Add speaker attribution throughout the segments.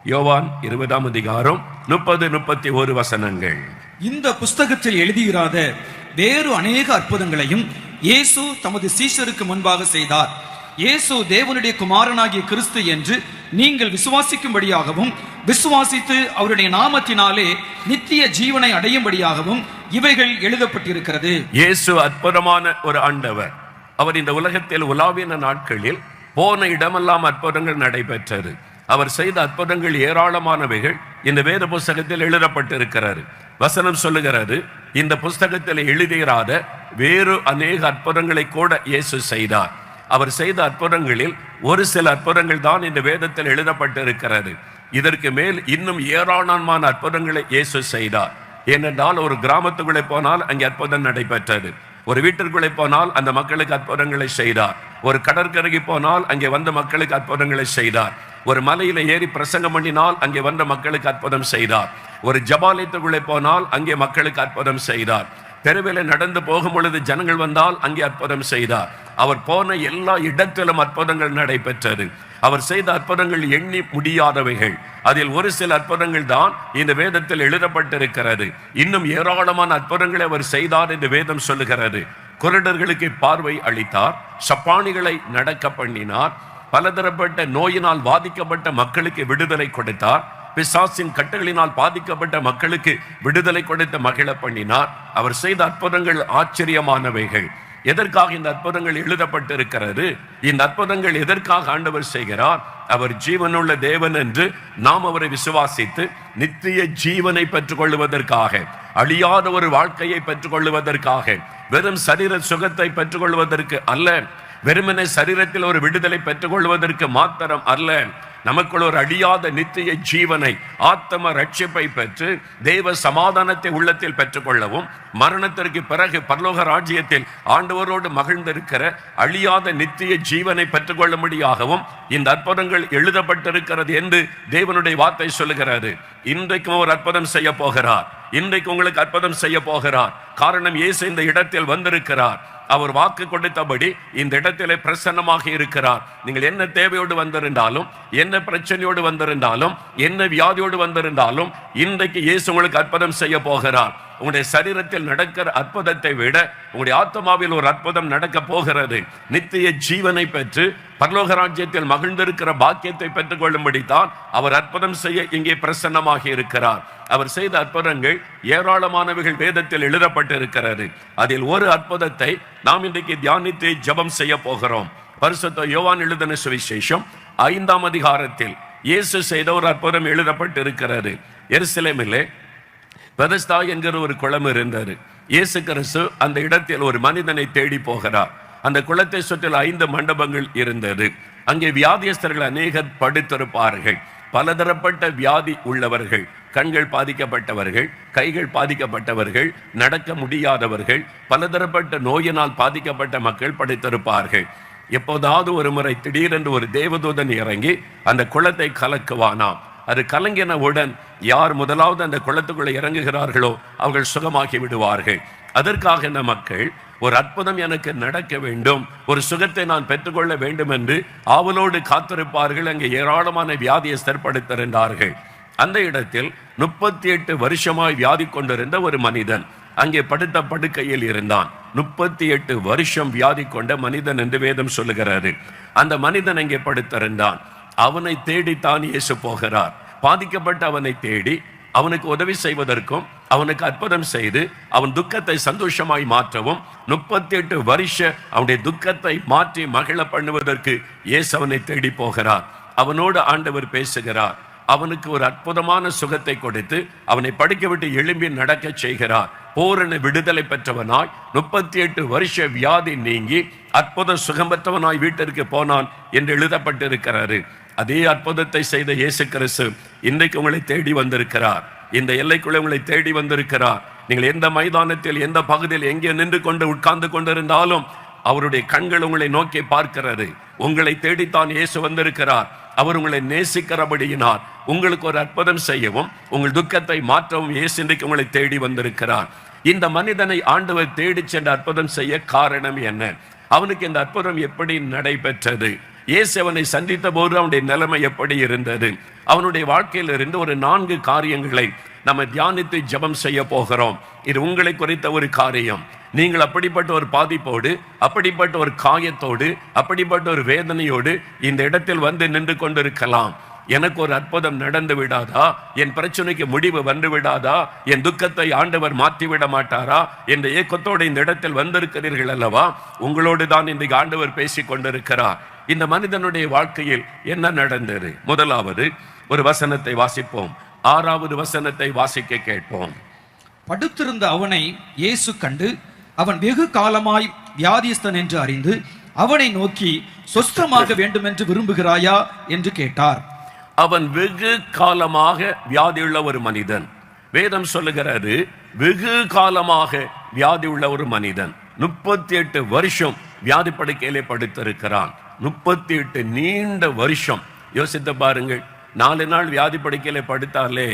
Speaker 1: யோவான் 20:30-31
Speaker 2: இந்த புஸ்தகத்தில் எழுதியிராத வேறு அநேக அற்புதங்களையும் இயேசு தமது சீஷருக்கு முன்பாக செய்தார். இயேசு தேவனுடைய குமாரனாகிய கிறிஸ்து என்று நீங்கள் விசுவாசிக்கும்படியாகவும், விசுவாசித்து அவருடைய நாமத்தினாலே நித்திய ஜீவனை அடையும்படியாகவும் இவைகள் எழுதப்பட்டிருக்கிறது.
Speaker 1: இயேசு அற்புதமான ஒரு ஆண்டவர். அவர் இந்த உலகத்தில் உலாவின நாட்களில் போன இடமெல்லாம் அற்புதங்கள் நடைபெற்றது. அவர் செய்த அற்புதங்கள் ஏராளமானவைகள் இந்த வேத புஸ்தகத்தில் எழுதப்பட்டிருக்கிறது. வசனம் சொல்லுகிறது, இந்த புஸ்தகத்தில் எழுதியிராத வேறு அநேக அற்புதங்களை கூட இயேசு செய்தார். அவர் செய்த அற்புதங்களில் ஒரு சில அற்புதங்கள் தான் இந்த வேதத்தில் எழுதப்பட்டிருக்கிறது. இதற்கு மேல் இன்னும் ஏராளமான அற்புதங்களை இயேசு செய்தார். ஏனென்றால் ஒரு கிராமத்துக்குள்ளே போனால் அங்கே அற்புதம் நடைபெற்றது. ஒரு வீட்டிற்குள்ளே போனால் அந்த மக்களுக்கு அற்புதங்களை செய்தார். ஒரு கடற்கரைக்கு போனால் அங்கே வந்த மக்களுக்கு அற்புதங்களை செய்தார். ஒரு மலையில ஏறி பிரசங்கம் பண்ணினால் அங்கே வந்த மக்களுக்கு அற்புதம் செய்தார். ஒரு ஜபாலயத்துக்குள்ளே போனால் அங்கே மக்களுக்கு அற்புதம் செய்தார். தெருவில் நடந்து போகும் பொழுது ஜனங்கள் வந்தால் அங்கே அற்புதம் செய்தார். அவர் போன எல்லா இடத்திலும் அற்புதங்கள் நடைபெற்றது. அவர் செய்த அற்புதங்கள் எண்ணி முடியாதவைகள். அதில் ஒரு சில அற்புதங்கள் தான் இந்த வேதத்தில் எழுதப்பட்டிருக்கிறது. இன்னும் ஏராளமான அற்புதங்களை அவர் செய்தார் என்று வேதம் சொல்லுகிறது. குருடர்களுக்கு பார்வை அளித்தார், சப்பானிகளை நடக்க பண்ணினார், பலதரப்பட்ட நோயினால் பாதிக்கப்பட்ட மக்களுக்கு விடுதலை கொடுத்தார், பிசாசின் கட்டுகளினால் பாதிக்கப்பட்ட மக்களுக்கு விடுதலை கொடுத்த மகிழ பண்ணினார். அவர் செய்த அற்புதங்கள் ஆச்சரியமானவைகள். எதற்காக இந்த அற்புதங்கள் எழுதப்பட்டிருக்கிறது? இந்த அற்புதங்கள் எதற்காக ஆண்டவர் செய்கிறார்? அவர் ஜீவனுள்ள தேவன் என்று நாம் அவரை விசுவாசித்து நித்திய ஜீவனை பெற்றுக் கொள்வதற்காக, அழியாத ஒரு வாழ்க்கையை பெற்றுக் கொள்வதற்காக, வெறும் சரீர சுகத்தை பெற்றுக் கொள்வதற்கு அல்ல, வெறுமனே சரீரத்தில் ஒரு விடுதலை பெற்றுக் கொள்வதற்கு மாத்திரம் அல்ல, நமக்குள் ஒரு அழியாத நித்திய ஜீவனை, ஆத்ம ரட்சிப்பை பெற்று தெய்வ சமாதானத்தை உள்ளத்தில் பெற்றுக்கொள்ளவும், மரணத்திற்கு பிறகு பரலோக ராஜ்யத்தில் ஆண்டவரோடு மகிழ்ந்திருக்கிற அழியாத நித்திய ஜீவனை பெற்றுக்கொள்ளும்படியாகவும் இந்த அற்புதங்கள் எழுதப்பட்டிருக்கிறது என்று தேவனுடைய வார்த்தை சொல்லுகிறது. இன்றைக்கும் ஒரு அற்புதம் செய்ய போகிறார். இன்றைக்கு உங்களுக்கு அற்புதம் செய்ய போகிறார். காரணம், இயேசு இந்த இடத்தில் வந்திருக்கிறார். அவர் வாக்கு கொடுத்தபடி இந்த இடத்திலே பிரசன்னமாக இருக்கிறார். நீங்கள் என்ன தேவையோடு வந்திருந்தாலும், என்ன பிரச்சனையோடு வந்திருந்தாலும், என்ன வியாதியோடு வந்திருந்தாலும், இன்றைக்கு இயேசு உங்களுக்கு அற்புதம் செய்ய போகிறார். உங்களுடைய சரீரத்தில் நடக்கிற அற்புதத்தை விட உங்களுடைய ஆத்மாவில் ஒரு அற்புதம் நடக்க போகிறது. நித்திய ஜீவனை பெற்று பரலோக ராஜ்யத்தில் மகிழ்ந்திருக்கிற பாக்கியத்தை பெற்றுக் கொள்ளும்படி தான் அவர் அற்புதம் செய்ய இங்கே பிரசன்னமாக இருக்கிறார். அவர் செய்த அற்புதங்கள் ஏராளமானவைகள் வேதத்தில் எழுதப்பட்டிருக்கிறது. அதில் ஒரு அற்புதத்தை நாம் இன்றைக்கு தியானித்து ஜெபம் செய்ய போகிறோம். பரிசுத்த யோவான் எழுதின சுவிசேஷம் 5ஆம் அதிகாரத்தில் இயேசு செய்த ஒரு அற்புதம் எழுதப்பட்டிருக்கிறது. எருசலேமிலே பெதஸ்தா என்கிற ஒரு குளம் இருந்தது. இயேசு கிறிஸ்து அந்த இடத்தில் ஒரு மனிதனை தேடி போகிறார். அந்த குளத்தை சுற்றில் 5 மண்டபங்கள் இருந்தது. அங்கே வியாதியஸ்தர்கள் அநேகர் படுத்திருப்பார்கள். பலதரப்பட்ட வியாதி உள்ளவர்கள், கண்கள் பாதிக்கப்பட்டவர்கள், கைகள் பாதிக்கப்பட்டவர்கள், நடக்க முடியாதவர்கள், பலதரப்பட்ட நோயினால் பாதிக்கப்பட்ட மக்கள் படுத்திருப்பார்கள். எப்போதாவது ஒரு முறை திடீரென்று ஒரு தேவதூதன் இறங்கி அந்த குளத்தை கலக்குவானாம். அது கலங்கினவுடன் யார் முதலாவது அந்த குளத்துக்குள்ளே இறங்குகிறார்களோ அவர்கள் சுகமாகி விடுவார்கள். அதற்காக இந்த மக்கள் ஒரு அற்புதம் எனக்கு நடக்க வேண்டும், ஒரு சுகத்தை நான் பெற்றுக்கொள்ள வேண்டும் என்று ஆவலோடு காத்திருப்பார்கள். அங்கே ஏராளமான வியாதியஸ்தர் படுத்திருந்தார்கள். அந்த இடத்தில் 38 வருஷமாய் வியாதி கொண்டிருந்த ஒரு மனிதன் அங்கே படுத்த படுக்கையில் இருந்தான். 38 வருஷம் வியாதி கொண்ட மனிதன் என்று வேதம் சொல்லுகிறது. அந்த மனிதன் அங்கே படுத்திருந்தான். அவனை தேடித்தான் இயேசு போகிறார். பாதிக்கப்பட்ட அவனை தேடி அவனுக்கு உதவி செய்வதற்கும், அவனுக்கு அற்புதம் செய்து அவன் துக்கத்தை சந்தோஷமாய் மாற்றவும், 38 வருஷ அவனுடைய துக்கத்தை மாற்றி மகிழ பண்ணுவதற்கு இயேசு அவனை தேடி போகிறார். அவனோடு ஆண்டவர் பேசுகிறார். அவனுக்கு ஒரு அற்புதமான சுகத்தை கொடுத்து அவனை படுக்க விட்டு எழும்பி நடக்க செய்கிறார். பூரண விடுதலை பெற்றவனாய் 38 வருஷ வியாதி நீங்கி அற்புத சுகம் பெற்றவனாய் வீட்டிற்கு போனான் என்று எழுதப்பட்டிருக்கிறாரு. அதே அற்புதத்தை செய்த இயேசு கிறிஸ்து இன்றைக்கு உங்களை தேடி வந்திருக்கிறார். இந்த எல்லைக்குள்ளே உங்களை தேடி வந்திருக்கிறார். நீங்கள் எந்த மைதானத்தில், எந்த பகுதியில், எங்கே நின்று கொண்டு உட்கார்ந்து கொண்டிருந்தாலும் அவருடைய கண்கள் உங்களை நோக்கி பார்க்கிறது. உங்களை தேடித்தான் இயேசு வந்திருக்கிறார். அவர் உங்களை நேசிக்கிறபடியினார் உங்களுக்கு ஒரு அற்புதம் செய்யவும், உங்கள் துக்கத்தை மாற்றவும் இயேசு இன்றைக்கு உங்களை தேடி வந்திருக்கிறார். இந்த மனிதனை ஆண்டவர் தேடி சென்ற அற்புதம் செய்ய காரணம் என்ன? அவனுக்கு இந்த அற்புதம் எப்படி நடைபெற்றது? இயேசு அவனை சந்தித்த போது அவனுடைய நிலைமை எப்படி இருந்தது? அவனுடைய வாழ்க்கையில் இருந்து ஒரு 4 காரியங்களை நம்ம தியானித்து ஜெபம் செய்ய போகிறோம். இது உங்களை குறித்த ஒரு காரியம். நீங்கள் அப்படிப்பட்ட ஒரு பாதிப்போடு, அப்படிப்பட்ட ஒரு காயத்தோடு, அப்படிப்பட்ட ஒரு வேதனையோடு இந்த இடத்தில் வந்து நின்று கொண்டிருக்கலாம். எனக்கு ஒரு அற்புதம் நடந்து விடாதா? என் பிரச்சனைக்கு முடிவு வந்து விடாதா? என் துக்கத்தை ஆண்டவர் மாற்றிவிட மாட்டாரா என்ற ஏக்கத்தோடு இந்த இடத்தில் வந்திருக்கிறீர்கள் அல்லவா? உங்களோடு தான் இன்றைக்கு ஆண்டவர் பேசி கொண்டிருக்கிறார். இந்த மனிதனுடைய வாழ்க்கையில் என்ன நடந்தது? முதலாவது ஒரு வசனத்தை வாசிப்போம். 6வது வசனத்தை வாசிக்க கேட்போம்.
Speaker 2: படுத்திருந்த அவனை இயேசு கண்டு, அவன் வெகு காலமாய் வியாதிஸ்தன் என்று அறிந்து அவனை நோக்கி, சொஸ்தமாக வேண்டும் என்று விரும்புகிறாயா என்று கேட்டார்.
Speaker 1: அவன் வெகு காலமாக வியாதியுள்ள ஒரு மனிதன். வேதம் சொல்லுகிறது, வெகு காலமாக வியாதியுள்ள ஒரு மனிதன் 38 வருஷம் வியாதி படுக்கையிலே படுத்திருக்கிறான். 38 நீண்ட வருஷம். யோசித்து பாருங்கள், 4 நாள் வியாதி படுக்கையிலே படுத்தாலே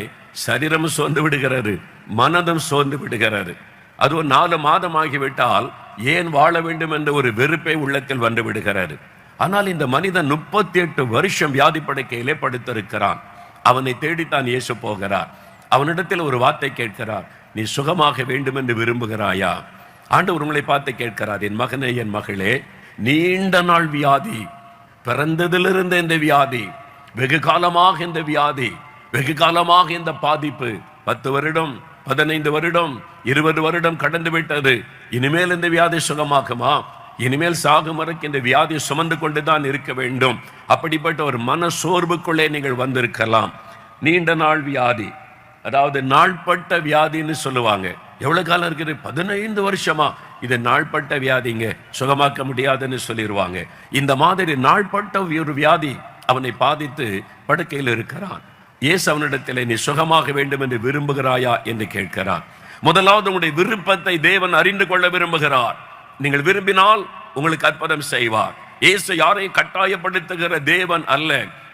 Speaker 1: சரீரம் சோர்ந்து விடுகிறது, மனதும் சோர்ந்து விடுகிறது. அதுவும் 4 மாதம் ஆகிவிட்டால் ஏன் வாழ வேண்டும் என்ற ஒரு வெறுப்பை உள்ளத்தில் வந்து விடுகிறது. ஆனால் இந்த மனிதன் 38 வருஷம் வியாதி படுக்கையிலே படுத்திருக்கிறான். அவனை தேடித்தான் இயேசு போகிறார். அவனிடத்தில் ஒரு வார்த்தை கேட்கிறார், நீ சுகமாக வேண்டும் என்று விரும்புகிறாயா? ஆண்டவர் உங்களை பார்த்து கேட்கிறார், என் மகனே, என் மகளே, நீண்ட நாள் வியாதி, பிறந்ததிலிருந்து இந்த வியாதி, வெகு காலமாக இந்த வியாதி, வெகு காலமாக இந்த பாதிப்பு, 10 வருடம் 15 வருடம் 20 வருடம் கடந்து விட்டது. இனிமேல் இந்த வியாதி சுகமாகுமா? இனிமேல் சாகும் வரைக்கும் இந்த வியாதி சுமந்து கொண்டுதான் இருக்க வேண்டும். அப்படிப்பட்ட ஒரு மன சோர்வுக்குள்ளே நீங்கள் வந்திருக்கலாம். நீண்ட நாள் வியாதி, அதாவது நாள்பட்ட வியாதின்னு சொல்லுவாங்க. எவ்வளவு காலம் இருக்குது? 15 வருஷமா இது நாள்பட்ட வியாதிங்க, சுகமாக்க முடியாதுன்னு சொல்லிடுவாங்க. இந்த மாதிரி நாள்பட்ட ஒரு வியாதி அவனை பாதித்து படுக்கையில் இருக்கிறான். இயேசு அவனிடத்திலே, நீ சுகமாக வேண்டும் என்று விரும்புகிறாயா என்று கேட்கிறார். முதலாவது உங்களுடைய விருப்பத்தை தேவன் அறிந்து கொள்ள விரும்புகிறார். நீங்கள் விரும்பினால் உங்களுக்கு அற்புதம் செய்வார். இயேசு யாரையும் கட்டாயப்படுத்துகிற தேவன் அல்ல.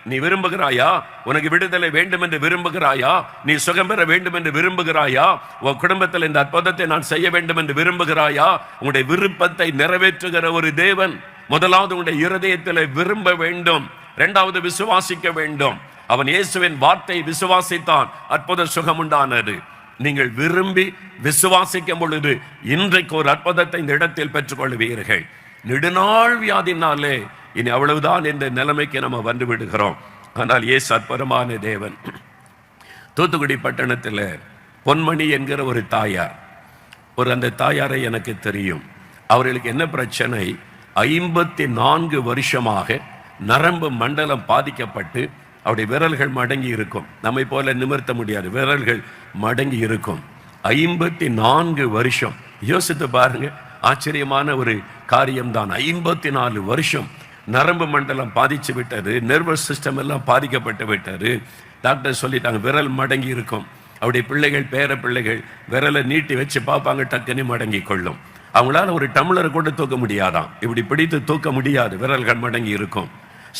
Speaker 1: நீ விரும்புகிறாயா? உனக்கு விடுதலை வேண்டும் என்று விரும்புகிறாயா? நீ சுகம் பெற வேண்டும் என்று விரும்புகிறாயா? உன் குடும்பத்தில் இந்த அற்புதத்தை நான் செய்ய வேண்டும் என்று விரும்புகிறாயா? உங்களுடைய விருப்பத்தை நிறைவேற்றுகிற ஒரு தேவன். முதலாவது உங்களுடைய இருதயத்தில் விரும்ப வேண்டும். 2வது விசுவாசிக்க வேண்டும். அவன் இயேசுவின் வார்த்தை விசுவாசித்தான், அற்புத சுகம் உண்டானது. நீங்கள் விரும்பி விசுவாசிக்கும் பொழுது இன்றைக்கு ஒரு அற்புதத்தை இந்த இடத்தில் பெற்றுக்கொள்வீர்கள். நெடுநாள் வியாதினாலே இனி அவ்வளவுதான் என்ற நிலைமைக்கு நம்ம வந்து விடுகிறோம். ஆனால் இயேசு அற்புதமான தேவன். தூத்துக்குடி பட்டணத்தில் பொன்மணி என்கிற ஒரு தாயார், அந்த தாயாரை எனக்கு தெரியும். அவர்களுக்கு என்ன பிரச்சனை? 54 வருஷமாக நரம்பு மண்டலம் பாதிக்கப்பட்டு அவருடைய விரல்கள் மடங்கி இருக்கும். நம்மை போல நிமிர்த்த முடியாது, விரல்கள் மடங்கி இருக்கும். 54 வருஷம். யோசித்து பாருங்க, ஆச்சரியமான ஒரு காரியம்தான். 54 வருஷம் நரம்பு மண்டலம் பாதிச்சு விட்டது, நர்வஸ் சிஸ்டம் எல்லாம் பாதிக்கப்பட்டு விட்டது. டாக்டர் சொல்லிட்டாங்க விரல் மடங்கி இருக்கும். அவருடைய பிள்ளைகள், பேர பிள்ளைகள் விரலை நீட்டி வச்சு பார்ப்பாங்க, டக்குன்னு மடங்கி கொள்ளும். அவங்களால ஒரு டம்ளரை கூட தூக்க முடியாதான், இப்படி பிடித்து தூக்க முடியாது, விரல்கள் மடங்கி இருக்கும்.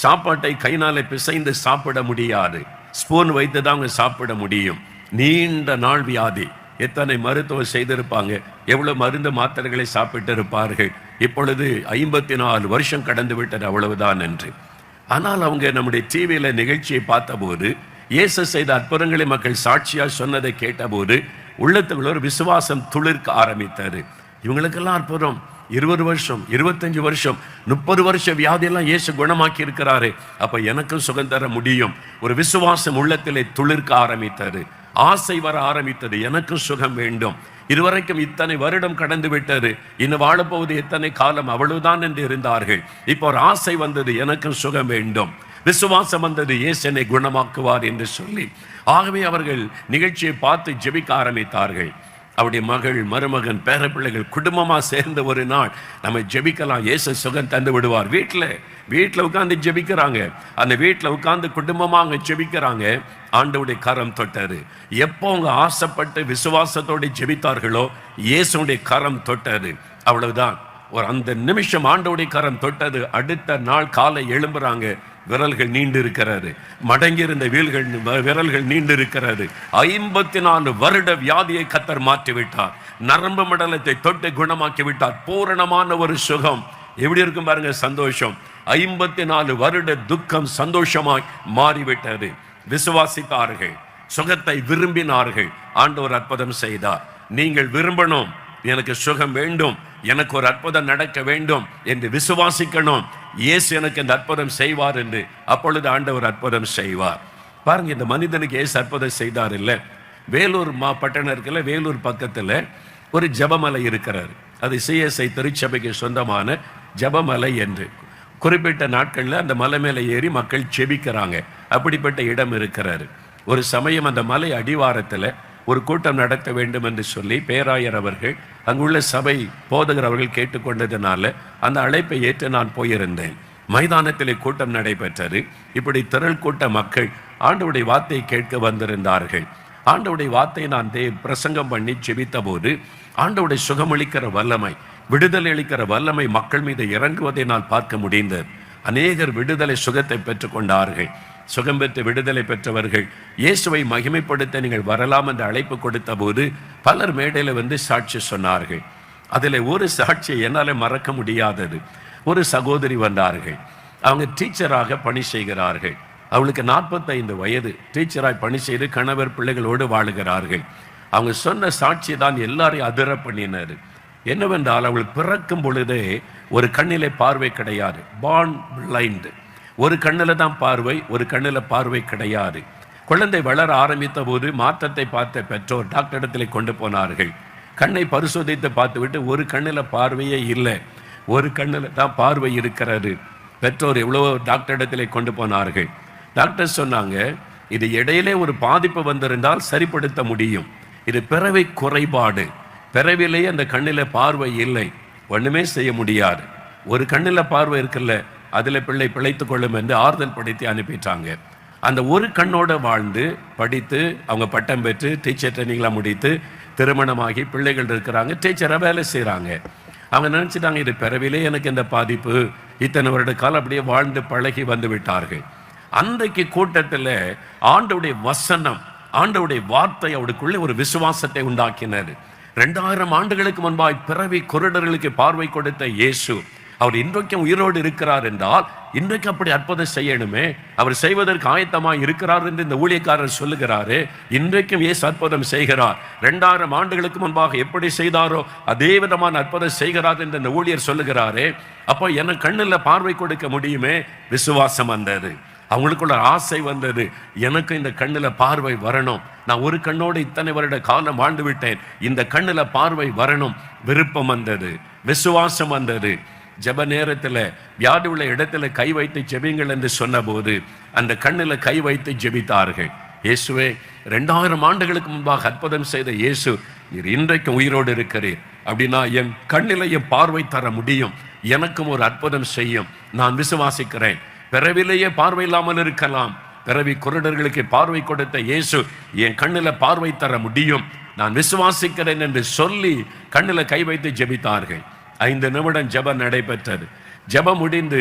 Speaker 1: சாப்பாட்டை கைனால பிசைந்து சாப்பிட முடியாது, ஸ்பூன் வைத்து தான் அவங்க சாப்பிட முடியும். நீண்ட நாள் வியாதி. எத்தனை மருத்துவம் செய்திருப்பாங்க, எவ்வளவு மருந்து மாத்திரைகளை சாப்பிட்டு இருப்பார்கள். இப்பொழுது 54 வருஷம் கடந்து விட்டது, அவ்வளவுதான் என்று. ஆனால் அவங்க நம்முடைய டிவியில நிகழ்ச்சியை பார்த்தபோது, இயேசு செய்த அற்புதங்களை மக்கள் சாட்சியா சொன்னதை கேட்டபோது உள்ளத்துக்குள்ள ஒரு விசுவாசம் துளிர்க்க ஆரம்பித்தது. இவங்களுக்கெல்லாம் அற்புதம். 20 வருஷம் 25 வருஷம் 30 வருஷம் வியாதியெல்லாம் இயேசு குணமாக்கி இருக்கிறாரு, அப்ப எனக்கும் சுகம் தர முடியும். ஒரு விசுவாசம் உள்ளத்திலே துளிர்க்க ஆரம்பித்தது, ஆசை வர ஆரம்பித்தது, எனக்கும் சுகம் வேண்டும். இதுவரைக்கும் இத்தனை வருடம் கடந்து விட்டது, இன்னும் வாழப்போவது எத்தனை காலம், அவ்வளவுதான் என்று இருந்தார்கள். இப்போ ஒரு ஆசை வந்தது, எனக்கும் சுகம் வேண்டும். விசுவாசம் வந்தது, இயேசு என்னை குணமாக்குவார் என்று சொல்லி. ஆகவே அவர்கள் நிகழ்ச்சியை பார்த்து ஜெபிக்க ஆரம்பித்தார்கள். அவருடைய மகள், மருமகன், பேரப்பிள்ளைகள் குடும்பமா சேர்ந்த ஒரு நாள் நம்ம ஜெபிக்கலாம், இயேசு சுகம் தந்து விடுவார். வீட்டில் உட்கார்ந்து ஜெபிக்கிறாங்க. அந்த வீட்டில் உட்கார்ந்து குடும்பமா அங்க ஜெபிக்கிறாங்க. ஆண்டவருடைய கரம் தொட்டது. எப்போ அவங்க ஆசைப்பட்டு விசுவாசத்தோடு ஜெபித்தார்களோ இயேசுடைய கரம் தொட்டது. அவ்வளவுதான். ஒரு அந்த நிமிஷம் ஆண்டவருடைய கரம் தொட்டது. அடுத்த நாள் காலை எழும்புறாங்க, விரல்கள் நீண்டு இருக்கிறது, மடங்கி இருந்த விரல்கள் நீண்டு இருக்கிறது. 54 வருட வியாதியை கர்த்தர் மாற்றி விட்டார். நரம்பு மண்டலத்தை தொட்டு குணமாக்கி விட்டார். பூரணமான ஒரு சுகம் எப்படி இருக்கும் பாருங்க சந்தோஷம். 54 வருட துக்கம் சந்தோஷமாய் மாறிவிட்டது. விசுவாசித்தார்கள், சுகத்தை விரும்பினார்கள். ஆண்டவர் அற்புதம் செய்தார். நீங்கள் விரும்பணும், எனக்கு சுகம் வேண்டும், எனக்கு ஒரு அற்புதம் நடக்க வேண்டும் என்று விசுவாசிக்கணும். இயேசு எனக்கு இந்த அற்புதம் செய்வார் என்று. அப்பொழுது ஆண்டவர் அற்புதம் செய்வார். பாருங்க, இந்த மனிதனுக்கு இயேசு அற்புதம் செய்தார் இல்லை. வேலூர் பட்டணம் இருக்குல்ல, வேலூர் பக்கத்தில் ஒரு ஜெபமலை இருக்கிறார். அது சிஎஸ்ஐ திருச்சபைக்கு சொந்தமான ஜெபமலை என்று. குறிப்பிட்ட நாட்களில் அந்த மலை மேலே ஏறி மக்கள் செபிக்கிறாங்க. அப்படிப்பட்ட இடம் இருக்கிறாரு. ஒரு சமயம் அந்த மலை அடிவாரத்தில் ஒரு கூட்டம் நடத்த வேண்டும் என்று சொல்லி பேராயர் அவர்கள், அங்குள்ள சபை போதகர் அவர்கள் கேட்டுக்கொண்டதுனால அந்த அழைப்பை ஏற்று நான் போயிருந்தேன். மைதானத்திலே கூட்டம் நடைபெற்றது. இப்படி திரள் கூட்ட மக்கள் ஆண்டவருடைய வார்த்தையை கேட்க வந்திருந்தார்கள். ஆண்டவருடைய வார்த்தையை நான் பிரசங்கம் பண்ணி செபித்த போது ஆண்டவருடைய சுகமளிக்கிற வல்லமை, விடுதலை அளிக்கிற வல்லமை மக்கள் மீது இறங்குவதை நான் பார்க்க முடிந்தது. அநேகர் விடுதலை சுகத்தை பெற்றுக்கொண்டார்கள். சுகம் பெற்று விடுதலை பெற்றவர்கள் இயேசுவை மகிமைப்படுத்த நீங்கள் வரலாம் என்று அழைப்பு கொடுத்த போது பலர் மேடையில் வந்து சாட்சி சொன்னார்கள். அதில் ஒரு சாட்சியை என்னால் மறக்க முடியாதது. ஒரு சகோதரி வந்தார்கள். அவங்க டீச்சராக பணி செய்கிறார்கள். அவளுக்கு 45 வயது. டீச்சராக பணி செய்து கணவர் பிள்ளைகளோடு வாழுகிறார்கள். அவங்க சொன்ன சாட்சி தான் எல்லாரையும் அதிர பண்ணினார். என்னவென்றால், அவள் பிறக்கும் பொழுதே ஒரு கண்ணிலே பார்வை கிடையாது. Born blind. ஒரு கண்ணில் தான் பார்வை, ஒரு கண்ணில் பார்வை கிடையாது. குழந்தை வளர ஆரம்பித்த போது மாற்றத்தை பார்த்த பெற்றோர் டாக்டர் இடத்துல கொண்டு போனார்கள். கண்ணை பரிசோதித்து பார்த்துவிட்டு ஒரு கண்ணில் பார்வையே இல்லை, ஒரு கண்ணில் தான் பார்வை இருக்கிறது. பெற்றோர் எவ்வளோ டாக்டர் இடத்துல கொண்டு போனார்கள். டாக்டர் சொன்னாங்க, இது இடையிலே ஒரு பாதிப்பு வந்திருந்தால் சரிப்படுத்த முடியும். இது பிறவி குறைபாடு. பிறவிலேயே அந்த கண்ணில் பார்வை இல்லை, ஒன்றுமே செய்ய முடியாது. ஒரு கண்ணில் பார்வை இருக்குல்ல, அதில் பிள்ளை பிழைத்து கொள்ளும் என்று ஆறுதல் படுத்தி அனுப்பிட்டாங்க. அந்த ஒரு கண்ணோடு வாழ்ந்து படித்து அவங்க பட்டம் பெற்று டீச்சர் ட்ரைனிங்லாம் முடித்து திருமணமாகி பிள்ளைகள் இருக்கிறாங்க, டீச்சராக வேலை செய்கிறாங்க. அவங்க நினச்சிட்டாங்க, இது பிறவிலே எனக்கு இந்த பாதிப்பு, இத்தனை வருட காலம் அப்படியே வாழ்ந்து பழகி வந்து விட்டார்கள். அன்றைக்கு கூட்டத்தில் ஆண்டவருடைய வசனம், ஆண்டவருடைய வார்த்தை அவருக்குள்ளே ஒரு விசுவாசத்தை உண்டாக்கினார். 2000 ஆண்டுகளுக்கு முன்பாய் பிறவி குருடர்களுக்கு பார்வை கொடுத்த இயேசு அவர் இன்றைக்கும் உயிரோடு இருக்கிறார் என்றால் இன்றைக்கு அப்படி அற்புதம் செய்யணுமே, அவர் செய்வதற்கு ஆயத்தமாக இருக்கிறார் என்று இந்த ஊழியக்காரர் சொல்லுகிறாரு. இன்றைக்கும் இயேசு அற்புதம் செய்கிறார். 2000 ஆண்டுகளுக்கு முன்பாக எப்படி செய்தாரோ அதே விதமான அற்புதம் செய்கிறார் என்று இந்த ஊழியர் சொல்லுகிறாரு. அப்போ எனக்கு கண்ணில் பார்வை கொடுக்க முடியுமே. விசுவாசம் வந்தது, அவங்களுக்குள்ள ஆசை வந்தது. எனக்கு இந்த கண்ணில் பார்வை வரணும், நான் ஒரு கண்ணோடு இத்தனை வருட காலம் வாழ்ந்து விட்டேன், இந்த கண்ணில் பார்வை வரணும். விருப்பம் வந்தது, விசுவாசம் வந்தது. ஜெப நேரத்தில் வியாதி உள்ள இடத்துல கை வைத்து ஜெபிங்கள் என்று சொன்னபோது அந்த கண்ணில் கை வைத்து ஜெபித்தார்கள். இயேசுவே, 2000 ஆண்டுகளுக்கு முன்பாக அற்புதம் செய்த இயேசு, நீர் இன்றைக்கும் உயிரோடு இருக்கிறீர் அப்படின்னா என் கண்ணில் என் பார்வை தர முடியும், எனக்கும் ஒரு அற்புதம் செய்யும், நான் விசுவாசிக்கிறேன். பிறவிலேயே பார்வை இல்லாமல் இருக்கலாம், பிறவி குருடர்களுக்கு பார்வை கொடுத்த இயேசு என் கண்ணில் பார்வை தர முடியும், நான் விசுவாசிக்கிறேன் என்று சொல்லி கண்ணில் கை வைத்து ஜெபித்தார்கள். 5 நிமிடம் ஜெபம் நடைபெற்றது. ஜெபம் முடிந்து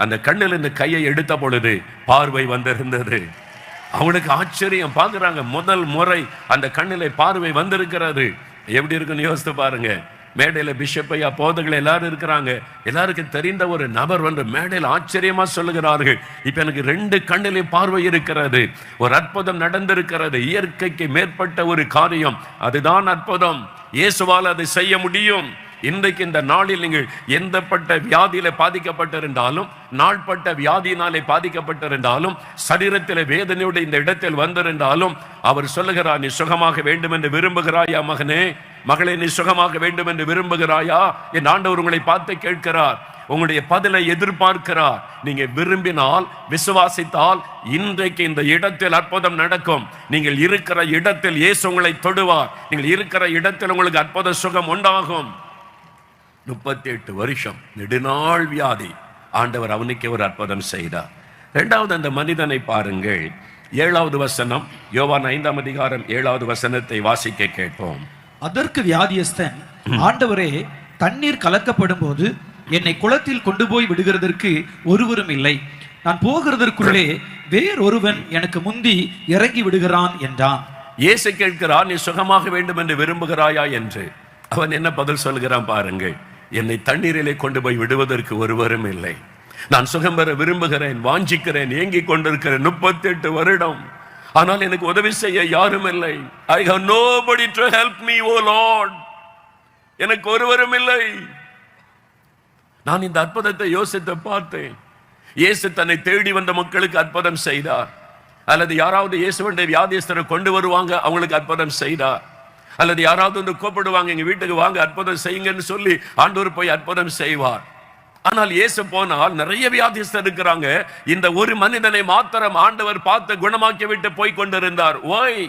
Speaker 1: அந்த கண்ணில் இந்த கையை எடுத்த பொழுது பார்வை வந்திருந்தது. அவனுக்கு ஆச்சரியம். பார்க்குறாங்க, முதல் முறை அந்த கண்ணிலே பார்வை வந்திருக்கிறது. எப்படி இருக்குன்னு யோசித்து பாருங்க. மேடையில் பிஷப்பையா போதகள் எல்லாரும் இருக்கிறாங்க. எல்லாருக்கும் தெரிந்த ஒரு நபர் வந்து மேடையில் ஆச்சரியமா சொல்லுகிறார்கள், இப்ப எனக்கு 2 கண்ணிலே பார்வை இருக்கிறது, ஒரு அற்புதம் நடந்திருக்கிறது. இயற்கைக்கு மேற்பட்ட ஒரு காரியம், அதுதான் அற்புதம். இயேசுவால் அதை செய்ய முடியும். இன்றைக்கு இந்த நாளில் நீங்கள் எந்தப்பட்ட வியாதியில பாதிக்கப்பட்டிருந்தாலும், நாள்பட்ட வியாதியினாலே பாதிக்கப்பட்டிருந்தாலும், சரீரத்தில் வேதனையோடு இந்த இடத்தில் வந்திருந்தாலும், அவர் சொல்லுகிறார், நீ சுகமாக வேண்டும் என்று விரும்புகிறாயா மகனே, மகளே, நீ சுகமாக வேண்டும் என்று விரும்புகிறாயா? என் ஆண்டவர் உங்களை பார்த்து கேட்கிறார், உங்களுடைய பதிலை எதிர்பார்க்கிறார். நீங்க விரும்பினால், விசுவாசித்தால் இன்றைக்கு இந்த இடத்தில் அற்புதம் நடக்கும். நீங்கள் இருக்கிற இடத்தில் இயேசு உங்களை தொடுவார். நீங்கள் இருக்கிற இடத்தில் உங்களுக்கு அற்புத சுகம் உண்டாகும். 38 வருஷம் நெடுநாள் வியாதி, ஆண்டவர் அவனுக்கு ஒரு அற்புதம் செய்தார். 2வது அந்த மனிதனை பாருங்கள். 7வது வசனம், யோவான் 5ஆம் அதிகாரம் 7வது வசனத்தை வாசிக்க கேட்போம்.
Speaker 2: அதற்கு வியாதியஸ்தன், ஆண்டவரே, தண்ணீர் கலக்கப்படும் போது என்னை குளத்தில் கொண்டு போய் விடுகிறதற்கு ஒருவரும் இல்லை, நான் போகிறதற்குள்ளே வேறொருவன் எனக்கு முந்தி இறங்கி விடுகிறான் என்றான்.
Speaker 1: இயேசு கேட்கிறார், நீ சுகமாக வேண்டும் என்று விரும்புகிறாயா என்று. அவன் என்ன பதில் சொல்கிறான் பாருங்கள். என்னை தண்ணீரிலே கொண்டு போய் விடுவதற்கு ஒருவரும் இல்லை. நான் சுகம் பெற விரும்புகிறேன், வாஞ்சிக்கிறேன், ஏங்கிக் கொண்டிருக்கிறேன் 38 வருடம். ஆனால் எனக்கு உதவி செய்ய யாரும் இல்லை. I have nobody to help me, oh Lord. எனக்கு ஒருவரும் இல்லை. நான் இந்த அற்புதத்தை யோசித்து பார்த்தேன். இயேசு தன்னை தேடி வந்த மக்களுக்கு அற்புதம் செய்தார். அல்லது யாராவது இயேசுவனுடைய வியாதியஸ்தரை கொண்டு வருவாங்க, அவங்களுக்கு அற்புதம் செய்தார். அல்லது யாராவது வந்து கூப்பிடுவாங்க, எங்க வீட்டுக்கு வாங்க அற்புதம் செய்யுங்கன்னு சொல்லி ஆண்டவர் போய் அற்புதம் செய்வார். ஆனால் இயேசு போனால் நிறைய வியாதிஸ்தர் இருக்கிறாங்க. இந்த ஒரு மனிதனை மாத்திரம் ஆண்டவர் பார்த்து குணமாக்கி விட்டு போய் கொண்டிருந்தார். ஓய்,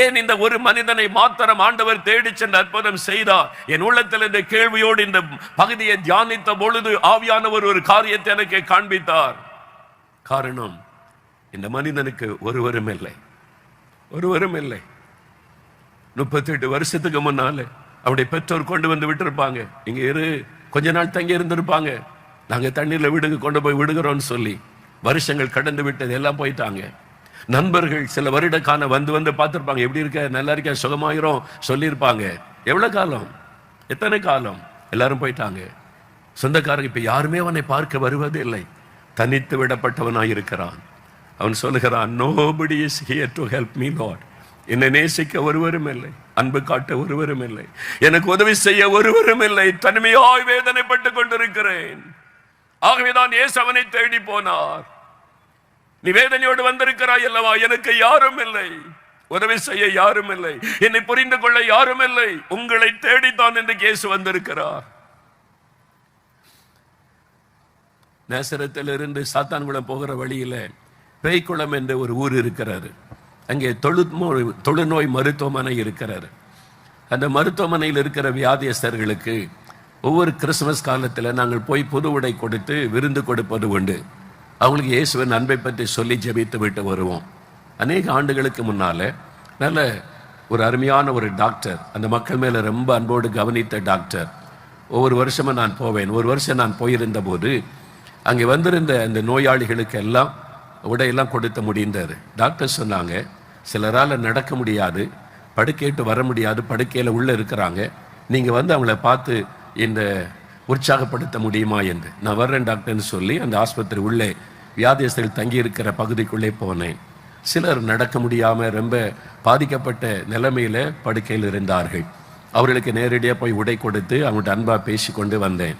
Speaker 1: ஏன் இந்த ஒரு மனிதனை மாத்திரம் ஆண்டவர் தேடி சென்று அற்புதம் செய்தார்? என் உள்ளத்தில் இந்த கேள்வியோடு இந்த பகுதியை தியானித்த பொழுது ஆவியானவர் ஒரு காரியத்தை எனக்கு காண்பித்தார். காரணம், இந்த மனிதனுக்கு ஒருவரும் இல்லை, ஒருவரும் இல்லை. 38 வருஷத்துக்கு முன்னால அவருடைய பெற்றோர் கொண்டு வந்து விட்டுருப்பாங்க. இங்க இரு, கொஞ்ச நாள் தங்கி இருந்திருப்பாங்க. நாங்க தண்ணீர்ல வீடுக்கு கொண்டு போய் விடுகிறோம்னு சொல்லி வருஷங்கள் கடந்து விட்டது, எல்லாம் போயிட்டாங்க. நண்பர்கள் சில வருடக்கான வந்து பார்த்துருப்பாங்க, எப்படி இருக்க, நல்லா இருக்க, சுகமாயிரும் சொல்லியிருப்பாங்க. எவ்வளவு காலம், எத்தனை காலம், எல்லாரும் போயிட்டாங்க. சொந்தக்காரங்க இப்ப யாருமே அவனை பார்க்க வருவது இல்லை. தனித்து விடப்பட்டவனாய் இருக்கிறான். அவன் சொல்லுகிறான், nobody is here to help me Lord. என்னை நேசிக்க ஒருவரும் இல்லை, அன்பு காட்ட ஒருவரும் இல்லை, எனக்கு உதவி செய்ய ஒருவரும் இல்லை. தனிமையாய் வேதனைப்பட்டு கொண்டிருக்கிறேன். ஆகவேதான் இயேசு அவனை தேடி போனார். நீ வேதனையோடு வந்திருக்கிறாய் அல்லவா, எனக்கு யாரும் இல்லை, உதவி செய்ய யாரும் இல்லை, என்னை புரிந்து கொள்ள யாரும் இல்லை, உங்களை தேடித்தான் என்று இயேசு வந்திருக்கிறார். நேசரத்திலிருந்து சாத்தான்குளம் போகிற வழியில பேய்க்குளம் என்ற ஒரு ஊர் இருக்கிறாரு. அங்கே தொழுநோய் மருத்துவமனை இருக்கிறாரு. அந்த மருத்துவமனையில் இருக்கிற வியாதியஸ்தர்களுக்கு ஒவ்வொரு கிறிஸ்துமஸ் காலத்தில் நாங்கள் போய் புது உடை கொடுத்து விருந்து கொடுப்பது உண்டு. அவங்களுக்கு இயேசுவின் அன்பை பற்றி சொல்லி ஜெபித்து விட்டு வருவோம். அநேக ஆண்டுகளுக்கு முன்னால நல்ல ஒரு அருமையான ஒரு டாக்டர், அந்த மக்கள் மேலே ரொம்ப அன்போடு கவனித்த டாக்டர். ஒவ்வொரு வருஷமும் நான் போவேன். ஒரு வருஷம் நான் போயிருந்த போது அங்கே வந்திருந்த அந்த நோயாளிகளுக்கு எல்லாம் உடையெல்லாம் கொடுத்து முடிந்தது. டாக்டர் சொன்னாங்க, சிலரால் நடக்க முடியாது, படுக்கையிட்டு வர முடியாது, படுக்கையில் உள்ளே இருக்கிறாங்க, நீங்கள் வந்து அவங்கள பார்த்து இந்த உற்சாகப்படுத்த முடியுமா என்று. நான் வர்றேன் டாக்டர்னு சொல்லி அந்த ஆஸ்பத்திரி உள்ளே வியாதியஸ்தர்கள் தங்கி இருக்கிற பகுதிக்குள்ளே போனேன். சிலர் நடக்க முடியாமல் ரொம்ப பாதிக்கப்பட்ட நிலைமையில் படுக்கையில் இருந்தார்கள். அவர்களுக்கு நேரடியாக போய் உடை கொடுத்து அவங்கள்ட்ட அன்பாக பேசி கொண்டு வந்தேன்.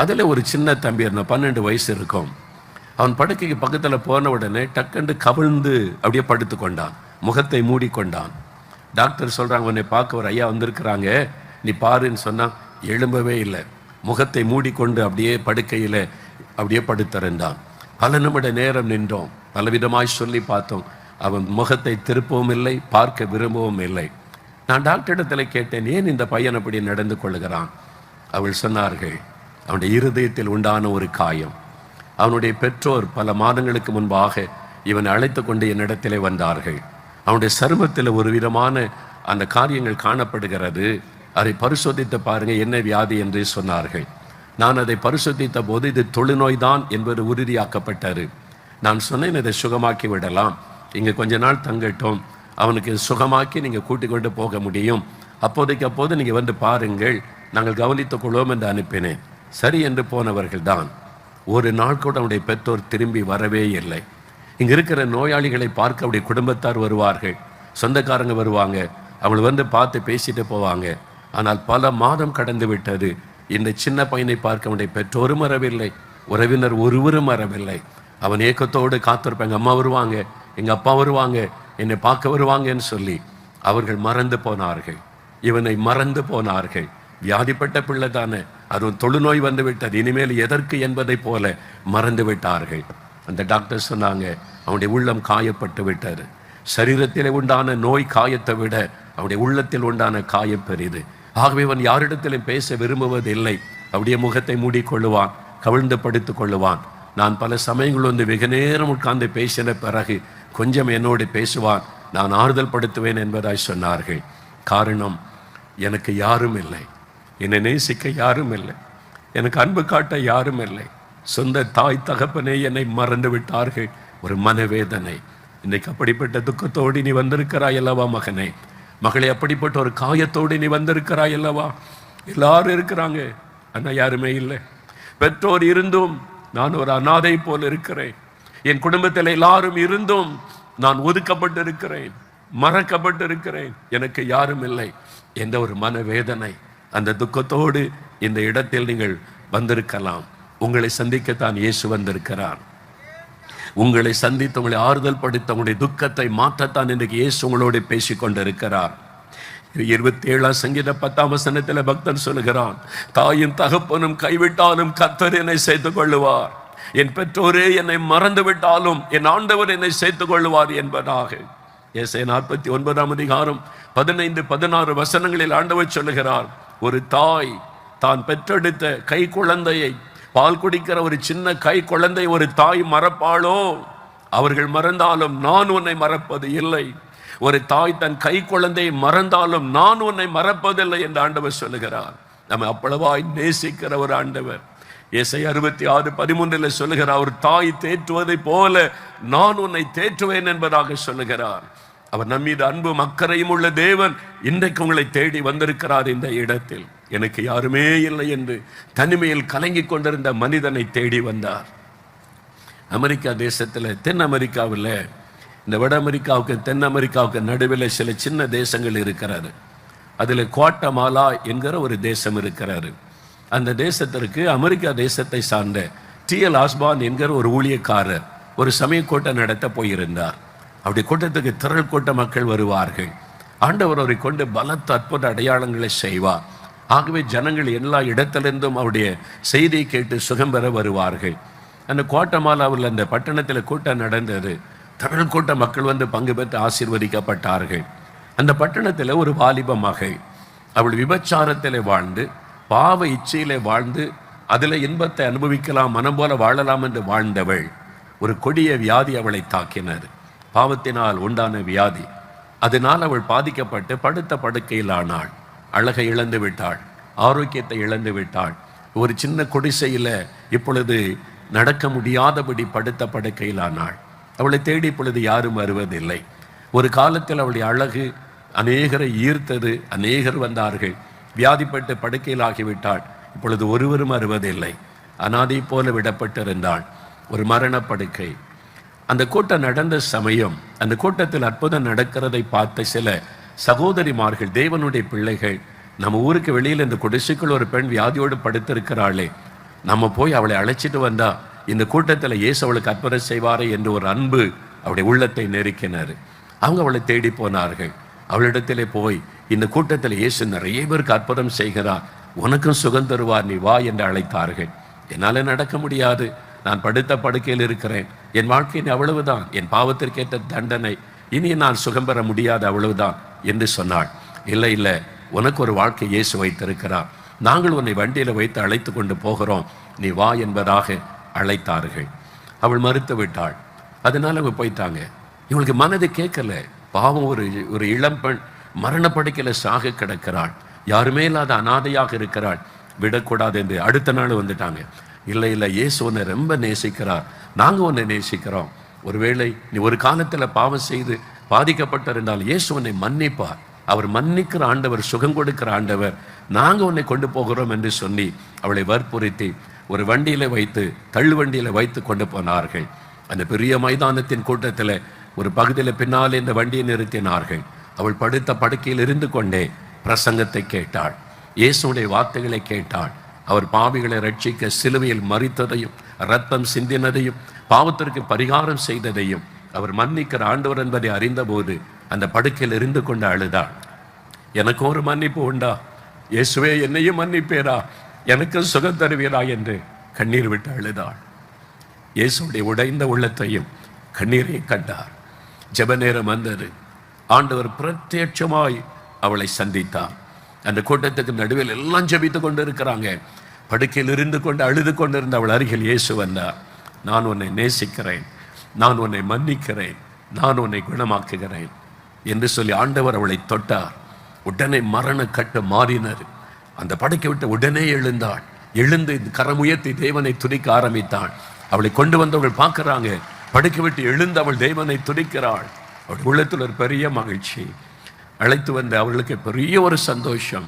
Speaker 1: அதில் ஒரு சின்ன தம்பி இருந்தான், 12 வயசு இருக்கும். அவன் படுக்கைக்கு பக்கத்தில் போன உடனே டக்குண்டு கவிழ்ந்து அப்படியே படுத்து கொண்டான், முகத்தை மூடிக்கொண்டான். டாக்டர் சொல்கிறாங்க, உன்னை பார்க்க ஒரு ஐயா வந்திருக்கிறாங்க, நீ பாருன்னு சொன்னால் எழும்பவே இல்லை, முகத்தை மூடிக்கொண்டு அப்படியே படுக்கையில் அப்படியே படுத்திருந்தான். பல நிமிட நேரம் நின்றோம், பலவிதமாய் சொல்லி பார்த்தோம். அவன் முகத்தை திருப்பவும் இல்லை, பார்க்க விரும்பவும் இல்லை. நான் டாக்டரிடத்தில் கேட்டேன், ஏன் இந்த பையன் அப்படி நடந்து கொள்கிறான்? அவள் சொன்னார்கள், அவனுடைய இருதயத்தில் உண்டான ஒரு காயம். அவனுடைய பெற்றோர் பல மாதங்களுக்கு முன்பாக இவனை அழைத்து கொண்டு என்னிடத்திலே வந்தார்கள். அவனுடைய சருமத்தில் ஒரு விதமான அந்த காரியங்கள் காணப்படுகிறது, அதை பரிசோதித்து பாருங்க என்ன வியாதி என்று சொன்னார்கள். நான் அதை பரிசோதித்த போது இது தொழுநோய் தான் என்பது உறுதியாக்கப்பட்டாரு. நான் சொன்னேன், இதை சுகமாக்கி விடலாம், இங்கே கொஞ்ச நாள் தங்கட்டும், அவனுக்கு சுகமாக்கி நீங்கள் கூட்டிக் கொண்டு போக முடியும், அப்போது நீங்கள் வந்து பாருங்கள், நாங்கள் கவனித்துக் கொள்வோம் என்று அனுப்பினேன். சரி என்று போனவர்கள் தான். ஒரு நாள் கூட அவனுடைய பெற்றோர் திரும்பி வரவே இல்லை. இங்கே இருக்கிற நோயாளிகளை பார்க்க அவருடைய குடும்பத்தார் வருவார்கள், சொந்தக்காரங்க வருவாங்க, அவங்களை வந்து பார்த்து பேசிட்டு போவாங்க. ஆனால் பல மாதம் கடந்து விட்டது, இந்த சின்ன பையனை பார்க்க அவனுடைய பெற்றோரும் வரவில்லை, உறவினர் ஒருவரும் வரவில்லை. அவன் ஏக்கத்தோடு காத்திருப்பாங்க, அம்மா வருவாங்க, எங்கள் அப்பா வருவாங்க, என்னை பார்க்க வருவாங்கன்னு சொல்லி அவர்கள் மறந்து போனார்கள், இவனை மறந்து போனார்கள். வியாதிப்பட்ட பிள்ளை தானே, அதுவும் தொழுநோய் வந்து விட்டது, இனிமேல் எதற்கு என்பதை போல மறந்து விட்டார்கள். அந்த டாக்டர் சொன்னாங்க, அவனுடைய உள்ளம் காயப்பட்டு விட்டது. சரீரத்தில் உண்டான நோய் காயத்தை விட அவனுடைய உள்ளத்தில் உண்டான காயம் பெரிது. ஆகவே அவன் யாரிடத்திலும் பேச விரும்புவதில்லை, அப்படியே முகத்தை மூடிக்கொள்ளுவான், கவிழ்ந்து படுத்து கொள்ளுவான். நான் பல சமயங்கள் வந்து வெகு நேரம் உட்கார்ந்து பேசின பிறகு கொஞ்சம் என்னோடு பேசுவான், நான் ஆறுதல் படுத்துவேன் என்பதாய் சொன்னார்கள். காரணம், எனக்கு யாரும் இல்லை, என்னை நேசிக்க யாரும் இல்லை, எனக்கு அன்பு காட்ட யாரும் இல்லை. சொந்த தாய் தகப்பனே என்னை மறந்து விட்டார்கள். ஒரு மனவேதனை. இன்றைக்கு அப்படிப்பட்ட துக்கத்தோடு நீ வந்திருக்கிறாய் அல்லவா மகனே, மகளே, அப்படிப்பட்ட ஒரு காயத்தோடு நீ வந்திருக்கிறாய் அல்லவா. எல்லாரும் இருக்கிறாங்க, ஆனால் யாருமே இல்லை. பெற்றோர் இருந்தும் நான் ஒரு அனாதை போல் இருக்கிறேன். என் குடும்பத்தில் எல்லாரும் இருந்தும் நான் ஒதுக்கப்பட்டு இருக்கிறேன், மறக்கப்பட்டு இருக்கிறேன், எனக்கு யாரும் இல்லை என்ற ஒரு மனவேதனை, அந்த துக்கத்தோடு இந்த இடத்தில் நீங்கள் வந்திருக்கலாம். உங்களை சந்திக்கத்தான் இயேசு வந்திருக்கிறார். உங்களை சந்தித்து உங்களை ஆறுதல் படுத்த உங்களுடைய துக்கத்தை மாற்றத்தான் இன்றைக்கு இயேசு உங்களோடு பேசிக் கொண்டிருக்கிறார். 27 சங்கீத 10 பக்தன் சொல்லுகிறான், தாயும் தகப்பனும் கைவிட்டாலும் கர்த்தர் என்னை சேர்த்துக் கொள்ளுவார், என் பெற்றோரே என்னை மறந்து விட்டாலும் என் ஆண்டவர் என்னை சேர்த்துக் கொள்ளுவார் என்பதாக. ஏசாயா 49 15-16 வசனங்களில் ஆண்டவர் சொல்லுகிறார், ஒரு தாய் தான் பெற்றெடுத்த கை குழந்தையை, பால் குடிக்கிற ஒரு சின்ன கை குழந்தை ஒரு தாய் மறப்பாளோ? அவர்கள் மறந்தாலும் நான் உன்னை மறப்பது இல்லை. ஒரு தாய் தன் கை குழந்தையை மறந்தாலும் நான் உன்னை மறப்பதில்லை என்று ஆண்டவர் சொல்லுகிறார். நம்ம அவ்வளவாய் நேசிக்கிற ஒரு ஆண்டவர். ஏசாயா 66:13 சொல்லுகிறார், ஒரு தாய் தேற்றுவதை போல நான் உன்னை தேற்றுவேன் என்பதாக சொல்லுகிறார். அவர் நம்மீது அன்பும் அக்கறையும் உள்ள தேவன் இன்றைக்கு உங்களை தேடி வந்திருக்கிறார். இந்த இடத்தில் எனக்கு யாருமே இல்லை என்று தனிமையில் கலங்கி கொண்டிருந்த மனிதனை தேடி வந்தார். அமெரிக்கா தேசத்தில், தென் அமெரிக்காவில், இந்த வட அமெரிக்காவுக்கு தென் அமெரிக்காவுக்கு நடுவில் சில சின்ன தேசங்கள் இருக்கிறாரு. அதில் குவாட்டமாலா என்கிற ஒரு தேசம் இருக்கிறாரு. அந்த தேசத்திற்கு அமெரிக்கா தேசத்தை சார்ந்த T.L. ஆஸ்பான் என்கிற ஒரு ஊழியக்காரர் ஒரு சமய கூட்டம் நடத்த போயிருந்தார். அப்படி கூட்டத்துக்கு திரள் கூட்ட மக்கள் வருவார்கள். ஆண்டவர் அவரை கொண்டு பலத்த அற்புத அடையாளங்களை செய்வார். ஆகவே ஜனங்கள் எல்லா இடத்திலிருந்தும் அவருடைய செய்தியை கேட்டு சுகம் பெற வருவார்கள். அந்த குவாட்டமாலாவில் அந்த பட்டணத்தில் கூட்டம் நடந்தது. திரள் கூட்ட மக்கள் வந்து பங்கு பெற்று ஆசீர்வதிக்கப்பட்டார்கள். அந்த பட்டணத்தில் ஒரு வாலிப மகள், அவள் விபச்சாரத்தில் வாழ்ந்து பாவ இச்சையிலே வாழ்ந்து அதில் இன்பத்தை அனுபவிக்கலாம், மனம் போல வாழலாம் என்று வாழ்ந்தவள், ஒரு கொடிய வியாதி அவளை தாக்கினது. பாவத்தினால் உண்டான வியாதி. அதனால் அவள் பாதிக்கப்பட்டு படுத்த படுக்கையில் ஆனாள். அழகை இழந்து விட்டாள், ஆரோக்கியத்தை இழந்து விட்டாள். ஒரு சின்ன குடிசையில் இப்பொழுது நடக்க முடியாதபடி படுத்த படுக்கையில் ஆனாள். அவளை தேடி இப்பொழுது யாரும் வருவதில்லை. ஒரு காலத்தில் அவளுடைய அழகு அநேகரை ஈர்த்தது, அநேகர் வந்தார்கள். வியாதிப்பட்டு படுக்கையில் ஆகிவிட்டாள். இப்பொழுது ஒருவரும் வருவதில்லை. அனாதை போல விடப்பட்டிருந்தாள். ஒரு மரணப்படுக்கை. அந்த கூட்டம் நடந்த சமயம், அந்த கூட்டத்தில் அற்புதம் நடக்கிறதை பார்த்த சில சகோதரிமார்கள், தேவனுடைய பிள்ளைகள், நம்ம ஊருக்கு வெளியில் இந்த குடிசைக்குள் ஒரு பெண் வியாதியோடு படுத்திருக்கிறாளே, நம்ம போய் அவளை அழைச்சிட்டு வந்தா இந்த கூட்டத்தில் இயேசு அவளுக்கு அற்புதம் செய்வாரே என்று ஒரு அன்பு அவளுடைய உள்ளத்தை நெருக்கினார். அவங்க அவளை தேடி போனார்கள். அவளிடத்திலே போய், இந்த கூட்டத்தில் இயேசு நிறைய பேருக்கு அற்புதம் செய்கிறார், உனக்கும் சுகம் தருவார், நீ வா என்று அழைத்தார்கள். என்னால் நடக்க முடியாது, நான் படுத்த படுக்கையில் இருக்கிறேன், என் வாழ்க்கையின் அவ்வளவுதான், என் பாவத்திற்கேற்ற தண்டனை, இனி நான் சுகம் பெற முடியாது, அவ்வளவுதான் என்று சொன்னாள். இல்லை இல்லை, உனக்கு ஒரு வாழ்க்கை இயேசு வைத்திருக்கிறார், நாங்கள் உன்னை வண்டியில் வைத்து அழைத்து கொண்டு போகிறோம், நீ வா என்பதாக அழைத்தார்கள். அவள் மறுத்து விட்டாள். அதனால அவள் போயிட்டாங்க. இவளுக்கு மனது கேட்கல. பாவம், ஒரு இளம்பெண் மரணப்படுக்கையில் சாக கிடக்கிறாள், யாருமே இல்லாத அனாதையாக இருக்கிறாள், விடக்கூடாது என்று அடுத்த நாள் வந்துட்டாங்க. இல்லை இல்லை, இயேசு உன்னை ரொம்ப நேசிக்கிறார், நாங்கள் உன்னை நேசிக்கிறோம். ஒருவேளை நீ ஒரு காலத்தில் பாவம் செய்து பாதிக்கப்பட்டிருந்தால் இயேசு உன்னை மன்னிப்பார், அவர் மன்னிக்கிற ஆண்டவர், சுகம் கொடுக்கிற ஆண்டவர், நாங்கள் உன்னை கொண்டு போகிறோம் என்று சொல்லி அவளை வற்புறுத்தி ஒரு வண்டியில் வைத்து, தள்ளு வண்டியில் வைத்து கொண்டு போனார்கள். அந்த பெரிய மைதானத்தின் கூட்டத்தில் ஒரு பகுதியில் பின்னாலே இந்த வண்டியை நிறுத்தினார்கள். அவள் படுத்த படுக்கையில் இருந்து கொண்டே பிரசங்கத்தை கேட்டாள், இயேசுடைய வார்த்தைகளை கேட்டாள். அவர் பாவிகளை ரட்சிக்க சிலுவையில் மரித்ததையும் இரத்தம் சிந்தினதையும் பாவத்திற்கு பரிகாரம் செய்ததையும் அவர் மன்னிக்கிற ஆண்டவர் என்பதை அறிந்தபோது அந்த படுக்கையில் இருந்து கொண்டு அழுதாள். எனக்கு ஒரு மன்னிப்பு உண்டா? இயேசுவே, என்னையும் மன்னிப்பேரா? எனக்கு சுகம் தருவீரா என்று கண்ணீர் விட்டு அழுதாள். இயேசுடைய உடைந்த உள்ளத்தையும் கண்ணீரை கண்டார். ஜெப நேரம் வந்தது. ஆண்டவர் பிரத்யட்சமாய் அவளை சந்தித்தார். அந்த கூட்டத்துக்கு நடுவில் எல்லாம் ஜெபித்து கொண்டு இருக்கிறாங்க. படுக்கையில் இருந்து கொண்டு அழுது கொண்டிருந்த அவள் அருகில் இயேசு வந்தார். நான் உன்னை நேசிக்கிறேன், நான் உன்னை மன்னிக்கிறேன், நான் உன்னை குணமாக்குகிறேன் என்று சொல்லி ஆண்டவர் அவளை தொட்டார். உடனே மரண கட்டு மாறினர். அந்த படுக்கை விட்டு உடனே எழுந்தாள். எழுந்து கரமுயர்த்தி தேவனை துதிக்க ஆரம்பித்தாள். அவளை கொண்டு வந்தவர்கள் பார்க்கிறாங்க, படுக்கை விட்டு எழுந்து அவள் தேவனை துதிக்கிறாள். அவள் உள்ளத்தில் ஒரு பெரிய மகிழ்ச்சி. அழைத்து வந்த அவர்களுக்கு பெரிய ஒரு சந்தோஷம்.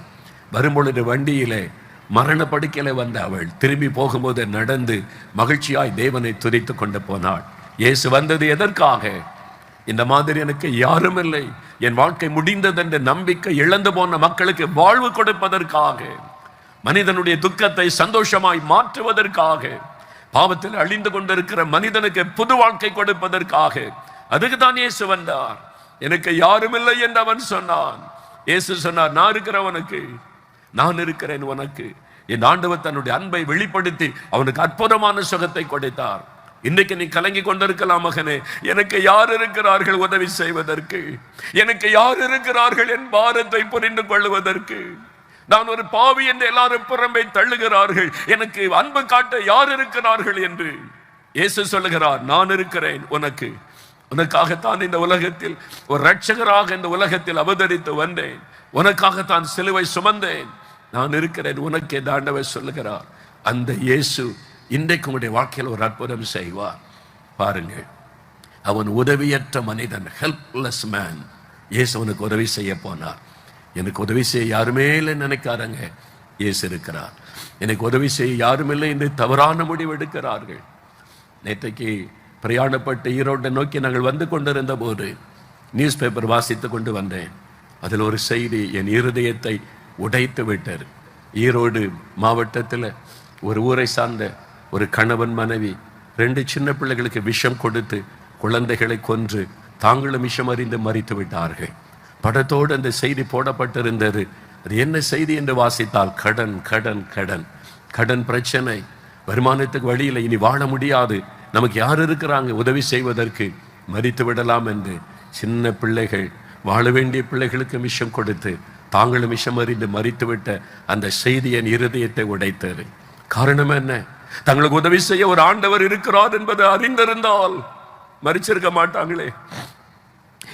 Speaker 1: வரும்பொழுது வண்டியிலே மரண படுக்கையில வந்த அவள் திரும்பி போகும்போது நடந்து மகிழ்ச்சியாய் தேவனை துதித்து கொண்டு போனாள். இயேசு வந்தது எதற்காக? இந்த மாதிரி எனக்கு யாரும் இல்லை, என் வாழ்க்கை முடிந்தது என்ற நம்பிக்கை இழந்து போன மக்களுக்கு வாழ்வு கொடுப்பதற்காக, மனிதனுடைய துக்கத்தை சந்தோஷமாய் மாற்றுவதற்காக, பாவத்தில் அழிந்து கொண்டிருக்கிற மனிதனுக்கு புது வாழ்க்கை கொடுப்பதற்காக. அதுக்கு தான் இயேசு வந்தார். எனக்கு யாரும் இல்லை என்று அவன் சொன்னான். இயேசு சொன்னார், நான் இருக்கிறவனுக்கு, நான் இருக்கிறேன் உனக்கு. என் ஆண்டவர் தன்னுடைய அன்பை வெளிப்படுத்தி அவனுக்கு அற்புதமான சுகத்தை கொடுத்தார். இன்றைக்கு நீ கலங்கி கொண்டிருக்கலாம் மகனே, எனக்கு யார் இருக்கிறார்கள் உதவி செய்வதற்கு? எனக்கு யார் இருக்கிறார்கள் என் பாரத்தை புரிந்து கொள்வதற்கு? நான் ஒரு பாவி என்று எல்லாரும் புறம்பே தள்ளுகிறார்கள், எனக்கு அன்பு காட்ட யார் இருக்கிறார்கள் என்று இயேசு சொல்லுகிறார், நான் இருக்கிறேன் உனக்கு. உனக்காகத்தான் இந்த உலகத்தில் ஒரு இரட்சகராக இந்த உலகத்தில் அவதரித்து வந்தேன், உனக்காகத்தான் சிலுவை சுமந்தேன், நான் இருக்கிறேன் உனக்கு என்று ஆண்டவர் சொல்லுகிறார். அந்த இயேசு இன்றைக்கு உங்களுடைய வாழ்க்கையில் ஒரு அற்புதம் செய்வார். பாருங்கள், அவன் உதவியற்ற மனிதன், ஹெல்ப்லெஸ் மேன். இயேசு அவனுக்கு உதவி செய்ய போனார். எனக்கு உதவி செய்ய யாருமே இல்லை நினைக்காரங்க, இயேசு இருக்கிறார். எனக்கு உதவி செய்ய யாரும் இல்லை என்று தவறான முடிவு எடுக்கிறார்கள். நேற்றைக்கு பிரயாணப்பட்டு ஈரோட்டை நோக்கி நாங்கள் வந்து கொண்டிருந்த போது நியூஸ் பேப்பர் வாசித்து கொண்டு வந்தேன். அதில் ஒரு செய்தி என் இருதயத்தை உடைத்து விட்டார். ஈரோடு மாவட்டத்தில் ஒரு ஊரை சார்ந்த ஒரு கணவன் மனைவி 2 சின்ன பிள்ளைகளுக்கு விஷம் கொடுத்து குழந்தைகளை கொன்று தாங்களும் விஷம் அறிந்து மறித்து விட்டார்கள். படத்தோடு அந்த செய்தி போடப்பட்டிருந்தது. அது என்ன செய்தி என்று வாசித்தால், கடன் கடன் கடன் கடன் பிரச்சனை, வருமானத்துக்கு வழியில் இனி வாழ முடியாது, நமக்கு யார் இருக்கிறாங்க உதவி செய்வதற்கு, மறித்து விடலாம் என்று சின்ன பிள்ளைகள், வாழ வேண்டிய பிள்ளைகளுக்கு விஷம் கொடுத்து தாங்களும் விஷம் அறிந்து மறித்து விட்ட அந்த செய்தி என் இருதயத்தை உடைத்தது. காரணம் என்ன? தங்களுக்கு உதவி செய்ய ஒரு ஆண்டவர் இருக்கிறார் என்பதை அறிந்திருந்தால் மறிச்சிருக்க மாட்டாங்களே.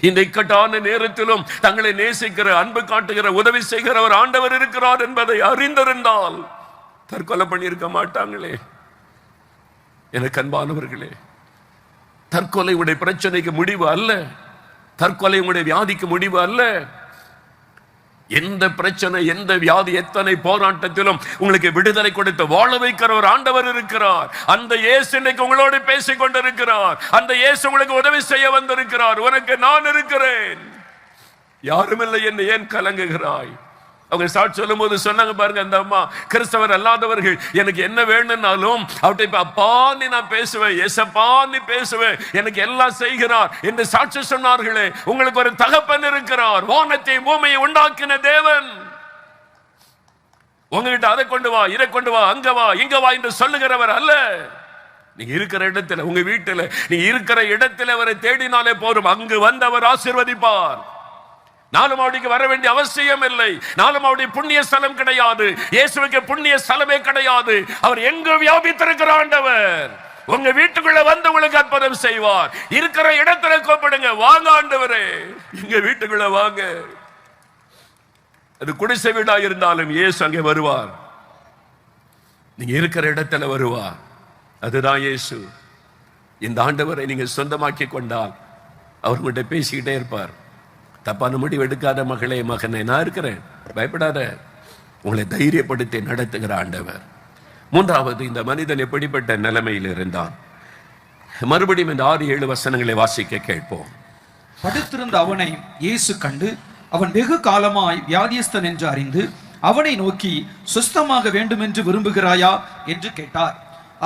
Speaker 1: இந்த இக்கட்டான நேரத்திலும் தங்களை நேசிக்கிற, அன்பு காட்டுகிற, உதவி செய்கிற ஒரு ஆண்டவர் இருக்கிறார் என்பதை அறிந்திருந்தால் தற்கொலை பண்ணியிருக்க மாட்டாங்களே. எனக்கு அன்பானவர்களே, தற்கொலை உடைய பிரச்சனைக்கு முடிவு அல்ல, தற்கொலை உடைய வியாதிக்கு முடிவு அல்ல. எந்த பிரச்சனை, எந்த வியாதி, எத்தனை போராட்டத்திலும் உங்களுக்கு விடுதலை கொடுத்து வாழ வைக்கிற ஒரு ஆண்டவர் இருக்கிறார். அந்த இயேசு இன்னைக்கு உங்களோடு பேசிக் கொண்டிருக்கிறார். அந்த இயேசு உங்களுக்கு உதவி செய்ய வந்திருக்கிறார். உனக்கு நான் இருக்கிறேன், யாரும் இல்லை என்று ஏன் கலங்குகிறாய்? அவங்க சாட்சி சொல்லும் போது சொன்னாங்க பாருங்க, அந்த அம்மா கிறிஸ்தவர் அல்லாதவர்கள், எனக்கு என்ன வேணும்னாலும் அவர்கிட்ட அப்பா நீ நான் பேசுவேன், எசப்பா நீ பேசுவேன், எனக்கு எல்லாம் செய்கிறார் என்று சாட்சி சொன்னார்களே. உங்களுக்கு ஒரு தகப்பன் இருக்கிறார், வானத்தை பூமியை உண்டாக்கின தேவன். உங்ககிட்ட அதை கொண்டு வா, இதை கொண்டு வா, அங்க வா, இங்க வா என்று சொல்லுகிறவர் அல்ல. நீங்க இருக்கிற இடத்துல, உங்க வீட்டுல நீங்க இருக்கிற இடத்துல அவரை தேடினாலே போதும், அங்கு வந்து அவர் ஆசீர்வதிப்பார். நாலுமாவடிக்கு வர வேண்டிய அவசியம் இல்லை. நாலுமாவடி புண்ணிய ஸ்தலம் கிடையாது, இயேசுவுக்கு புண்ணிய ஸ்தலமே கிடையாது. அவர் எங்கு வியாபித்திருக்கிற ஆண்டவர் உங்க வீட்டுக்குள்ள வந்து உங்களுக்கு அற்புதம் செய்வார். இருக்கிற இடத்துல கூப்பிடுங்க, வாங்க ஆண்டவரே எங்க வீட்டுக்குள்ள வாங்க. அது குடிசை வீடா இருந்தாலும் இயேசு அங்கே வருவார். நீங்க இருக்கிற இடத்துல வருவார். அதுதான் இயேசு. இந்த ஆண்டவரை நீங்க சொந்தமாக்கி கொண்டால் அவர் உங்கள்கிட்ட பேசிக்கிட்டே இருப்பார். தப்பான முடிவு எடுக்காத மகளே, மகனே, நான் இருக்கிறேன், பயப்படாத. உங்களை தைரியப்படுத்தி நடத்துகிற ஆண்டவர். மூன்றாவது, இந்த மனிதன் எப்படிப்பட்ட நிலைமையில் இருந்தான்? மறுபடியும் இந்த 6-7 வசனங்களை வாசிக்க கேட்போம்.
Speaker 2: படுத்திருந்த அவனை இயேசு கண்டு, அவன் வெகு காலமாய் வியாதியஸ்தன் என்று அறிந்து அவனை நோக்கி, சுஸ்தமாக வேண்டும் என்று விரும்புகிறாயா என்று கேட்டார்.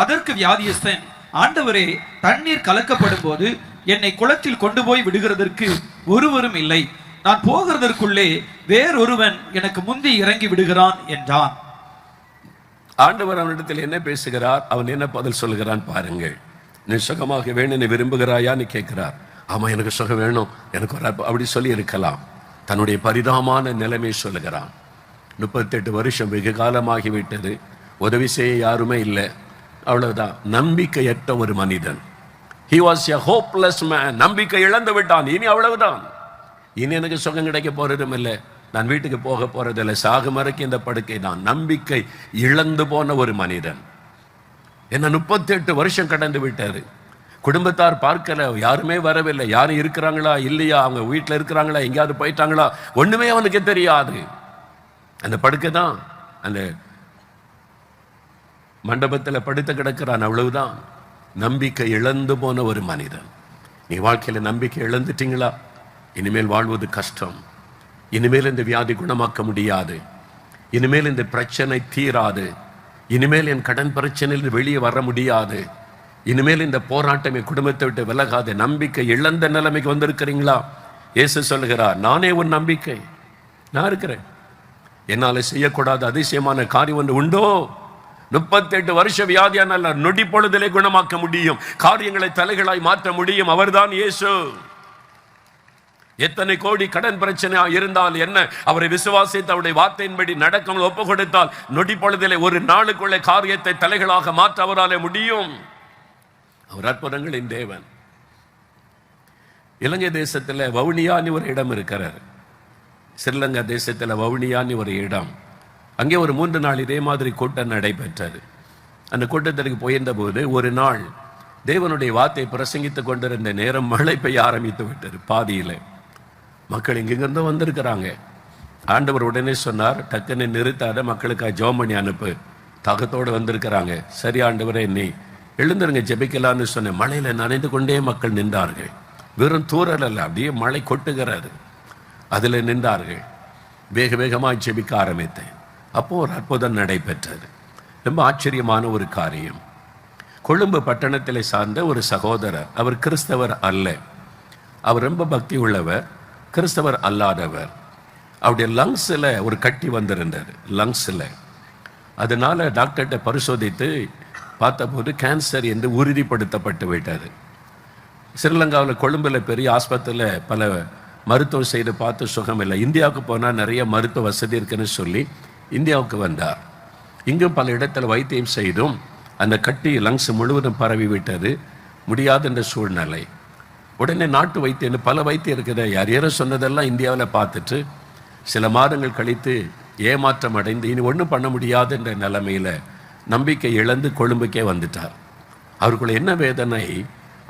Speaker 2: அதற்கு வியாதியஸ்தன், ஆண்டவரே, தண்ணீர் கலக்கப்படும் போது என்னை குளத்தில் கொண்டு போய் விடுகிறதற்கு ஒருவரும் இல்லை, நான் போகிறதற்குள்ளே வேறொருவன் எனக்கு முந்தி இறங்கி விடுகிறான் என்றான்.
Speaker 1: ஆண்டவர் அவனிடத்தில் என்ன பேசுகிறார், அவன் என்ன பதில் சொல்கிறான் பாருங்கள். நீ சுகமாக வேணும், நீ விரும்புகிறாயான்னு கேட்கிறார். ஆமா, எனக்கு சுகம் வேணும், எனக்கு ஒரு அப்படி சொல்லி இருக்கலாம். தன்னுடைய பரிதாபமான நிலைமை சொல்லுகிறான். 38 வருஷம் வெகு காலமாகிவிட்டது, உதவி செய்ய யாருமே இல்லை, அவ்வளவுதான். நம்பிக்கையற்ற ஒரு மனிதன். He was a hopeless man. நம்பிக்கை இழந்து விட்டான். இனி அவ்வளவுதான், இனி எனக்கு சுகம் கிடைக்க போறதும் இல்லை, நான் வீட்டுக்கு போக போறதில்லை, சாகும் வரைக்கும் இந்த படுக்கை தான். நம்பிக்கை இழந்து போன ஒரு மனிதன். என்ன 38 வருஷம் கடந்து விட்டாரு. குடும்பத்தார் பார்க்கல, யாருமே வரவில்லை, யாரும் இருக்கிறாங்களா இல்லையா, அவங்க வீட்டில் இருக்கிறாங்களா, எங்கேயாவது போயிட்டாங்களா, ஒண்ணுமே அவனுக்கு தெரியாது. அந்த படுக்கை தான், அந்த மண்டபத்தில் படுத்து கிடக்கிறான், அவ்வளவுதான். நம்பிக்கை இழந்து போன ஒரு மனிதன். நீ வாழ்க்கையில் நம்பிக்கை இழந்துட்டீங்களா? இனிமேல் வாழ்வது கஷ்டம். இனிமேல் இந்த வியாதி குணமாக்க முடியாது. இனிமேல் இந்த பிரச்சனை தீராது. இனிமேல் என் கடன் பிரச்சனையில் வெளியே வர முடியாது. இனிமேல் இந்த போராட்டம் என் குடும்பத்தை விட்டு விலகாது. நம்பிக்கை இழந்த நிலைமைக்கு வந்திருக்கிறீங்களா? இயேசு சொல்லுகிறார், நானே உன் நம்பிக்கை. நான் இருக்கிறேன். என்னால் செய்யக்கூடாத அதிசயமான காரியம் ஒன்று உண்டோ? 38 வருஷ வியாதியான நொடி பொழுதிலே குணமாக்க முடியும். காரியங்களை தலைகளாய் மாற்ற முடியும். அவர்தான் இயேசு. எத்தனை கோடி கடன் பிரச்சனை இருந்தால் என்ன, அவரை விசுவாசித்து அவருடைய வார்த்தையின்படி நடக்காமல் ஒப்பு கொடுத்தால் நொடி பொழுதிலே ஒரு நாளுக்குள்ளே காரியத்தை தலைகளாக மாற்ற அவராலே முடியும். அவர் அற்புதங்களின் தேவன். இலங்கை தேசத்தில் வவுனியான்னு ஒரு இடம் இருக்கிறார். ஸ்ரீலங்கா தேசத்தில் வவுனியான்னு ஒரு இடம். அங்கே ஒரு 3 நாள் இதே மாதிரி கூட்டம் நடைபெற்றது. அந்த கூட்டத்திற்கு போயிருந்த போது ஒரு நாள் தேவனுடைய வார்த்தை பிரசங்கித்துக் கொண்டிருந்த நேரம் மழை பெய்ய ஆரம்பித்து விட்டது. பாதியில் மக்கள் இங்கிருந்து வந்திருக்கிறாங்க. ஆண்டவர் உடனே சொன்னார், டக்குன்னு நிறுத்தாத, மக்களுக்காக ஜெபம் பண்ணி அனுப்பு. தாகத்தோடு வந்திருக்கிறாங்க. சரி ஆண்டவரே, நீ எழுந்துருங்க ஜெபிக்கலான்னு சொன்ன. மழையில் நனைந்து கொண்டே மக்கள் நின்றார்கள். வெறும் தூரல் அல்ல, அப்படியே மழை கொட்டுகிறது. அதில் நின்றார்கள். வேக வேகமாக ஜெபிக்க ஆரம்பித்தேன். அப்போ ஒரு அற்புதம் நடைபெற்றது. ரொம்ப ஆச்சரியமான ஒரு காரியம். கொழும்பு பட்டணத்தில் சார்ந்த ஒரு சகோதரர். அவர் கிறிஸ்தவர் அல்ல. அவர் ரொம்ப பக்தி உள்ளவர், கிறிஸ்தவர் அல்லாதவர். அவருடைய லங்ஸில் ஒரு கட்டி வந்திருந்தார். லங்ஸில் அதனால டாக்டர்கிட்ட பரிசோதித்து பார்த்தபோது கேன்சர் என்று உறுதிப்படுத்தப்பட்டு விட்டது. ஸ்ரீலங்காவில் கொழும்பில் பெரிய ஆஸ்பத்திரியில் பல மருத்துவம் செய்து பார்த்து சுகம் இல்லை. இந்தியாவுக்கு போனால் நிறைய மருத்துவ வசதி இருக்குன்னு சொல்லி இந்தியாவுக்கு வந்தார். இங்கும் பல இடத்துல வைத்தியம் செய்தும் அந்த கட்டி லங்ஸ் முழுவதும் பரவி விட்டது. முடியாத என்ற சூழ்நிலை. உடனே நாட்டு வைத்தியம் பல வைத்தியம் இருக்குது. யாரோ சொன்னதெல்லாம் இந்தியாவில் பார்த்துட்டு சில மாதங்கள் கழித்து ஏமாற்றம் அடைந்து இனி ஒன்றும் பண்ண முடியாது என்ற நிலைமையில் நம்பிக்கை இழந்து கொழும்புக்கே வந்துட்டார். அவருக்குள்ள என்ன வேதனை,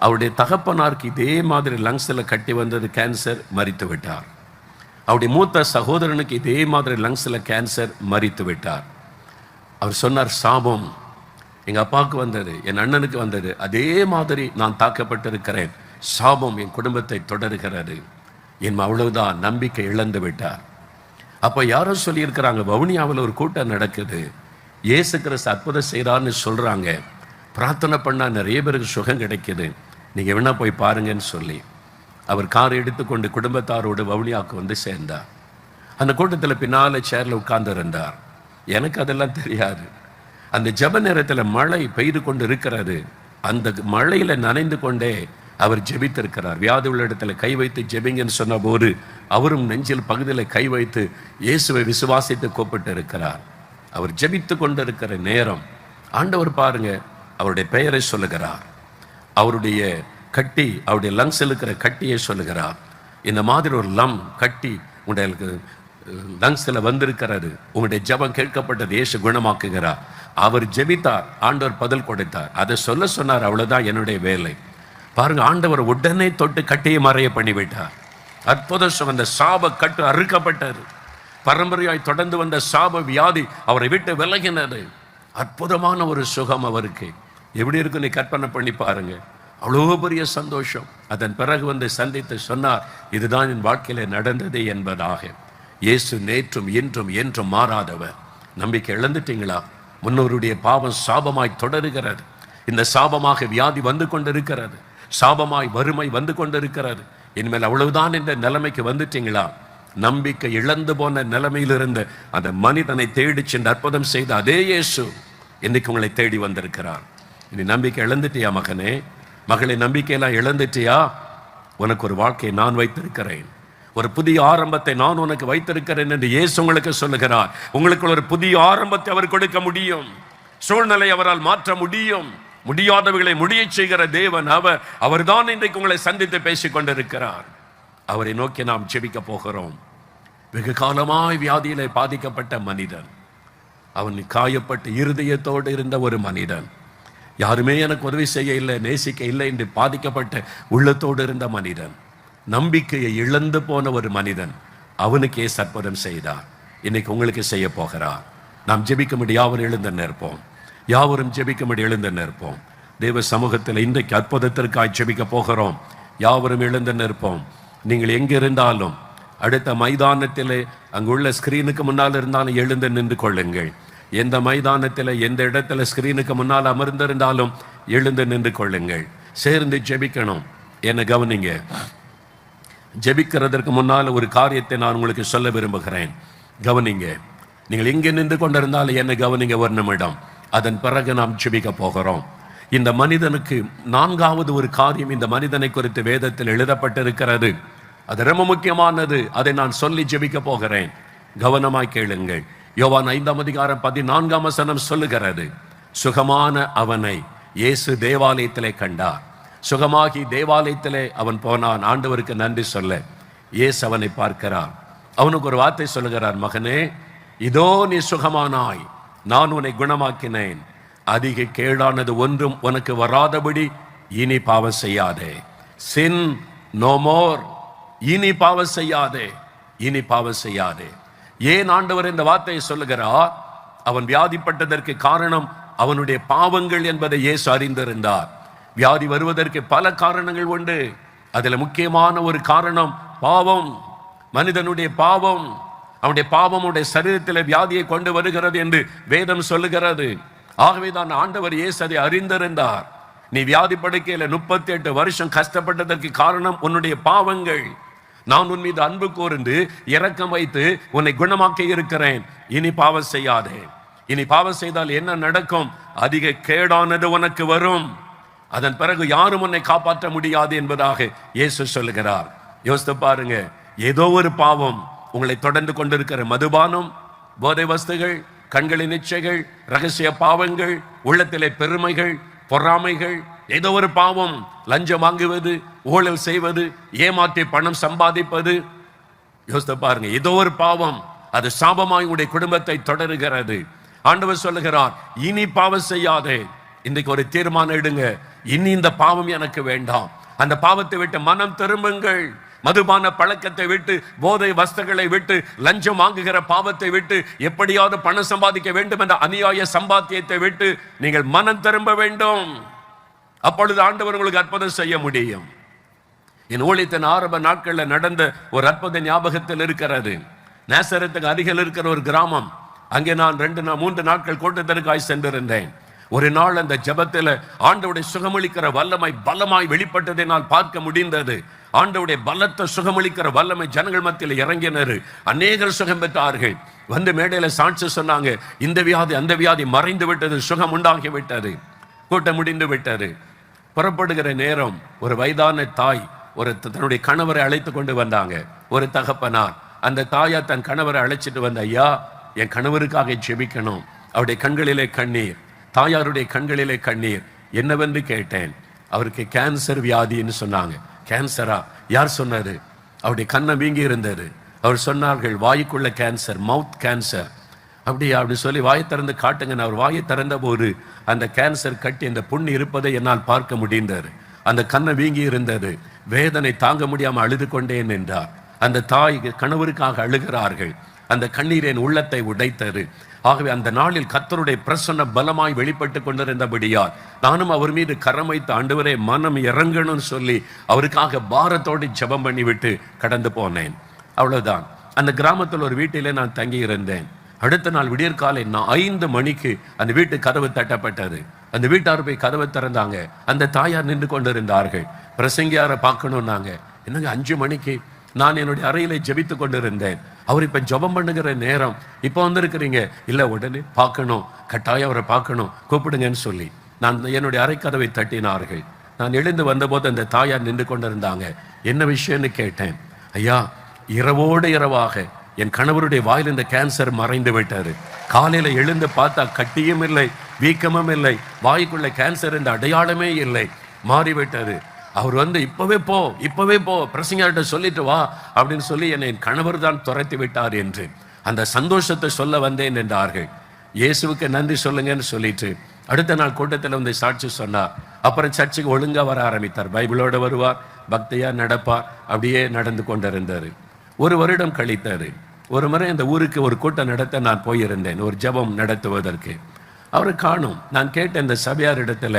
Speaker 1: அவருடைய தகப்பனாருக்கு இதே மாதிரி லங்ஸில் கட்டி வந்தது, கேன்சர், மரித்து விட்டார். அவருடைய மூத்த சகோதரனுக்கு இதே மாதிரி லங்ஸில் கேன்சர், மரித்து விட்டார். அவர் சொன்னார், சாபம் எங்கள் அப்பாவுக்கு வந்தது, என் அண்ணனுக்கு வந்தது, அதே மாதிரி நான் தாக்கப்பட்டிருக்கிறேன். சாபம் என் குடும்பத்தை தொடர்கிறது. என் அவ்வளவுதான். நம்பிக்கை இழந்து விட்டார். அப்போ யாரோ சொல்லியிருக்கிறாங்க, வவுனியாவில் ஒரு கூட்டம் நடக்குது, இயேசு கிறிஸ்து அற்புதம் செய்கிறான்னு சொல்கிறாங்க, பிரார்த்தனை பண்ணால் நிறைய பேருக்கு சுகம் கிடைக்குது, நீங்கள் வேணா போய் பாருங்கன்னு சொல்லி அவர் காரை எடுத்துக்கொண்டு குடும்பத்தாரோடு வவுனியாவுக்கு வந்து சேர்ந்தார். அந்த கூட்டத்தில் பின்னால் சேரில் உட்கார்ந்து இருந்தார். எனக்கு அதெல்லாம் தெரியாது. அந்த ஜெப நேரத்தில் மழை பெய்து கொண்டு இருக்கிறது. அந்த மழையில் நனைந்து கொண்டே அவர் ஜெபித்திருக்கிறார். வியாதி உள்ள இடத்துல கை வைத்து ஜெபிங்கன்னு சொன்ன போது அவரும் நெஞ்சில் பகுதியில் கை வைத்து இயேசுவை விசுவாசித்து கூப்பிட்டு இருக்கிறார். அவர் ஜெபித்து கொண்டிருக்கிற நேரம் ஆண்டவர் பாருங்க அவருடைய பெயரை சொல்லுகிறார். அவருடைய கட்டி, அவருடைய லங்ஸில் இருக்கிற கட்டியை சொல்லுகிறார். இந்த மாதிரி ஒரு கட்டி உங்களுடைய லங்ஸில் வந்திருக்கிறது, உங்களுடைய ஜெபம் கேட்கப்பட்டது, இயேசு குணமாக்குகிறார். அவர் ஜெபித்தார், ஆண்டவர் பதில் கொடுத்தார். அதை சொல்ல சொன்னார். அவ்வளவுதான் என்னுடைய வேலை. பாருங்க, ஆண்டவர் உடனே தொட்டு கட்டியை மறைய பண்ணிவிட்டார். அற்புதம். அந்த சாப கட்டு அறுக்கப்பட்டது. பரம்பரையாய் தொடர்ந்து வந்த சாப வியாதி அவரை விட்டு விலகினது. அற்புதமான ஒரு சுகம் அவருக்கு. எப்படி இருக்கு நீ கற்பனை பண்ணி பாருங்க. அவ்வளோ பெரிய சந்தோஷம். அதன் பிறகு வந்து சந்தித்து சொன்னார், இதுதான் என் வாழ்க்கையில நடந்தது என்பதாக. இயேசு நேற்றும் இன்றும் என்றும் மாறாதவர். நம்பிக்கை இழந்துட்டீங்களா? முன்னோருடைய பாவம் சாபமாய் தொடருகிறது. இந்த சாபமாக வியாதி வந்து கொண்டிருக்கிறது. சாபமாய் வறுமை வந்து கொண்டிருக்கிறது. இனிமேல் அவ்வளவுதான் என்ற நிலைமைக்கு வந்துட்டீங்களா? நம்பிக்கை இழந்து போன நிலைமையிலிருந்து அந்த மனிதனை தேடி சென்று அற்புதம் செய்த அதே இயேசு இன்னைக்கு உங்களை தேடி வந்திருக்கிறார். இனி நம்பிக்கை இழந்துட்டியா மகனே, மகளை? நம்பிக்கையெல்லாம் இழந்துட்டியா? உனக்கு ஒரு வாழ்க்கையை நான் வைத்திருக்கிறேன். ஒரு புதிய ஆரம்பத்தை நான் உனக்கு வைத்திருக்கிறேன் என்று இயேசு உங்களுக்கு சொல்லுகிறார். உங்களுக்கு ஒரு புதிய ஆரம்பத்தை அவர் கொடுக்க முடியும். சூழ்நிலை அவரால் மாற்ற முடியும். முடியாதவர்களை முடியச் செய்கிற தேவன் அவர்தான் இன்றைக்கு உங்களை சந்தித்து பேசிக் கொண்டிருக்கிறார். அவரை நோக்கி நாம் ஜெபிக்க போகிறோம். வெகு காலமாய் வியாதியிலே பாதிக்கப்பட்ட மனிதன், அவன் காயப்பட்ட இருதயத்தோடு இருந்த ஒரு மனிதன், யாருமே எனக்கு உதவி செய்ய இல்லை, நேசிக்க இல்லை என்று பாதிக்கப்பட்ட உள்ளத்தோடு இருந்த மனிதன், நம்பிக்கையை இழந்து போன ஒரு மனிதன், அவனுக்கே அற்புதம் செய்தார். இன்னைக்கு உங்களுக்கு செய்ய போகிறார். நாம் ஜெபிக்க முடியாமல் எழுந்து நிற்போம். யாவரும் ஜெபிக்கும்படி எழுந்து நிற்போம். தேவ சமூகத்தில் இன்றைக்கு அற்புதத்திற்காய் ஜெபிக்க போகிறோம். யாவரும் எழுந்து நிற்போம். நீங்கள் எங்கே இருந்தாலும் அடுத்த மைதானத்தில் அங்குள்ள ஸ்கிரீனுக்கு முன்னால் இருந்தாலும் எழுந்து நின்று கொள்ளுங்கள். எந்த மைதானத்தில் எந்த இடத்துல ஸ்கிரீனுக்கு முன்னால் அமர்ந்திருந்தாலும் எழுந்து நின்று கொள்ளுங்கள். சேர்ந்து ஜெபிக்கணும். என்னை கவனிங்க. ஜெபிக்கிறதற்கு முன்னால் ஒரு காரியத்தை நான் உங்களுக்கு சொல்ல விரும்புகிறேன். கவனிங்க. நீங்கள் எங்கே நின்று கொண்டிருந்தாலும் என்னை கவனிங்க ஒரு நிமிடம். அதன் பிறகு நாம் ஜெபிக்க போகிறோம். இந்த மனிதனுக்கு 4வது ஒரு காரியம் இந்த மனிதனை குறித்து வேதத்தில் எழுதப்பட்டிருக்கிறது. அது ரொம்ப முக்கியமானது. அதை நான் சொல்லி ஜெபிக்க போகிறேன். கவனமாய் கேளுங்கள். யோவான் 5ஆம் அதிகாரம் 14ஆம் வசனம் சொல்லுகிறது, சுகமான அவனை இயேசு தேவாலயத்திலே கண்டார். சுகமாகி தேவாலயத்திலே அவன் போனான். ஆண்டவருக்கு நன்றி சொல்ல இயேசு அவனை பார்க்கிறார். அவனுக்கு ஒரு வார்த்தை சொல்லுகிறார், மகனே, இதோ நீ சுகமானாய், நான் உன்னை குணமாக்கினேன். அதிக கேடானது ஒன்றும் உனக்கு வராதபடி இனி பாவம் செய்யாதே. சின் நோ மோர். இனி பாவம் செய்யாதே, இனி பாவம் செய்யாதே. ஏன் ஆண்டவர் இந்த வார்த்தையை சொல்லுகிறார்? அவன் வியாதிப்பட்டதற்கு காரணம் அவனுடைய பாவங்கள் என்பதை இயேசு அறிந்திருந்தார். வியாதி வருவதற்கு பல காரணங்கள் உண்டு. அதில் முக்கியமான ஒரு காரணம் பாவம். மனிதனுடைய பாவம். அவனுடைய பாவம் உடைய சரீரத்தில் வியாதியை கொண்டு வருகிறது என்று வேதம் சொல்லுகிறது. ஆகவே தான் ஆண்டவர் இயேசு அதை அறிந்திருந்தார். நீ வியாதி படுக்கையில் 38 வருஷம் கஷ்டப்பட்டதற்கு காரணம் உன்னுடைய பாவங்கள். நான் உன் மீது அன்பு கூர்ந்து இரக்கம் வைத்து உன்னை குணமாக்கி இருக்கிறேன். இனி பாவம் செய்யாதே. இனி பாவம் செய்தால் என்ன நடக்கும்? அதிக கேடானது உனக்கு வரும். அதன் பிறகு யாரும் உன்னை காப்பாற்ற முடியாது என்பதாக இயேசு சொல்லுகிறார். யோசித்து பாருங்க. ஏதோ ஒரு பாவம் உங்களை தொடர்ந்து கொண்டிருக்கிற மதுபானம், போதை வஸ்துகள், கண்களின் இச்சைகள், ரகசிய பாவங்கள், உள்ளத்திலே பெருமைகள், பொறாமைகள், ஏதோ ஒரு பாவம், லஞ்சம் வாங்குவது, ஊழல் செய்வது, ஏமாற்றி பணம் சம்பாதிப்பது. யோசித்து பாருங்க. ஏதோ ஒரு பாவம் அது சாபமாய் உடைய குடும்பத்தை தொடருகிறது. ஆண்டவர் சொல்லுகிறார், இனி பாவம் செய்யாதே. இன்றைக்கு ஒரு தீர்மானம் எடுங்க. இனி இந்த பாவம் எனக்கு வேண்டாம். அந்த பாவத்தை விட்டு மனம் திரும்புங்கள். மதுபான பழக்கத்தை விட்டு, போதை வஸ்துகளை விட்டு, லஞ்சம் வாங்குகிற பாவத்தை விட்டு, எப்படியாவது பணம் சம்பாதிக்க வேண்டும் என்ற அநியாய சம்பாத்தியத்தை விட்டு நீங்கள் மனம் திரும்ப வேண்டும். அப்பொழுது ஆண்டவர் உங்களுக்கு அற்புதம் செய்ய முடியும். என் ஊழியத்தின் ஆரம்ப நாட்களில் நடந்த ஒரு அற்புத ஞாபகத்தில் இருக்கிறது. நேசரத்துக்கு அருகில் இருக்கிற ஒரு கிராமம். அங்கே நான் 3 நாட்கள் கூட்டத்திற்காய் சென்றிருந்தேன். ஒரு நாள் அந்த ஜெபத்தில் ஆண்டவருடைய சுகமளிக்கிற வல்லமை பலமாய் வெளிப்பட்டதை நான் பார்க்க முடிந்தது. ஆண்டவருடைய பலத்த சுகமளிக்கிற வல்லமை ஜனங்கள் மத்தியில் இறங்கினர். அநேகர் சுகம் பெற்றார்கள். வந்து மேடையில சாட்சி சொன்னாங்க, இந்த வியாதி அந்த வியாதி மறைந்து விட்டது, சுகம் உண்டாகி விட்டது, கூட்டம் முடிந்து விட்டது. புறப்படுகிற நேரம் ஒரு வயதான தாய் தன்னுடைய கணவரை அழைத்து கொண்டு வந்தாங்க. ஒரு தகப்பனார் அந்த தாயா தன் கணவரை அழைச்சிட்டு வந்த, ஐயா, என் கணவருக்காக ஜெபிக்கணும். அவருடைய கண்களிலே கண்ணீர், தாயாருடைய கண்களிலே கண்ணீர். என்னவென்று கேட்டேன். அவருக்கு கேன்சர் வியாதின்னு சொன்னாங்க. கேன்சரா? யார் சொன்னாரு? அவருடைய கண்ணை வீங்கி இருந்தது. அவர் சொன்னார்கள், வாய்க்குள்ள கேன்சர், மவுத் கேன்சர். அப்படியா? அப்படி சொல்லி வாயை திறந்து காட்டுங்க. அவர் வாயை திறந்த போது அந்த கேன்சர் கட்டி அந்த புண்ணு இருப்பதை என்னால் பார்க்க முடிந்தது. அந்த கண்ணை வீங்கி இருந்தது. வேதனை தாங்க முடியாமல் அழுது கொண்டேன் என்றார். அந்த தாய் கணவருக்காக அழுகிறார்கள். அந்த கண்ணீர் என் உள்ளத்தை உடைத்தது. ஆகவே அந்த நாளில் கர்த்தருடைய பிரசன்ன பலமாய் வெளிப்பட்டு கொண்டிருந்தபடியால் நானும் அவர் மீது கரம் வைத்து, ஆண்டவரே மனம் இறங்கணும்னு சொல்லி அவருக்காக பாரத்தோடு ஜெபம் பண்ணிவிட்டு கடந்து போனேன். அவ்வளவுதான். அந்த கிராமத்தில் ஒரு வீட்டிலே நான் தங்கி இருந்தேன். அடுத்த நாள் விடியற்காலை 5 மணிக்கு அந்த வீட்டு கதவு தட்டப்பட்டது. அந்த வீட்டார் போய் கதவை திறந்தாங்க. அந்த தாயார் நின்று கொண்டிருந்தார்கள். பிரசங்கியாரை பார்க்கணும்னாங்க. என்னங்க 5 மணிக்கு? நான் என்னுடைய அறையிலே ஜெபித்து கொண்டிருந்தேன். அவர் இப்ப ஜெபம் பண்ணுகிற நேரம், இப்ப வந்திருக்கிறீங்க? இல்ல, உடனே பார்க்கணும், கட்டாயம் அவரை பார்க்கணும், கூப்பிடுங்கன்னு சொல்லி நான் என்னுடைய அறை கதவை தட்டினார்கள். நான் எழுந்து வந்தபோது அந்த தாயார் நின்று கொண்டிருந்தாங்க. என்ன விஷயம்னு கேட்டேன். ஐயா, இரவோடு இரவாக என் கணவருடைய வாயில் இந்த கேன்சர் மறைந்து விட்டாரு. காலையில எழுந்து பார்த்தா கட்டியும் இல்லை, வீக்கமும் இல்லை, வாய்க்குள்ள கேன்சர் என்ற அடையாளமே இல்லை, மாறிவிட்டாரு. அவர் வந்து இப்பவே போ பிரசங்கியார்கிட்ட சொல்லிட்டு வா அப்படின்னு சொல்லி என்னை என் கணவர் தான் துரத்தி விட்டார் என்று அந்த சந்தோஷத்தை சொல்ல வந்தேன் என்றார்கள். இயேசுவுக்கு நன்றி சொல்லுங்கன்னு சொல்லிட்டு அடுத்த நாள் கூட்டத்தில் வந்து சாட்சி சொன்னார். அப்புறம் சர்ச்சுக்கு ஒழுங்கா வர ஆரம்பித்தார். பைபிளோட வருவார், பக்தியா நடப்பார். அப்படியே நடந்து கொண்டிருந்தார். 1 வருடம் கழித்தாரு. ஒரு முறை அந்த ஊருக்கு ஒரு கூட்டம் நடத்த நான் போயிருந்தேன், ஒரு ஜெபம் நடத்துவதற்கு. அவரை காணும். நான் கேட்டேன் இந்த சபையார் இடத்துல,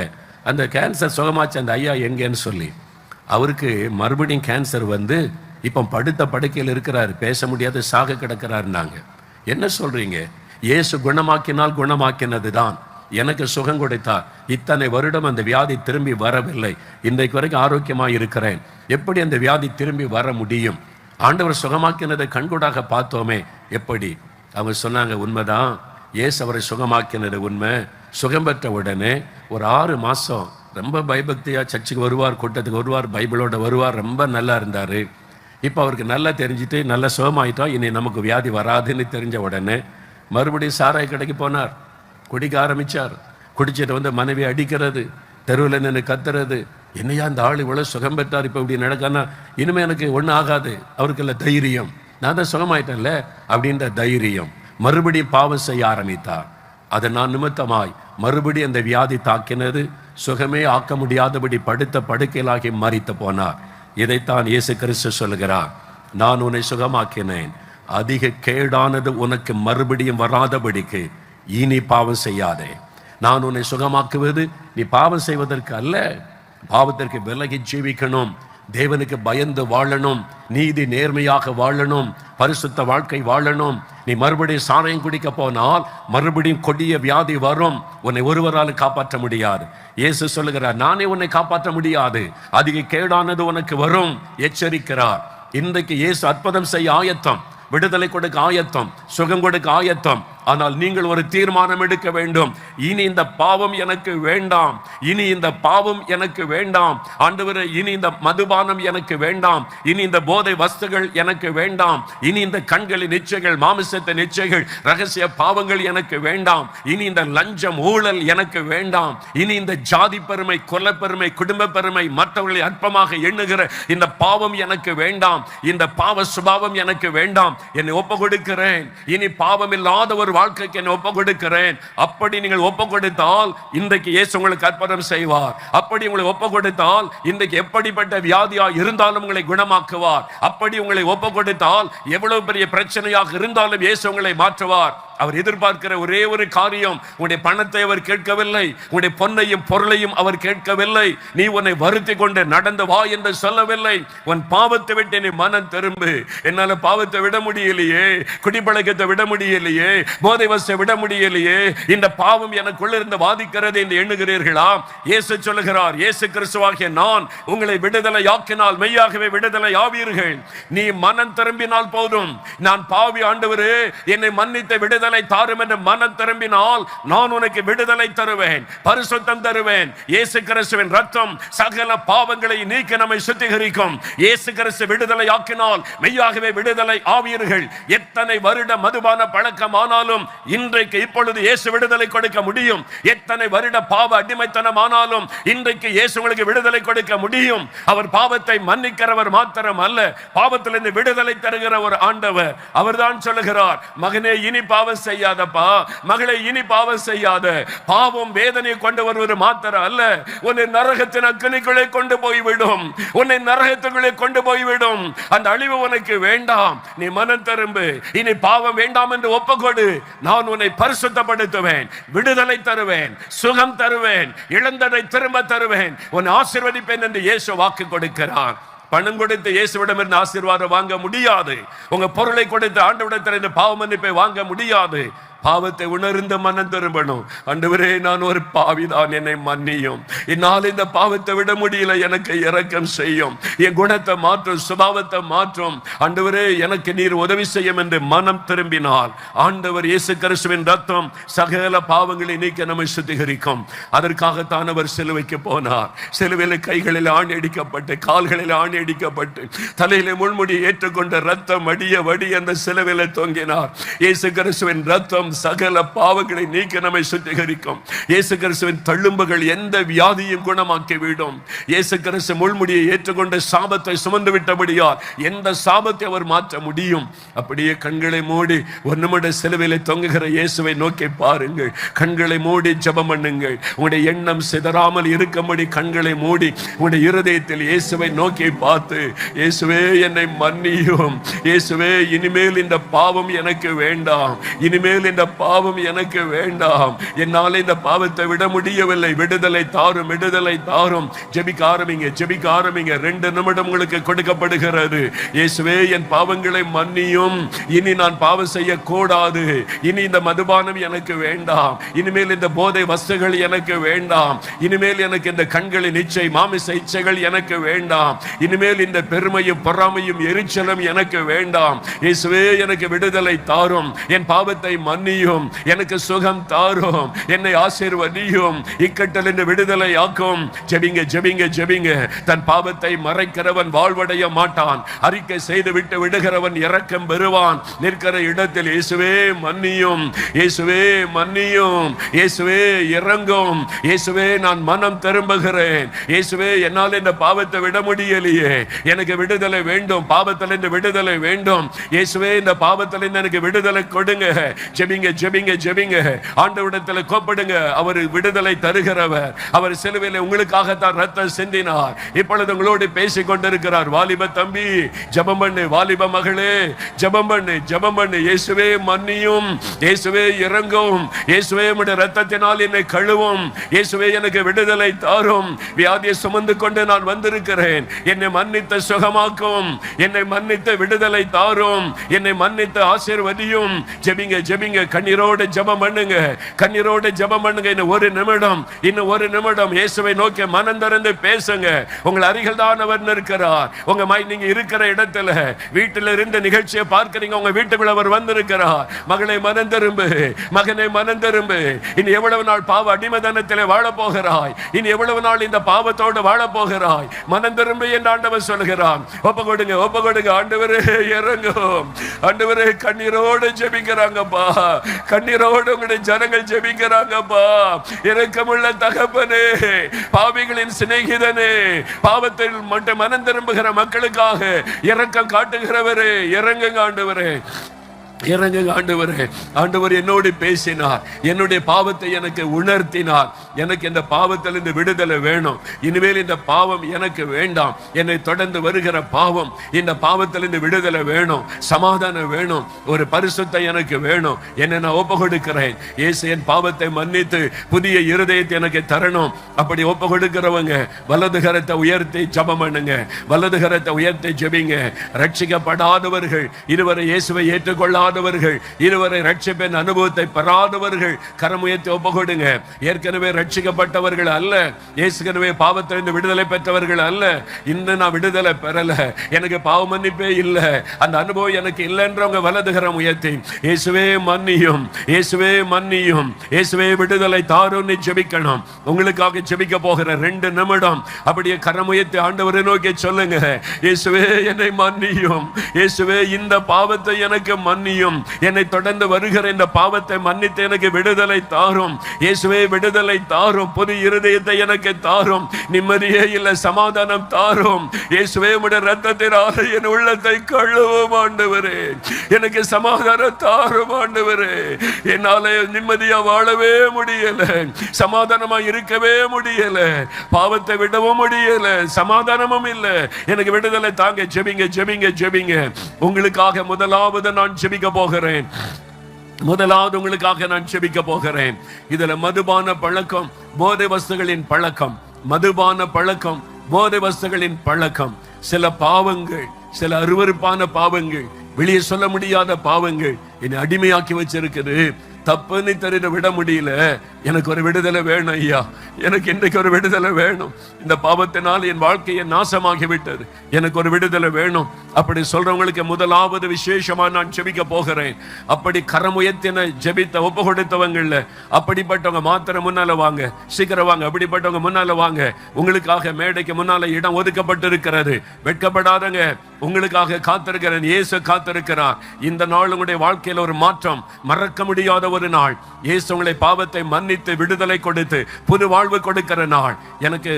Speaker 1: அந்த கேன்சர் சுகமாச்சு அந்த ஐயா எங்கேன்னு சொல்லி. அவருக்கு மறுபடியும் கேன்சர் வந்து இப்போ படுத்த படுக்கையில் இருக்கிறார், பேச முடியாது, சாக கிடக்கிறாருன்னாங்க. என்ன சொல்றீங்க? இயேசு குணமாக்கினால் குணமாக்கினது தான் எனக்கு சுகம் கொடுத்தார். இத்தனை வருடம் அந்த வியாதி திரும்பி வரவில்லை, இன்றைக்கு வரைக்கும் ஆரோக்கியமாக இருக்கிறேன். எப்படி அந்த வியாதி திரும்பி வர முடியும்? ஆண்டவர் சுகமாக்கினதை கண்கூடாக பார்த்தோமே, எப்படி? அவங்க சொன்னாங்க, உண்மைதான், இயேசு அவரை சுகமாக்கினது உண்மை. சுகம் பெற்ற உடனே ஒரு 6 மாதம் ரொம்ப பயபக்தியாக சர்ச்சுக்கு வருவார், கூட்டத்துக்கு வருவார், பைபிளோட வருவார், ரொம்ப நல்லா இருந்தார். இப்போ அவருக்கு நல்லா தெரிஞ்சுட்டு நல்லா சுகமாயிட்டோம், இனி நமக்கு வியாதி வராதுன்னு தெரிஞ்ச உடனே மறுபடியும் சாராய கடைக்கு போனார், குடிக்க ஆரம்பித்தார். குடிச்சிட்டு வந்து மனைவி அடிக்கிறது, தெருவில் நின்று கத்துறது. என்னையா இந்த ஆள் இவ்வளோ சுகம் பெற்றார், இப்போ இப்படி நடக்கானா, இனிமேல் எனக்கு ஒன்றும் ஆகாது. அவருக்கு இல்லை தைரியம், நான் தான் சுகமாயிட்டேன்ல அப்படின்ற தைரியம். மறுபடியும் பாவம் செய்ய ஆரம்பித்தார். அதை நான் நிமித்தமாய் மறுபடியும் அந்த வியாதி தாக்கினது. சுகமே ஆக்க முடியாதபடி படுத்த படுக்கையிலாகி மரித்து போனார். இதைத்தான் இயேசு கிறிஸ்து சொல்கிறார், நான் உன்னை சுகமாக்கினேன், அதிக கேடானது உனக்கு மறுபடியும் வராதபடிக்கு இனி பாவம் செய்யாதே. நான் உன்னை சுகமாக்குவது நீ பாவம் செய்வதற்கு அல்ல, பாவத்திற்கு விலகி ஜீவிக்கணும், தேவனுக்கு பயந்து வாழணும், நீதி நேர்மையாக வாழணும், பரிசுத்த வாழ்க்கை வாழணும். நீ மறுபடியும் சாராயம் குடிக்க போனால் மறுபடியும் கொடிய வியாதி வரும், உன்னை ஒருவரால் காப்பாற்ற முடியாது. இயேசு சொல்லுகிறார், நானே உன்னை காப்பாற்ற முடியாது, அதிக கேடானது உனக்கு வரும், எச்சரிக்கிறார். இன்றைக்கு இயேசு அற்புதம் செய்ய ஆயத்தம், விடுதலை கொடுக்க ஆயத்தம், சுகம் கொடுக்க ஆயத்தம். ஆனால் நீங்கள் ஒரு தீர்மானம் எடுக்க வேண்டும். இனி இந்த பாவம் எனக்கு வேண்டாம், இனி இந்த பாவம் எனக்கு வேண்டாம் ஆண்டவரே, இனி இந்த மதுபானம் எனக்கு வேண்டாம், இனி இந்த போதை வஸ்துகள் எனக்கு வேண்டாம், இனி இந்த கண்களின் இச்சைகள், மாமிசத்தின் இச்சைகள், ரகசிய பாவங்கள் எனக்கு வேண்டாம், இனி இந்த லஞ்சம் ஊழல் எனக்கு வேண்டாம், இனி இந்த ஜாதி பெருமை, கொலைப்பெருமை, குடும்ப பெருமை, மற்றவர்களை அற்பமாக எண்ணுகிற இந்த பாவம் எனக்கு வேண்டாம், இந்த பாவ சுபாவம் எனக்கு வேண்டாம், என்னை ஒப்பு கொடுக்கிறேன், இனி பாவம் இல்லாத ஒரு வாழ்க்கைக்கு என்னை ஒப்பு கொடுக்கிறேன். அப்படி நீங்கள் ஒப்பு கொடுத்தால் இன்றைக்கு இயேசு உங்களுக்கு அற்புதம் செய்வார். அப்படி உங்களை ஒப்பு கொடுத்தால் இன்றைக்கு எப்படிப்பட்ட வியாதியா இருந்தாலும் உங்களை குணமாக்குவார். அப்படி உங்களை ஒப்பு கொடுத்தால் எவ்வளவு பெரிய பிரச்சனையாக இருந்தாலும் இயேசு உங்களை மாற்றுவார். அவர் எதிர்பார்க்கிற ஒரே ஒரு காரியம், உன்னுடைய பணத்தை அவர் கேட்கவில்லை, உன்னுடைய பொன்னையும் பொருளையும் அவர் கேட்கவில்லை. நீ உன்னை வருத்தி கொண்டு நடந்து வா என்று சொல்லவில்லை. உன் பாவத்தை விட்டு நீ மனம் திரும்பு. என்னால பாவத்தை விட முடியலையே, குடிப்பழக்கத்தை விட முடியலையே, போதை வசத்தை விட முடியலையே, இந்த பாவம் எனக்குள்ள இருந்து வாதிக்கிறது என்று எண்ணுகிறீர்களா? இயேசு சொல்லுகிறார், இயேசு கிறிஸ்துவாகிய நான் உங்களை விடுதலை ஆக்கினால் மெய்யாகவே விடுதலை ஆவீர்கள். நீ மனம் திரும்பினால் போதும். நான் பாவி ஆண்டவரே, என்னை மன்னித்த விடுதலை தாரும் என்று மனம் திரும்பினால் நான் உனக்கு விடுதலை தருவேன், பரிசுத்தம் தருவேன். இயேசு கிறிஸ்துவின் ரத்தம் சகல பாவங்களை நீக்கி நம்மை சுத்திகரிக்கும். இயேசு கிறிஸ்து விடுதலை ஆக்கினால் மெய்யாகவே விடுதலை ஆவீர்கள். எத்தனை வருட மதுபான பழக்கம் ஆனாலும் இன்றைக்கு இப்பொழுது இயேசு விடுதலை கொடுக்க முடியும். எத்தனை வருட பாவ அடிமைத்தனம் ஆனாலும் இன்றைக்கு இயேசு உங்களுக்கு விடுதலை கொடுக்க முடியும். அவர் பாவத்தை மன்னிக்கிறவர் மாத்திரம் அல்ல, பாவத்திலிருந்து விடுதலை தருகிற ஒரு ஆண்டவர். அவர்தான் சொல்லுகிறார், மகனே இனி பாவம் செய்யாதப்பா, மகளே இனி பாவம் செய்யாத. பாவம் வேதனை கொண்டு வருவது மாத்திரம் அல்ல, உன்னை நரகத்தின் அக்கினிக்குள்ளே கொண்டு போய்விடும், உன்னை நரகத்துக்குள்ளே கொண்டு போய்விடும். அந்த அழிவு உனக்கு வேண்டாம். நீ மனம் திரும்பு, இனி பாவம் வேண்டாம் என்று ஒப்புக்கொடு. நான் உன்னை பரிசுத்தப்படுத்துவேன், விடுதலை தருவேன், சுகம் தருவேன், இழந்ததை திரும்ப தருவேன், உன்னை ஆசீர்வதிப்பேன் என்று இயேசு வாக்கு கொடுக்கிறார். பணம் கொடுத்து இயேசுவிடம் இருந்து ஆசீர்வாதம் வாங்க முடியாது. உங்க பொருளை கொடுத்து ஆண்டவரிடத்திலிருந்து பாவ மன்னிப்பை வாங்க முடியாது. பாவத்தை உணர்ந்து மனம் திரும்பணும். ஆண்டவரே, நான் ஒரு பாவிதான், என்னை மன்னியும், என்னால் இந்த பாவத்தை விட முடியல, எனக்கு இரக்கம் செய்யும், என் குணத்தை மாற்றும், சுபாவத்தை மாற்றும், ஆண்டவரே எனக்கு நீர் உதவி செய்யும் என்று மனம் திரும்பினால் ஆண்டவர் இயேசு கிறிஸ்துவின் ரத்தம் சகல பாவங்களை நீக்க நம்மை சுத்திகரிக்கும். அதற்காகத்தான் அவர் சிலுவைக்கு போனார். சிலுவையில் கைகளில் ஆணி அடிக்கப்பட்டு, கால்களில் ஆணி அடிக்கப்பட்டு, தலையில முள்முடி ஏற்றுக்கொண்ட ரத்தம் வடிய வடி அந்த சிலுவையில் தொங்கினார். இயேசு கிறிஸ்துவின் ரத்தம் சகல பாவங்களை நீக்க நம்மை சுத்திகரிக்கும். இயேசு கிறிஸ்துவின் தழும்புகள் எந்த வியாதியும் குணமாக்கி விடும். இயேசு கிறிஸ்து முள்முடியை ஏற்றுக்கொண்ட சாபத்தை சுமந்து விட்டபடியால் எந்த சாபத்தை அவர் மாற்ற முடியும்? அப்படியே கண்களை மூடி ஒரு நிமிட சிலுவையிலே தொங்குகிற இயேசுவை நோக்கி பாருங்கள். கண்களை மூடி ஜெபம் பண்ணுங்கள். உங்களுடைய எண்ணம் சிதறாமல் இருக்கும்படி கண்களை மூடி உங்களுடைய இருதயத்தில் இயேசுவை நோக்கி பார்த்து, இயேசுவே என்னை மன்னியும், இயேசுவே இனிமேல் இந்த பாவம் எனக்கு வேண்டாம், இனிமேல் இந்த இந்த பாவம் எனக்கு வேண்டாம், என்னால இந்த பாவத்தை விட முடியவில்லை, விடுதலை தாரும், விடுதலை தாரும். ஜெபிக்க ஆரம்பிங்க, ஜெபிக்க ஆரம்பிங்க. 2 நிமிடம் உங்களுக்கு கொடுக்கப்படுகிறது. இயேசுவே என் பாவங்களை மன்னியும், இனி நான் பாவம் செய்யக்கூடாது, இனி இந்த மதுபானம் எனக்கு வேண்டாம், இனிமேல் இந்த போதை வஸ்துகள் எனக்கு வேண்டாம், இனிமேல் எனக்கு இந்த கண்களின் இச்சை மாமிச இச்சைகள் எனக்கு வேண்டாம், இனிமேல் இந்த பெருமையும் பொறாமையும் எரிச்சலும் எனக்கு வேண்டாம். இயேசுவே எனக்கு விடுதலை தாரும், என் பாவத்தை மன்னியும், எனக்கு சுகம் தாரும், என்னை ஆசீர்வதியும், இக்கட்டல் என்று விடுதலை ஆக்கும். ஜெபிங்க, ஜெபிங்க, ஜெபிங்க. தன் பாவத்தை மறைக்கிறவன் வாழ்வடைய மாட்டான், அறிக்கை செய்து விட்டு விடுகிறவன் இரக்கம் பெறுவான். நிற்கிற இடத்தில் இயேசுவே மன்னியும், இயேசுவே மன்னியும், இயேசுவே இறங்கும், இயேசுவே நான் மனம் திரும்புகிறேன், இயேசுவே என்னால் இந்த பாவத்தை விட முடியலையே, எனக்கு விடுதலை வேண்டும், பாவத்திலிருந்து விடுதலை வேண்டும், இயேசுவே இந்த பாவத்திலிருந்து எனக்கு விடுதலை கொடுங்க. ஜெபிங்க, ஜெபிங்க, ஜெபிங்க. ஆண்டவரிடத்தில் கூப்பிடுங்க. அவர் விடுதலை தருகிறவர். அவர் சிலுவையில் உங்களுக்காகத்தான் ரத்தம் சிந்தினார். இப்பொழுது உங்களோடு பேசிக் கொண்டிருக்கிறார். வாலிப தம்பி ஜெபம் பண்ணு, வாலிப மகளே ஜெபம் பண்ணு, ஜெபம் பண்ணு. இயேசுவே மன்னியும், இயேசுவே இறங்கும், இயேசுவே உம்முடைய ரத்தத்தினால் என்னை கழுவும், இயேசுவே எனக்கு விடுதலை தாரும், வியாதியை சுமந்து கொண்டு நான் வந்திருக்கிறேன், என்னை மன்னித்து சுகமாக்கும், என்னை மன்னித்து விடுதலை தாரும், என்னை மன்னித்து ஆசீர்வதியும். ஜெபிங்க, ஜெபிங்க. கண்ணீரோடு ஜெபம் பண்ணுங்க, கண்ணீரோடு ஜெபம் பண்ணுங்க. இன்னும் 1 நிமிடம், இன்னும் 1 நிமிடம். இயேசுவை நோக்கி மனம் திறந்து பேசுங்க. உங்கள் அருகில் தான் அவர் இருக்கிறார். உங்க நீங்க இருக்கிற இடத்துல, வீட்டில் இருந்து நிகழ்ச்சியை பார்க்கிறீங்க, உங்க வீட்டுக்குள்ள அவர் வந்திருக்கிறார். மகளை மனம் திரும்பு, மகனை மனம் திரும்பு. இனி எவ்வளவு நாள் பாவ அடிமதனத்திலே வாழ போகிறாய்? இனி எவ்வளவு நாள் இந்த பாவத்தோடு வாழ போகிறாய்? மனம் திரும்பு என்று ஆண்டவர் சொல்கிறான். ஒப்பு கொடுங்க, ஒப்பு கொடுங்க. ஆண்டவரே இறங்கும், ஆண்டவரே. கண்ணீரோடு ஜெபிக்கிறாங்கப்பா, கண்ணீரோடு உங்களுடைய ஜனங்கள் ஜெபிக்கிறாங்கப்பா. இரக்கமுள்ள தகப்பனே, பாவிகளின் சிநேகிதனே, பாவத்தில் மட்டும் மனம் திரும்புகிற மக்களுக்காக இரக்கம் காட்டுகிறவரே, இறங்குங்க ஆண்டவரே, இறங்குங்க ஆண்டவரே. ஆண்டவர் என்னோடு பேசினார், என்னுடைய பாவத்தை எனக்கு உணர்த்தினார். எனக்கு இந்த பாவத்திலிருந்து விடுதலை வேணும், இனிமேல் இந்த பாவம் எனக்கு வேண்டாம், என்னை தொடர்ந்து வருகிற பாவம், இந்த பாவத்திலிருந்து விடுதலை வேணும், சமாதானம் வேணும், ஒரு பரிசுத்த எனக்கு வேணும். என்னை நான் ஒப்பு கொடுக்கிறேன். இயேசு என் பாவத்தை மன்னித்து புதிய இருதயத்தை எனக்கு தரணும். அப்படி ஒப்பு கொடுக்கிறவங்க வலது கரத்தை உயர்த்தி ஜெபம் பண்ணுங்க, வலது கரத்தை உயர்த்தி ஜெபிங்க. ரட்சிக்கப்படாதவர்கள், இதுவரை இயேசுவை ஏற்றுக்கொள்ளாதவர்கள், இதுவரை ரட்சிப்பின் அனுபவத்தை பெறாதவர்கள் கரமுயர்த்தி ஒப்பு கொடுங்க. ஏற்கனவே ரட்சிக்கப்பட்டவர்கள் அல்ல, இயேசுவே பாவத்திலிருந்து விடுதலை பெற்றவர்கள் அல்ல, இன்னும் நான் விடுதலை பெறல, எனக்கு பாவ மன்னிப்பே இல்லை, அந்த அனுபவம் எனக்கு இல்லைன்றவங்க வலது கரம் உயர்த்தி இயேசுவே மன்னியும், இயேசுவே மன்னியும், இயேசுவே விடுதலை தாரும் ஜெபிக்கணும். உங்களுக்காக ஜெபிக்க போகிற 2 நிமிடம் அப்படியே கரம் உயர்த்தி ஆண்டவரை நோக்கி சொல்லுங்க. இயேசுவே என்னை மன்னியும், இயேசுவே இந்த பாவத்தை எனக்கு மன்னியும், என்னை தொடர்ந்து வருகிற இந்த பாவத்தை மன்னித்து எனக்கு விடுதலை தாரும். இயேசுவே விடுதலை தாரும், புது இருதயத்தை எனக்கு தாரும், நிம்மதியே இல்லை, சமாதானம் தாரும். இயேசுவே உம்முடைய இரத்தத்தினால் என் உள்ளத்தை கழுவும் ஆண்டவரே, எனக்கு சமாதானம் தாரும் ஆண்டவரே. என்னால நிம்மதியா வாழவே முடியல, சமாதானமா இருக்கவே முடியல, பாவத்தை விடவும் முடியல, சமாதானமும் இல்லை, எனக்கு விடுதலை தாங்க. ஜெபிங்க, ஜெபிங்க, ஜெபிங்க. உங்களுக்காக முதலாவது நான் ஜெபிக்க போகிறேன். முதலாவது உங்களுக்காக நான் ஜெபிக்க போகிறேன். இதுல மதுபான பழக்கம், போதை வஸ்துகளின் பழக்கம், மதுபான பழக்கம், போதை வஸ்துகளின் பழக்கம், சில பாவங்கள், சில அருவருப்பான பாவங்கள், வெளியே சொல்ல முடியாத பாவங்கள் என்னை அடிமையாக்கி வச்சிருக்குது. தப்புன்னு தெரிந்து விட முடியல. எனக்கு ஒரு விடுதலை வேணும் ஐயா, எனக்கு இன்றைக்கு ஒரு விடுதலை வேணும். இந்த பாவத்தினால் என் வாழ்க்கையை நாசமாகி விட்டது, எனக்கு ஒரு விடுதலை வேணும். அப்படி சொல்றவங்களுக்கு முதலாவது விசேஷமா நான் ஜெபிக்க போகிறேன். அப்படி கரமுயத்தின ஜெபித்த ஒப்பு கொடுத்தவங்கள்ல அப்படிப்பட்டவங்க மாத்திரம் முன்னால வாங்க, சீக்கிரம் வாங்க. அப்படிப்பட்டவங்க முன்னால வாங்க. உங்களுக்காக மேடைக்கு முன்னால இடம் ஒதுக்கப்பட்டிருக்கிறது. வெட்கப்படாதங்க, உங்களுக்காக காத்திருக்கிறேன். இயேசு காத்திருக்கிறார். இந்த நாள் உங்களுடைய வாழ்க்கையில் ஒரு மாற்றம், மறக்க முடியாத ஒரு நாள். இயேசு உங்களை பாவத்தை மன்னித்து விடுதலை கொடுத்து புது வாழ்வு கொடுக்கிற நாள். எனக்கு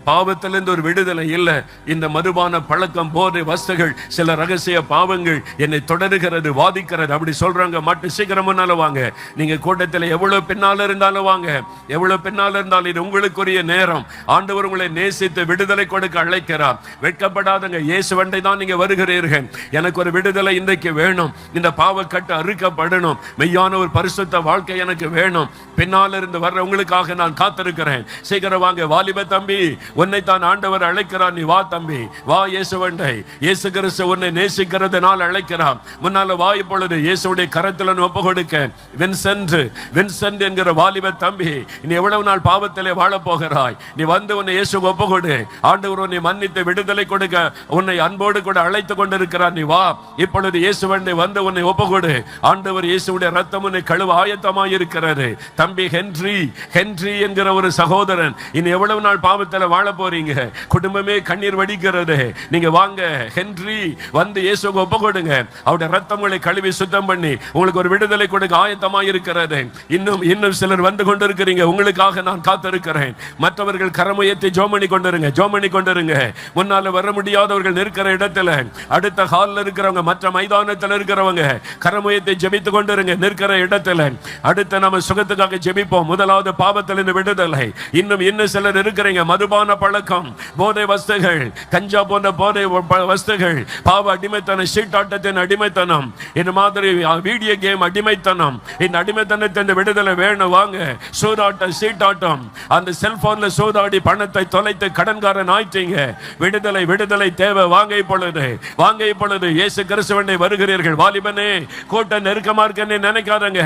Speaker 1: பாவத்திலிருந்து ஒரு விடுதலை இல்லை. இந்த மதுபான பழக்கம், போதை வஸ்துகள், சில ரகசிய பாவங்கள் என்னை தொடருகிறது, வாதிக்கிறது. அப்படி சொல்றாங்க, மட்டும் சீக்கிரம் முன்னால வாங்க. நீங்க கூட்டத்தில் எவ்வளவு பின்னால இருந்தாலும் வாங்க, எவ்வளவு பின்னால இருந்தாலும் இது உங்களுக்குரிய நேரம். ஆண்டவர் உங்களை நேசித்து விடுதலை கொடுக்க அழைக்கிறார். வெட்கப்படாதங்க, இயேசுவண்டை தான் நீங்க வருகிறீர்கள். எனக்கு ஒரு விடுதலை இன்றைக்கு வேணும், இந்த பாவக்கட்டு அறுக்கப்படணும், மெய்யான ஒரு பரிசுத்த வாழ்க்கை எனக்கு வேணும். பின்னால் இருந்து வர்ற உங்களுக்காக நான் காத்திருக்கிறேன். சீக்கிரம் வாங்க வாலிப தம்பி, உன்னைத்தான் ஆண்டவர் அழைக்கிறார். நீ வா தம்பி, வா இயேசுவண்டை. இயேசு கிறிஸ்து உன்னை நேசிக்கிறதுனால் அழைக்கிறார். முன்னால வா. இப்பொழுது இயேசுடைய கரத்தில் ஒப்பு கொடுக்க. வின்சென்ட் என்கிற வாலிப தம்பி, நீ எவ்வளவு நாள் பாவத்திலே வாழ போகிறாய்? நீ வந்து உன்னை இயேசு ஒப்பு கொடு. ஆண்டவர் உன்னை மன்னித்து விடுதலை கொடுக்க உன்னை அன்போடு கூட அழைத்து கொண்டிருக்கிறார். நீ வா இப்பொழுது இயேசுவண்டை வந்து உன்னை ஒப்பு கொடு. ஆண்டவர் இயேசுடைய ரத்தம் உன்னை கழுவ ஆயத்தமாய் இருக்கிறது. தம்பி ஹென்றி என்கிற ஒரு சகோதரன், இனி எவ்வளவு நாள் பாவத்தில் வாழ போறீங்க? குடும்பமே கண்ணீர் வடிக்கிறது. நீங்க வாங்க ஹென்றி, வந்து இயேசுக்கு ஒப்பு கொடுங்க. அவருடைய ரத்தங்களை கழுவி சுத்தம் பண்ணி உங்களுக்கு ஒரு விடுதலை கொடுக்க ஆயத்தமாய் இருக்கிறது. இன்னும் சிலர் வந்து கொண்டிருக்கிறீங்க. உங்களுக்காக நான் காத்திருக்கிறேன். மற்றவர்கள் கரமுயர்த்தி ஜோமணி கொண்டிருங்க. முன்னால வர முடியாதவர்கள் நிற்கிற இடத்துல, அடுத்த ஹால்ல இருக்கிறவங்க, மற்ற மைதானத்தில் இருக்கிறவங்க கரமுயர்த்தி ஜெபித்து கொண்டிருங்க. நிற்கிற இடத்துல அடுத்த நம்ம சுகத்துக்காக ஜெபிப்போம். முதலாவது பாவத்திலிருந்து விடுதலை. இன்னும் சிலர் இருக்கிறீங்க, மதுபான பழக்கம், போதை வஸ்துகள், கஞ்சா போன்ற போதை வஸ்துகள், பாவ அடிமைத்தனம், சீட்டாட்டத்தின் அடிமைத்தனம், இந்த மாதிரி வீடியோ கேம் அடிமைத்தனம், இந்த அடிமைத்தனத்தின் விடுதலை வேணும். வாங்க. சூதாட்டம், சீட்டாட்டம், அந்த செல்போன்ல சூதாடி பணத்தை தொலைத்து கடன்காரன் ஆயிட்டீங்க. விடுதலை தேவை. வாங்க இப்பொழுது இயேசு கிறிஸ்துவண்டை வருகிறீர்கள். வாலிபனே, கூட்டம் நெருக்கமா இருக்குன்னு நினைக்காதங்க.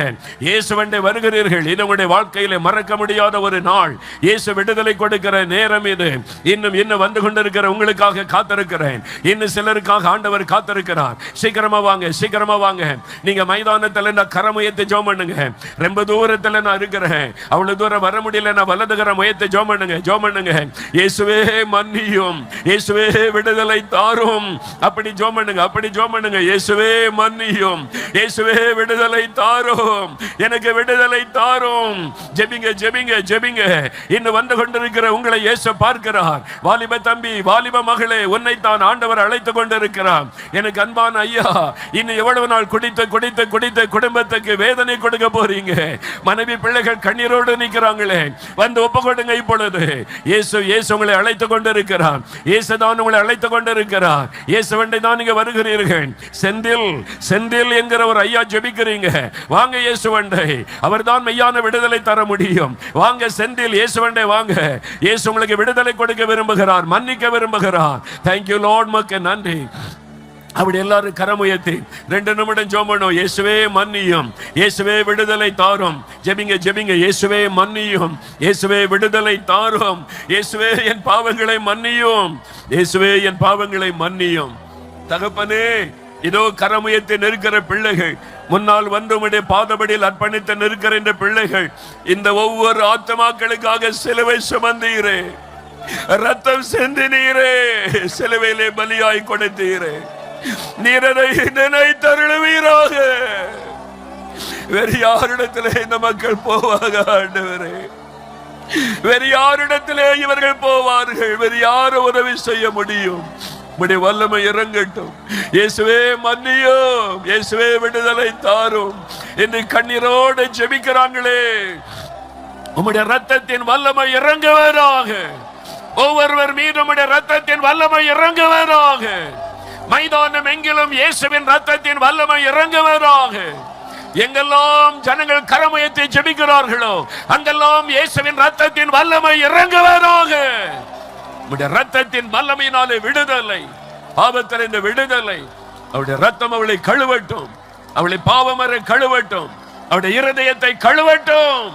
Speaker 1: இயேசுவண்டை வருகிறீர்கள். இது உங்களுடைய வாழ்க்கையில மறக்க முடியாத ஒரு நாள். இயேசு விடுதலை கொடுக்கிற நேரம் இது. இன்னும் வந்து கொண்டிருக்கிற உங்களுக்காக காத்திருக்கிறேன். இன்னும் சிலருக்காக ஆண்டவர் காத்திருக்கிறார். சீக்கிரமா வாங்க. நீங்க மைதானத்தில் கரமுயர்த்தி ஜெபம் பண்ணுங்க. ரொம்ப தூரத்தில் நான் இருக்கிறேன், அவ்வளவு தூரம் வர முடியல, நான் வலது கரம் உயர்த்தி ஜெபம் பண்ணுங்க. இயேசுவே மன்னியும், இயேசுவே விடுதலை தாரும். அப்படி ஜெபம் பண்ணுங்க. இயேசுவே மன்னியும், இயேசுவே விடுதலை தாரும், எனக்கு விடுதலை தாரும். ஜெபிங்க. இன்னும் வந்து கொண்டிருக்கிற உங்களை இயேசு பார்க்கிறார். வாலிப தம்பி, வாலிப மகளே, உன்னைத்தான் ஆண்டவர் அழைத்து கொண்டிருக்கிறார். எனக்கு அன்பான ஐயா, இன்னும் எவ்வளவு நாள் குடித்து குடும்பத்துக்கு வேதனை கொடுக்க போறீங்க? மனைவி பிள்ளைகள் கண்ணீரோடு நிற்கிறாங்களே, வந்து ஒப்பு கொடுங்க. இப்பொழுது இயேசு உங்களை அழைத்து கொண்டிருக்கிறார். இயேசு தான் உங்களை அழைத்து கொண்டிருக்கிறார். இயேசுவண்டை தான் நீங்க வருகிறீர்கள். செந்தில் என்கிற ஒரு ஐயா ஜெபிக்கிறீங்க. வாங்க இயேசுவண்டை, அவர் தான் மெய்யான விடுதலை தர முடியும். வாங்க செந்தில், இயேசுவண்டை வாங்க. இயேசு உங்களுக்கு விடுதலை கொடுக்க விரும்புகிறார், மன்னிக்க விரும்புகிறார். தேங்க்யூ லார்ட், மக்கு நன்றி. அப்படி எல்லாரும் கரமுயர்த்தி 2 நிமிடம் ஜெபம். இயேசுவே மன்னியும், இயேசுவே விடுதலை தாரும். ஜெபிங்க. இயேசுவே மன்னியும், இயேசுவே விடுதலை தாரும். இயேசுவே என் பாவங்களை மன்னியும், இயேசுவே என் பாவங்களை மன்னியும். தகப்பனே, இதோ கரமுயர்த்தி நிற்கிற பிள்ளைகள், முன்னால் வந்து உம்முடைய பாதபடியில் அர்ப்பணித்து நிற்கிற இந்த பிள்ளைகள், இந்த ஒவ்வொரு ஆத்மாக்களுக்காக சிலுவை சுமந்தீரே, ரத்தம் சிந்தினீரே, சிலுவையிலே பலியாய் கொடுத்தீரே. நீரதை நினைத்தருளுவீராக. வேறு யாரிடத்திலே இந்த மக்கள் போவாங்க ஆண்டவரே? வேறு யாரிடத்திலே இவர்கள் போவார்கள்? வேறு யாரும் உதவி செய்ய முடியும்? உம்முடைய வல்லமை இறங்கட்டும். இயேசுவே மன்னியும், இயேசுவே விடுதலை தாரும் என்று கண்ணீரோடு ஜெபிக்கிறாங்களே, உம்முடைய ரத்தத்தின் வல்லமை இறங்குவதாக. ஒவ்வொருவர் மீது உம்முடைய ரத்தத்தின் வல்லமை இறங்குவதாக. மைதானம் எங்கிலும் இயேசுவின் ரத்தத்தின் வல்லமை இறங்குவதாக. எங்கெல்லாம் ஜனங்கள் கரமுயர்த்தி ஜெபிக்கிறார்களோ, அங்கெல்லாம் இயேசுவின் ரத்தத்தின் வல்லமை இறங்குவதாக. உம்முடைய ரத்தத்தின் வல்லமையினாலே விடுதலை, பாவத்தில் இந்த விடுதலை. அவருடைய ரத்தம் அவளை கழுவட்டும், அவளை பாவமறை கழுவட்டும், அவருடைய இருதயத்தை கழுவட்டும்.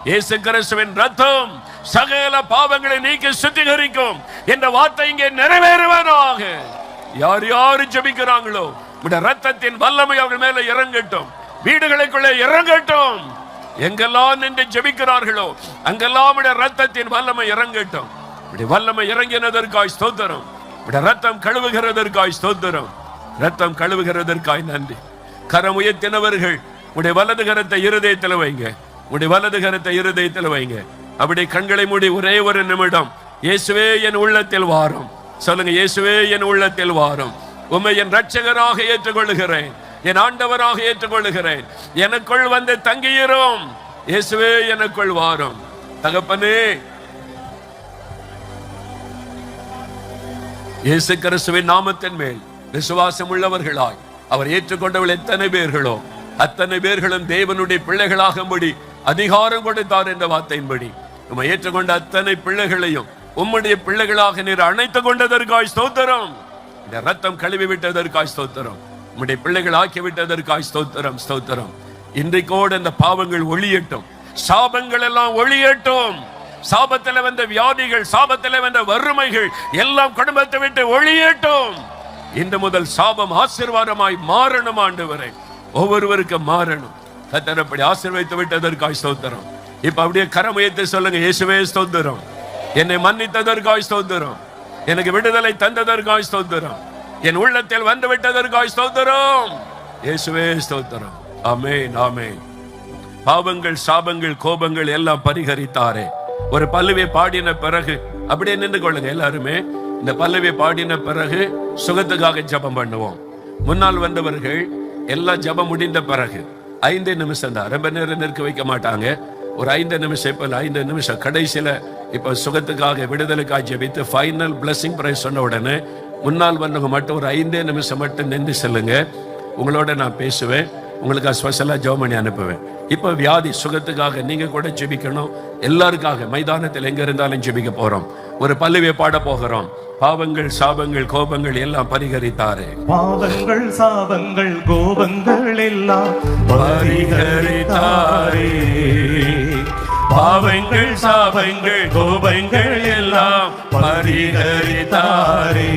Speaker 1: இயேசு கிறிஸ்துவின் ரத்தம் சகல பாவங்களை நீக்கி சுத்திகரிக்கும் என்ற வார்த்தை இங்கே நிறைவேறுவதாக. யார் ஜெபிக்கிறாங்களோ, உம்முடைய ரத்தத்தின் வல்லமை அவர்கள் மேல இறங்கட்டும், வீடுகளுக்குள்ளே இறங்கட்டும். எங்கெல்லாம் நின்று ஜெபிக்கிறார்களோ அங்கெல்லாம் ரத்தத்தின் வல்லமை இறங்கட்டும். வல்லமை இறங்கினதற்காய் ஸ்தோத்திரம். ரத்தம் கழுவுகிறதற்காய் ஸ்தோத்திரம். ரத்தம் கழுவுகிறதற்காய் நன்றி. கரம் உயர்த்தினவர்கள் உடைய வலது கரத்தை இருதயத்தில் வைங்க. உடைய வலது கரத்தை இருதயத்தில் வைங்க. அப்படி கண்களை மூடி ஒரே ஒரு நிமிடம் இயேசுவே என் உள்ளத்தில் வாரும். சொல்லுங்க, இயேசுவே என் உள்ளத்தில் வாரும். உம்மை என் இரட்சகராக ஏற்றுக்கொள்ளுகிறேன், என் ஆண்டவராக ஏற்றுக்கொள்ளுகிறேன். எனக்குள் வந்து தங்கியிரும். இயேசுவே எனக்குள் வாரும். தகப்பனே, இயேசு கிறிஸ்துவின் நாமத்தின் மேல் விசுவாசம் உள்ளவர்களாய் அவர் ஏற்றுக்கொண்டவர்கள் எத்தனை பேர்களோ அத்தனை பேர்களும் தேவனுடைய பிள்ளைகளாகும்படி அதிகாரம் கொடுத்தார் என்ற வார்த்தையின்படி உம்மை ஏற்றுக்கொண்ட அத்தனை பிள்ளைகளையும் உம்முடைய பிள்ளைகளாக நீர் அணைத்துக் கொண்டதற்காய் ஸ்தோத்திரம். இந்த ரத்தம் கழுவி விட்டதற்காய் ஸ்தோத்திரம். உம்முடைய பிள்ளைகள் ஆக்கி விட்டதற்காய் ஸ்தோத்திரம், ஸ்தோத்திரம். இன்றைக்கோடு இந்த பாவங்கள் ஒளியட்டும், சாபங்கள் எல்லாம் ஒளியட்டும். சாபத்தில் வந்த வியாதிகள், சாபத்தில் வந்த வறுமைகள் எல்லாம் குடும்பத்தை விட்டு ஒளியட்டும். இன்று முதல் சாபம் ஆசீர்வாதமாய் மாறணும். ஆண்டவரே, ஒவ்வொருவருக்கும் மாறணும். கர்த்தர் அப்படி ஆசீர்வதித்து விட்டதற்காய் ஸ்தோத்திரம். இப்ப அப்படியே கரம் உயர்த்தி சொல்லுங்க, இயேசுவே ஸ்தோத்திரம். என்னை மன்னித்ததற்காய் ஸ்தோத்திரம், எனக்கு விடுதலை தந்ததற்காய் ஸ்தோத்திரம், என் உள்ளத்தில் வந்து விட்டதற்காய் ஸ்தோத்திரம். இயேசுவே ஸ்தோத்திரம். ஆமென், ஆமென். பாவங்கள், சாபங்கள், கோபங்கள் எல்லாம் பரிகரித்தாரே. ஒரு பல்லவி பாடின பிறகு அப்படியே நின்று கொள்ளுங்க எல்லாருமே. இந்த பல்லவி பாடின பிறகு சுகத்துக்காக ஜெபம் பண்ணுவோம். முன்னால் வந்தவர்கள் எல்லாம் ஜெபம் முடிந்த பிறகு 5 நிமிஷம் தான், ரொம்ப நேரம் நிற்க வைக்க மாட்டாங்க. ஒரு 5 நிமிஷம், இப்ப 5 நிமிஷம் கடைசியில இப்ப சுகத்துக்காக விடுதலுக்காக ஜெபித்து ஃபைனல் பிளஸிங் பிரைஸ் சொன்ன உடனே முன்னால் வந்தவங்க மட்டும் ஒரு 5 நிமிஷம் மட்டும் நின்று செல்லுங்க. உங்களோட நான் பேசுவேன், உங்களுக்கு ஸ்பெஷலா ஜெபம் பண்ணி அனுப்புவேன். இப்ப வியாதி சுகத்துக்காக நீங்க கூட ஜெபிக்கணும். எல்லாருக்காக மைதானத்தில் எங்க இருந்தாலும் ஜெபிக்க போறோம். ஒரு பல்லுவை பாட போகிறோம். பாவங்கள், சாபங்கள், கோபங்கள் எல்லாம் பரிகரித்தாரே.
Speaker 3: பாவங்கள், சாபங்கள், கோபங்கள் எல்லாம் பரிகரித்தாரே. பாவங்கள், சாபங்கள், கோபங்கள் எல்லாம் பரிகரித்தாரே.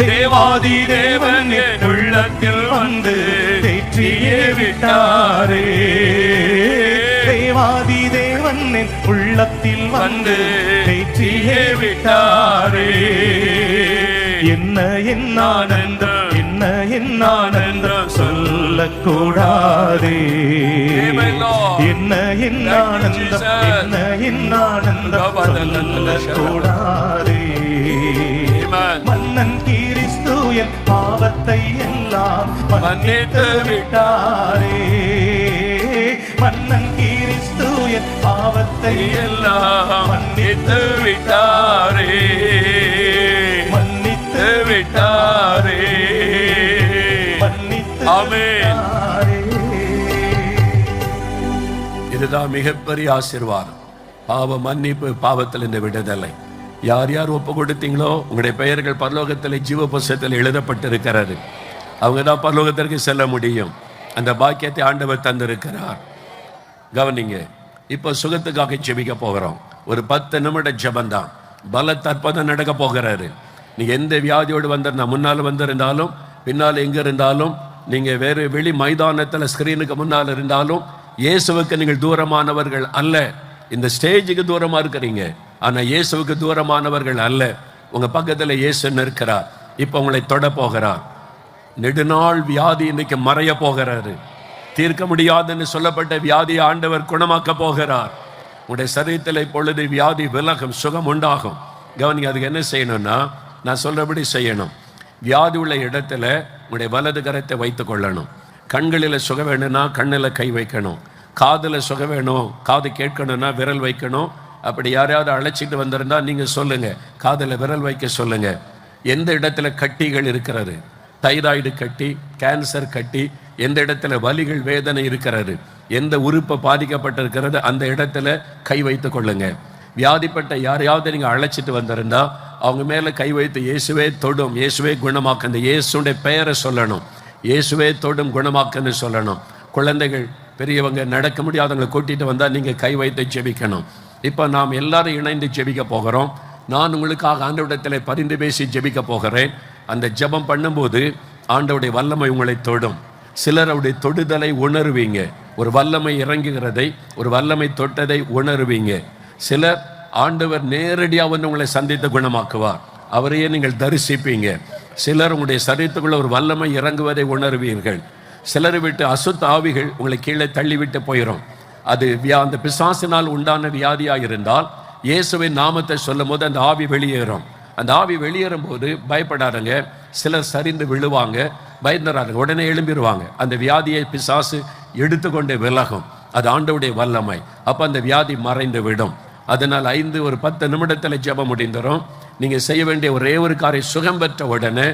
Speaker 3: தேவாதி தேவன் என் உள்ளத்தில் வந்து தேற்றியே விட்டாரே. தேவாதி தேவன் என் உள்ளத்தில் வந்து தேற்றியே விட்டாரே. என்ன என் ஆனந்தம், என்ன என் ஆனந்தம் சொல்லக்கூடாதே. என்ன என் ஆனந்தம், என்ன என் ஆனந்தம் சொல்லக்கூடாதே. மன்னன் கிறிஸ்து என் பாவத்தை எல்லாம் மன்னித்து விட்டாரே. மன்னன் கிறிஸ்து என் பாவத்தை எல்லாம் மன்னித்து விட்டாரே. மன்னித்து விட்டாரே. மன்னித்து விட்டாரே.
Speaker 1: இதுதான் மிகப்பெரிய ஆசீர்வாதம். பாவ மன்னிப்பு, பாவத்தில் இந்த விடுதலை. யார் யார் ஒப்பு கொடுத்தீங்களோ உங்களுடைய பெயர்கள் பரலோகத்தில் ஜீவ புஸ்தகத்தில் எழுதப்பட்டிருக்கிறது. அவங்க தான் பரலோகத்திற்கு செல்ல முடியும். அந்த பாக்கியத்தை ஆண்டவர் தந்திருக்கிறார். கவனிங்க, இப்போ சுகத்துக்காக ஜெபிக்க போகிறோம். ஒரு 10 நிமிட ஜெபந்தான். பல தற்பதம் நடக்க போகிறாரு. நீங்க எந்த வியாதியோடு வந்திருந்தா, முன்னால் வந்திருந்தாலும் பின்னால் எங்க இருந்தாலும், நீங்க வேறு வெளி மைதானத்தில் ஸ்கிரீனுக்கு முன்னால் இருந்தாலும், இயேசுவுக்கு நீங்கள் தூரமானவர்கள் அல்ல. இந்த ஸ்டேஜுக்கு தூரமா இருக்கிறீங்க, ஆனா இயேசுவுக்கு தூரமானவர்கள் அல்ல. உங்க பக்கத்துல இயேசு இருக்கிறார். இப்ப உங்களை தொட போகிறார். நெடுநாள் வியாதி இன்னைக்கு மறைய போகிறாரு. தீர்க்க முடியாதுன்னு சொல்லப்பட்ட வியாதியை ஆண்டவர் குணமாக்க போகிறார். உங்களுடைய சரீரத்தில் இப்பொழுது வியாதி விலகும், சுகம் உண்டாகும். கவனிங்க, அதுக்கு என்ன செய்யணும்னா நான் சொல்றபடி செய்யணும். வியாதி உள்ள இடத்துல உங்களுடைய வலது கரத்தை வைத்துக் கொள்ளணும். கண்களில் சுகம் வேணும்னா கண்ணில் கை வைக்கணும். காதில் சுகம் வேணும், காது கேட்கணும்னா விரல் வைக்கணும். அப்படி யாரையாவது அழைச்சிட்டு வந்திருந்தா நீங்க சொல்லுங்க, காதில் விரல் வைக்க சொல்லுங்க. எந்த இடத்துல கட்டிகள் இருக்கிறது, தைராய்டு கட்டி, கேன்சர் கட்டி, எந்த இடத்துல வலிகள் வேதனை இருக்கிறது, எந்த உறுப்பு பாதிக்கப்பட்டிருக்கிறது, அந்த இடத்துல கை வைத்து கொள்ளுங்க. வியாதிப்பட்ட யாரையாவது நீங்க அழைச்சிட்டு வந்திருந்தா அவங்க மேல கை வைத்து இயேசுவே தொடும், இயேசுவே குணமாக்கு, அந்த இயேசுடைய பெயரை சொல்லணும். இயேசுவே தொடும், குணமாக்குன்னு சொல்லணும். குழந்தைகள், பெரியவங்க, நடக்க முடியாதவங்களை கூட்டிட்டு வந்தா நீங்க கை வைத்து ஜெபிக்கணும். இப்போ நாம் எல்லாரும் இணைந்து ஜெபிக்க போகிறோம். நான் உங்களுக்காக ஆண்டவரிடத்தில் பரிந்து பேசி ஜெபிக்க போகிறேன். அந்த ஜெபம் பண்ணும்போது ஆண்டவருடைய வல்லமை உங்களை தொடும். சிலர் அவருடைய தொடுதலை உணருவீங்க, ஒரு வல்லமை இறங்குகிறதை, ஒரு வல்லமை தொட்டதை உணருவீங்க. சிலர் ஆண்டவர் நேரடியாக வந்து உங்களை சந்தித்து குணமாக்குவார், அவரையே நீங்கள் தரிசிப்பீங்க. சிலர் உங்களுடைய சரீரத்துக்குள்ள ஒரு வல்லமை இறங்குவதை உணர்வீர்கள். சிலரை விட்டு அசுத்த ஆவிகள் உங்களை கீழே தள்ளிவிட்டு போயிடும். அது அந்த பிசாசினால் உண்டான வியாதியாக இருந்தால் இயேசுவின் நாமத்தை சொல்லும் போது அந்த ஆவி வெளியேறும். அந்த ஆவி வெளியேறும் போது பயப்படாதங்க, சிலர் சரிந்து விழுவாங்க, பயந்துறாங்க, உடனே எழும்பிடுவாங்க. அந்த வியாதியை பிசாசு எடுத்துக்கொண்டே விலகும். அது ஆண்டவருடைய வல்லமை. அப்போ அந்த வியாதி மறைந்து விடும். அதனால் 10 நிமிடத்தில் ஜெபம் முடிந்துடும். நீங்கள் செய்ய வேண்டிய ஒரே ஒரு காரியம், சுகம் பெற்ற உடனே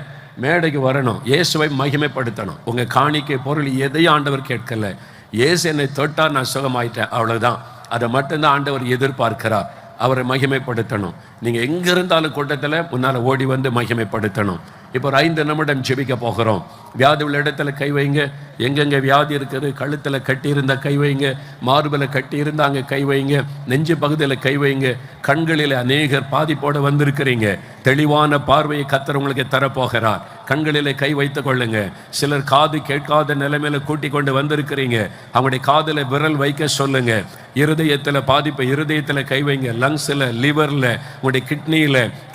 Speaker 1: மேடைக்கு வரணும், இயேசுவை மகிமைப்படுத்தணும். உங்கள் காணிக்கை பொருள் எதையும் ஆண்டவர் கேட்கல. இயேசு என்னை தொட்டால் நான் சுகமாயிட்டேன், அவ்வளோதான். அதை மட்டும்தான் ஆண்டவர் எதிர்பார்க்கிறார். அவரை மகிமைப்படுத்தணும். நீங்கள் எங்கே இருந்தாலும் கூட்டத்தில் முன்னால் ஓடி வந்து மகிமைப்படுத்தணும். இப்போ ஒரு 5 நிமிடம் ஜெபிக்க போகிறோம். வியாதி உள்ள இடத்துல கை வைங்க. எங்கெங்கே வியாதி இருக்குது, கழுத்தில் கட்டி இருந்தால் கை வைங்க, மார்பில் கட்டி இருந்தாங்க கை வைங்க, நெஞ்சு பகுதியில் கை வைங்க. கண்களில் அநேகர் பாதிப்போடு வந்திருக்கிறீங்க. தெளிவான பார்வையை கர்த்தர் உங்களுக்கு தரப்போகிறார். கண்களில் கை வைத்து கொள்ளுங்க. சிலர் காது கேட்காத நிலைமையில கூட்டி கொண்டு வந்திருக்கிறீங்க. அவங்களுடைய காதில் விரல் வைக்க சொல்லுங்க. இருதயத்தில் பாதிப்பு, இருதயத்தில் கை வைங்க. லங்ஸில், லிவரில், உங்களுடைய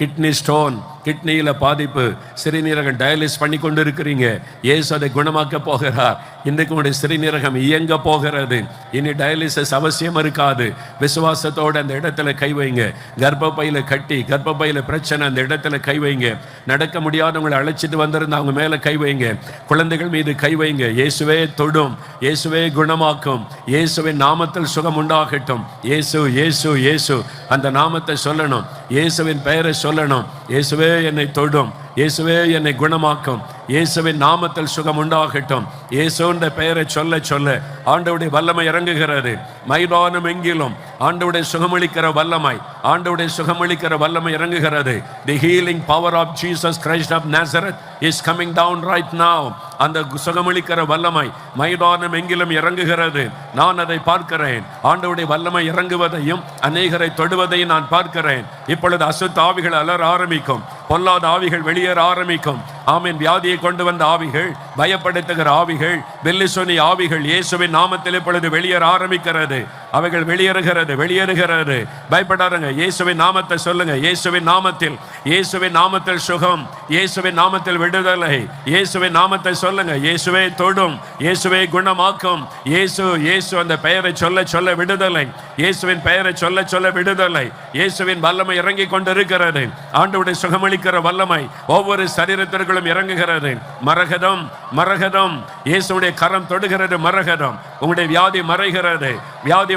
Speaker 1: கிட்னி ஸ்டோன், கிட்னியில் பாதிப்பு, சிறுநீரகம் டயாலிஸ் பண்ணி கொண்டு இருக்கிறீங்க. இயேசு அதை குணமாக்க போகிறார். இன்றைக்கு உங்களுடைய சிறுநீரகம் இயங்க போகிறது. இனி டயாலிசிஸ் அவசியம் இருக்காது. விசுவாசத்தோடு அந்த இடத்துல கை வைங்க. கர்ப்பப்பையில் கட்டி, கர்ப்பப்பையில் பிரச்சனை, அந்த இடத்துல கை வைங்க. நடக்க முடியாதவங்களை அழைச்சிட்டு வந்திருந்த அவங்க மேலே கை வைங்க. குழந்தைகள் மீது கை வைங்க. இயேசுவே தொடும், இயேசுவே குணமாக்கும், இயேசுவின் நாமத்தில் சுகம் உண்டாகட்டும். இயேசு இயேசு இயேசு அந்த நாமத்தை சொல்லணும். இயேசுவின் பெயரை சொல்லணும். இயேசுவே என்னை தொடும், இயேசுவே என்னை குணமாக்கும், இயேசுவின் நாமத்தில் சுகம் உண்டாகட்டும். இயேசுன்ற பெயரை சொல்ல சொல்ல ஆண்டவருடைய வல்லமை இறங்குகிறது. மைதானம் எங்கிலும் ஆண்டவருடைய சுகமளிக்கிற வல்லமை, ஆண்டவருடைய சுகமளிக்கிற வல்லமை இறங்குகிறது. The healing power of Jesus Christ of Nazareth is coming down right now. அந்த சுகமளிக்கிற வல்லமை மைதானம் எங்கிலும் இறங்குகிறது. நான் அதை பார்க்கிறேன். ஆண்டவருடைய வல்லமை இறங்குவதையும் அநேகரை தொடுவதையும் நான் பார்க்கிறேன். இப்பொழுது அசுத்த ஆவிகள் அலற ஆரம்பிக்கும், பொல்லாத ஆவிகள் வெளியேற ஆரம்பிக்கும். ஆமீன். வியாதியை கொண்டு வந்த ஆவிகள், பயப்படுத்துகிற ஆவிகள், வெள்ளிசொனி ஆவிகள் இயேசுவின் நாமத்தில் இப்பொழுது வெளியேற ஆரம்பிக்கிறது. அவைகள் வெளியேறுகிறது. பயப்படாதங்க. இயேசுவின் நாமத்தை சொல்லுங்க. இயேசுவின் நாமத்தில், இயேசுவின் நாமத்தில் சுகம், இயேசுவின் நாமத்தில் விடுதலை. இயேசுவின் நாமத்தை சொல்லுங்க. இயேசுவே தொடும், இயேசுவே குணமாக்கும். இயேசு அந்த பெயரை சொல்ல சொல்ல விடுதலை. இயேசுவின் பெயரை சொல்ல சொல்ல விடுதலை. இயேசுவின் வல்லமை இறங்கி கொண்டிருக்கிறது. ஆண்டவருடைய சுகமளிக்கிற வல்லமை ஒவ்வொரு சரீரத்திற்குள்ளும் இறங்குகிறது. மரகதம் இயேசுடைய கரம் தொடுகிறது. மரகதம், உங்களுடைய வியாதி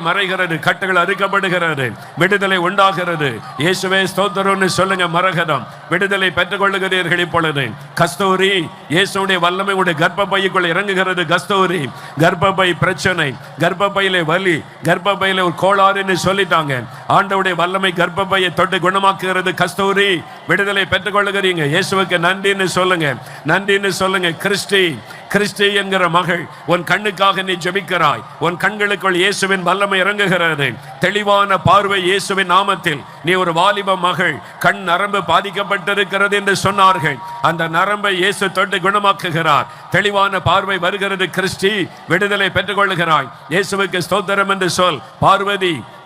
Speaker 1: மறைகிறது, கட்டுகள் அறுக்கப்படுகிறது, விடுதலை உண்டாகிறது. இயேசுவே ஸ்தோத்திரம்னு சொல்லுங்க. மரகதம் விடுதலை பெற்றுக் கொள்ளுகிறீர்கள். இப்பொழுது கஸ்தூரி, இயேசுடைய வல்லமை உடைய கர்ப்பப்பைக்குள் இறங்குகிறது. கஸ்தூரி, கர்ப்பப்பை பிரச்சனை, கர்ப்பப்பையிலே வலி, கர்ப்பப்பையில ஒரு கோளாறுன்னு சொல்லிட்டாங்க. ஆண்டவருடைய வல்லமை கர்ப்பப்பையை தொட்டு குணமாக்குகிறது. கஸ்தூரி விடுதலை பெற்றுக் கொள்ளுகிறீங்க. இயேசுவுக்கு நன்றின்னு சொல்லுங்க. கிறிஸ்டி என்கிற மகள், உன் கண்ணுக்காக நீ ஜெபிக்கிறாய். உன் கண்களுக்குள் இயேசுவின் வல்லமை இறங்குகிறது. தெளிவான பார்வை இயேசுவின் நாமத்தில். நீ ஒரு வாலிப மகள், கண் நரம்பு பாதிக்கப்பட்டிருக்கிறது என்று சொன்னார்கள். அந்த நரம்பை இயேசு தொட்டு குணமாக்குகிறார். தெளிவான பார்வை வருகிறது. கிறிஸ்டி விடுதலை பெற்றுக் கொள்ளுகிறாய். இயேசுவுக்கு ஸ்தோத்திரம் என்று சொல்.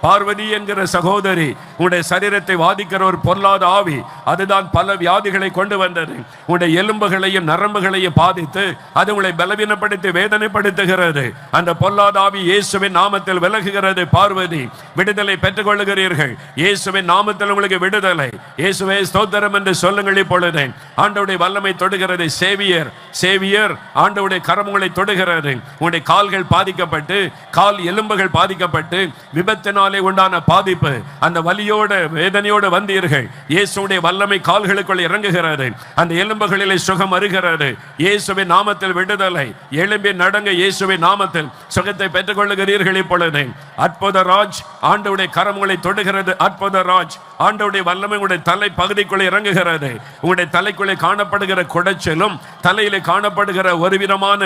Speaker 1: பார்வதி என்கிற சகோதரி, உன்னுடைய சரீரத்தை வாதிக்கிற ஒரு பொல்லாத ஆவி, அதுதான் பல வியாதிகளை கொண்டு வந்தது. உன்னுடைய எலும்புகளையும் நரம்புகளையும் பாதித்து அது உங்களை பலவீனப்படுத்தி வேதனைப்படுத்துகிறது. அந்த பொல்லாத ஆவி இயேசுவின் நாமத்தில் விலகுகிறது. பார்வதி விடுதலை பெற்றுக் கொள்ளுகிறீர்கள். இயேசுவின் நாமத்தில் உங்களுக்கு விடுதலை. இயேசுவே ஸ்தோத்திரம் என்று சொல்லுங்கள். இப்பொழுது ஆண்டவருடைய வல்லமை தொடுகிறது. சேவியர் ஆண்டவருடைய கரம் உங்களை தொடுகிறது. உங்களுடைய கால்கள் பாதிக்கப்பட்டு, கால் எலும்புகள் பாதிக்கப்பட்டு, விபத்தினாலே உண்டான பாதிப்பு, அந்த வலியோடு வேதனையோடு வந்தீர்கள். இயேசுடைய வல்லமை கால்களுக்குள் இறங்குகிறது. அந்த எலும்புகளிலே சுகம் வருகிறது. இயேசுவின் நாமத்தில் விடுதலை. எழும்பி நடங்க. இயேசுவின் நாமத்தில் சுகத்தை பெற்றுக் கொள்ளுகிறீர்கள். இப்பொழுது அற்புதராஜ் ஆண்டவருடைய கரங்களை தொடுகிறது. அற்புதராஜ் ஆண்டவருடைய வல்லமை உங்களுடைய தலை பகுதிக்குள்ளே இறங்குகிறது. உங்களுடைய தலைக்குள்ளே காணப்படுகிற குடைச்சலும், தலையிலே காணப்படுகிற ஒரு விதமான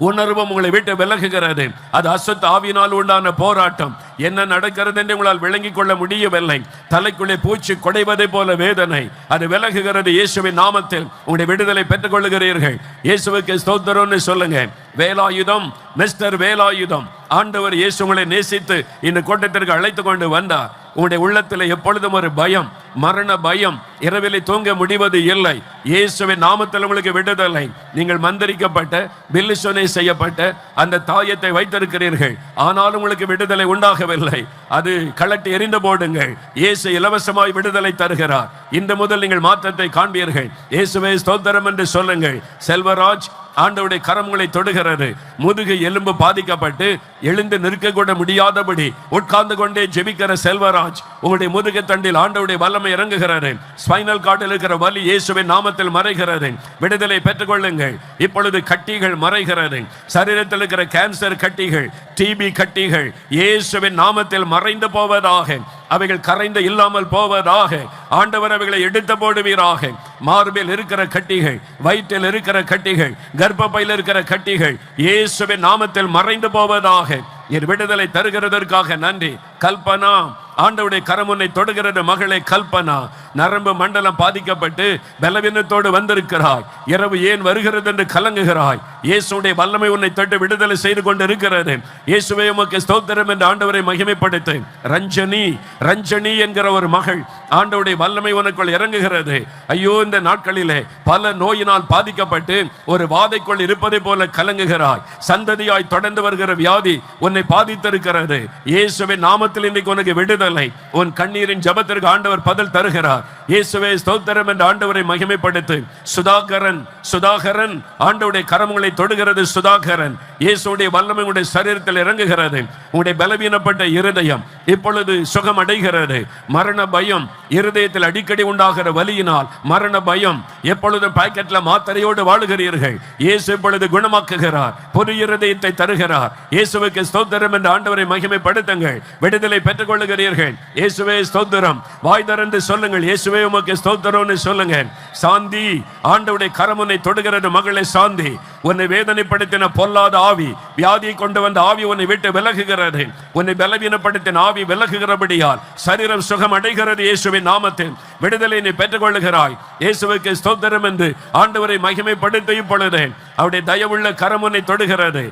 Speaker 1: உணர்வும் உங்களை விட்டு விலகுகிறது. அது அசுத்த ஆவியினால் உண்டான போராட்டம். என்ன நடக்கிறது என்று உங்களால் விளங்கிக் கொள்ள முடியவில்லை. தலைக்குள்ளே பூச்சி குடைவதை போல வேதனை, அது விலகுகிறது. இயேசுவின் நாமத்தில் உங்களுடைய விடுதலை பெற்றுக் கொள்ளுகிறீர்கள். இயேசுவுக்கு ஸ்தோத்திரம்னு சொல்லுங்க. வேலாயுதம், மிஸ்டர் வேலாயுதம், ஆண்டவர் இயேசு உங்களை நேசித்து இந்த கூட்டத்திற்கு அழைத்து கொண்டு வந்தார். உங்களுடைய உள்ளத்தில் எப்பொழுதும் ஒரு பயம், மரண பயம், இரவிலே தூங்க முடிவது இல்லை. இயேசுவின் நாமத்தில் உங்களுக்கு விடுதலை. நீங்கள் மந்திரிக்கப்பட்ட, பில்லிசோனை செய்யப்பட்ட அந்த தாயத்தை வைத்திருக்கிறீர்கள், ஆனாலும் உங்களுக்கு விடுதலை உண்டாகவில்லை. அது கலட்டி எறிந்து போடுங்கள். இயேசு இலவசமாய் விடுதலை தருகிறார். இன்று முதல் நீங்கள் மாற்றத்தை காண்பீர்கள். இயேசுவே ஸ்தோத்திரம் என்று சொல்லுங்கள். செல்வராஜ், ஆண்டவருடைய கரங்களை தொடுகிறது. முதுகு எலும்பு பாதிக்கப்பட்டு எழுந்து நிற்க கூட முடியாதபடி உட்கார்ந்து கொண்டே ஜெபிக்கிற செல்வராஜ், உங்களுடைய முதுகு தண்டில் ஆண்டவருடைய வல்லமை இறங்குகிறது. ஸ்பைனல் கார்டில் இருக்கிற வலி இயேசுவின் நாமத்தில் மறைகிறது. விடுதலை பெற்றுக்கொள்ளுங்கள். இப்பொழுது கட்டிகள் மறைகிறது. சரீரத்தில் இருக்கிற கேன்சர் கட்டிகள், டிபி கட்டிகள் இயேசுவின் நாமத்தில் மறைந்து போவதாக. அவைகள் கரைந்து இல்லாமல் போவதாக. ஆண்டவர் அவைகளை எடுத்து போடுவீராக. மார்பில் இருக்கிற கட்டிகள், வயிற்றில் இருக்கிற கட்டிகள், கர்ப்பப்பையில் இருக்கிற கட்டிகள் இயேசுவின் நாமத்தில் மறைந்து போவதாக. என் விடுதலை தருகிறதற்காக நன்றி. கல்பனா, ஆண்டவருடைய கரமுன்னை தொடுகிறது. மகளே கல்பனா, நரம்பு மண்டலம் பாதிக்கப்பட்டு பலவீனத்தோடு வந்திருக்கிறாய். இரவு ஏன் வருகிறது என்று கலங்குகிறாய். இயேசுடைய வல்லமை உன்னை தொட்டு விடுதலை செய்து கொண்டு இருக்கிறது. இயேசுவே உமக்கு ஸ்தோத்திரம் என்று ஆண்டவரை மகிமைப்படுத்து. ரஞ்சனி என்கிற ஒரு மகள், ஆண்டவருடைய வல்லமை உனக்குள் இறங்குகிறது. ஐயோ, இந்த நாட்களிலே பல நோயினால் பாதிக்கப்பட்டு ஒரு வாதைக்குள் இருப்பதை போல கலங்குகிறாய். சந்ததியாய் தொடர்ந்து வருகிற வியாதி உன்னை பாதித்திருக்கிறது. இயேசுவின் நாமத்தில் இன்றைக்கு உனக்கு விடுதலை. உன் கண்ணீரின் ஜெபத்திற்கு ஆண்டவர் பதில் தருகிறார். இயேசுவே ஸ்தோத்திரம் என்று ஆண்டவரை மகிமைப்படுத்து. சுதாகரன், ஆண்டவருடைய கரங்களை தொடுகிறது. சுதாகரன், இயேசுடைய வல்லமை உங்களுடைய சரீரத்தில் இறங்குகிறது. உங்களுடைய பலவீனப்பட்ட இருதயம் இப்பொழுது சுகம் அடைகிறது. மரண பயம், இருதயத்தில் அடிக்கடி உண்டாகிற வலியினால் மரண பயம், எப்பொழுதும் பாக்கெட்ல மாத்திரையோடு வாழுகிறீர்கள். இயேசு இப்பொழுது குணமாக்குகிறார். பொது இருதயத்தை தருகிறார். இயேசுவுக்கு ஸ்தோத்திரம் என்று ஆண்டவரை மகிமைப்படுத்துங்கள். விடுதலை பெற்றுக் கொள்ளுகிறீர்கள். இயேசுவே ஸ்தோத்திரம். வாய் திறந்து சொல்லுங்கள். இயேசுவே உமக்கு ஸ்தோத்திரம்னு சொல்லுங்க. சாந்தி, ஆண்டவருடைய கரம் உன்னை தொடுகிறது. மகளே சாந்தி, உன்னை வேதனைப்படுத்தின பொல்லாத ஆவி, வியாதியை கொண்டு வந்த ஆவி உன்னை விட்டு விலகுகிறது. உன்னை பலவீனப்படுத்தின ஆவி விலகுகிறபடியால் சரீரம் சுகம் அடைகிறது. இயேசுவின் நாமத்தில் விடுதலை நீ பெற்றுக் கொள்ளுகிறாய். இயேசுவுக்கு ஸ்தோத்திரம் என்று ஆண்டவரை மகிமைப்படுத்த இப்பொழுது அவருடைய தயவுள்ள கரம் உன்னை தொடுகிறது.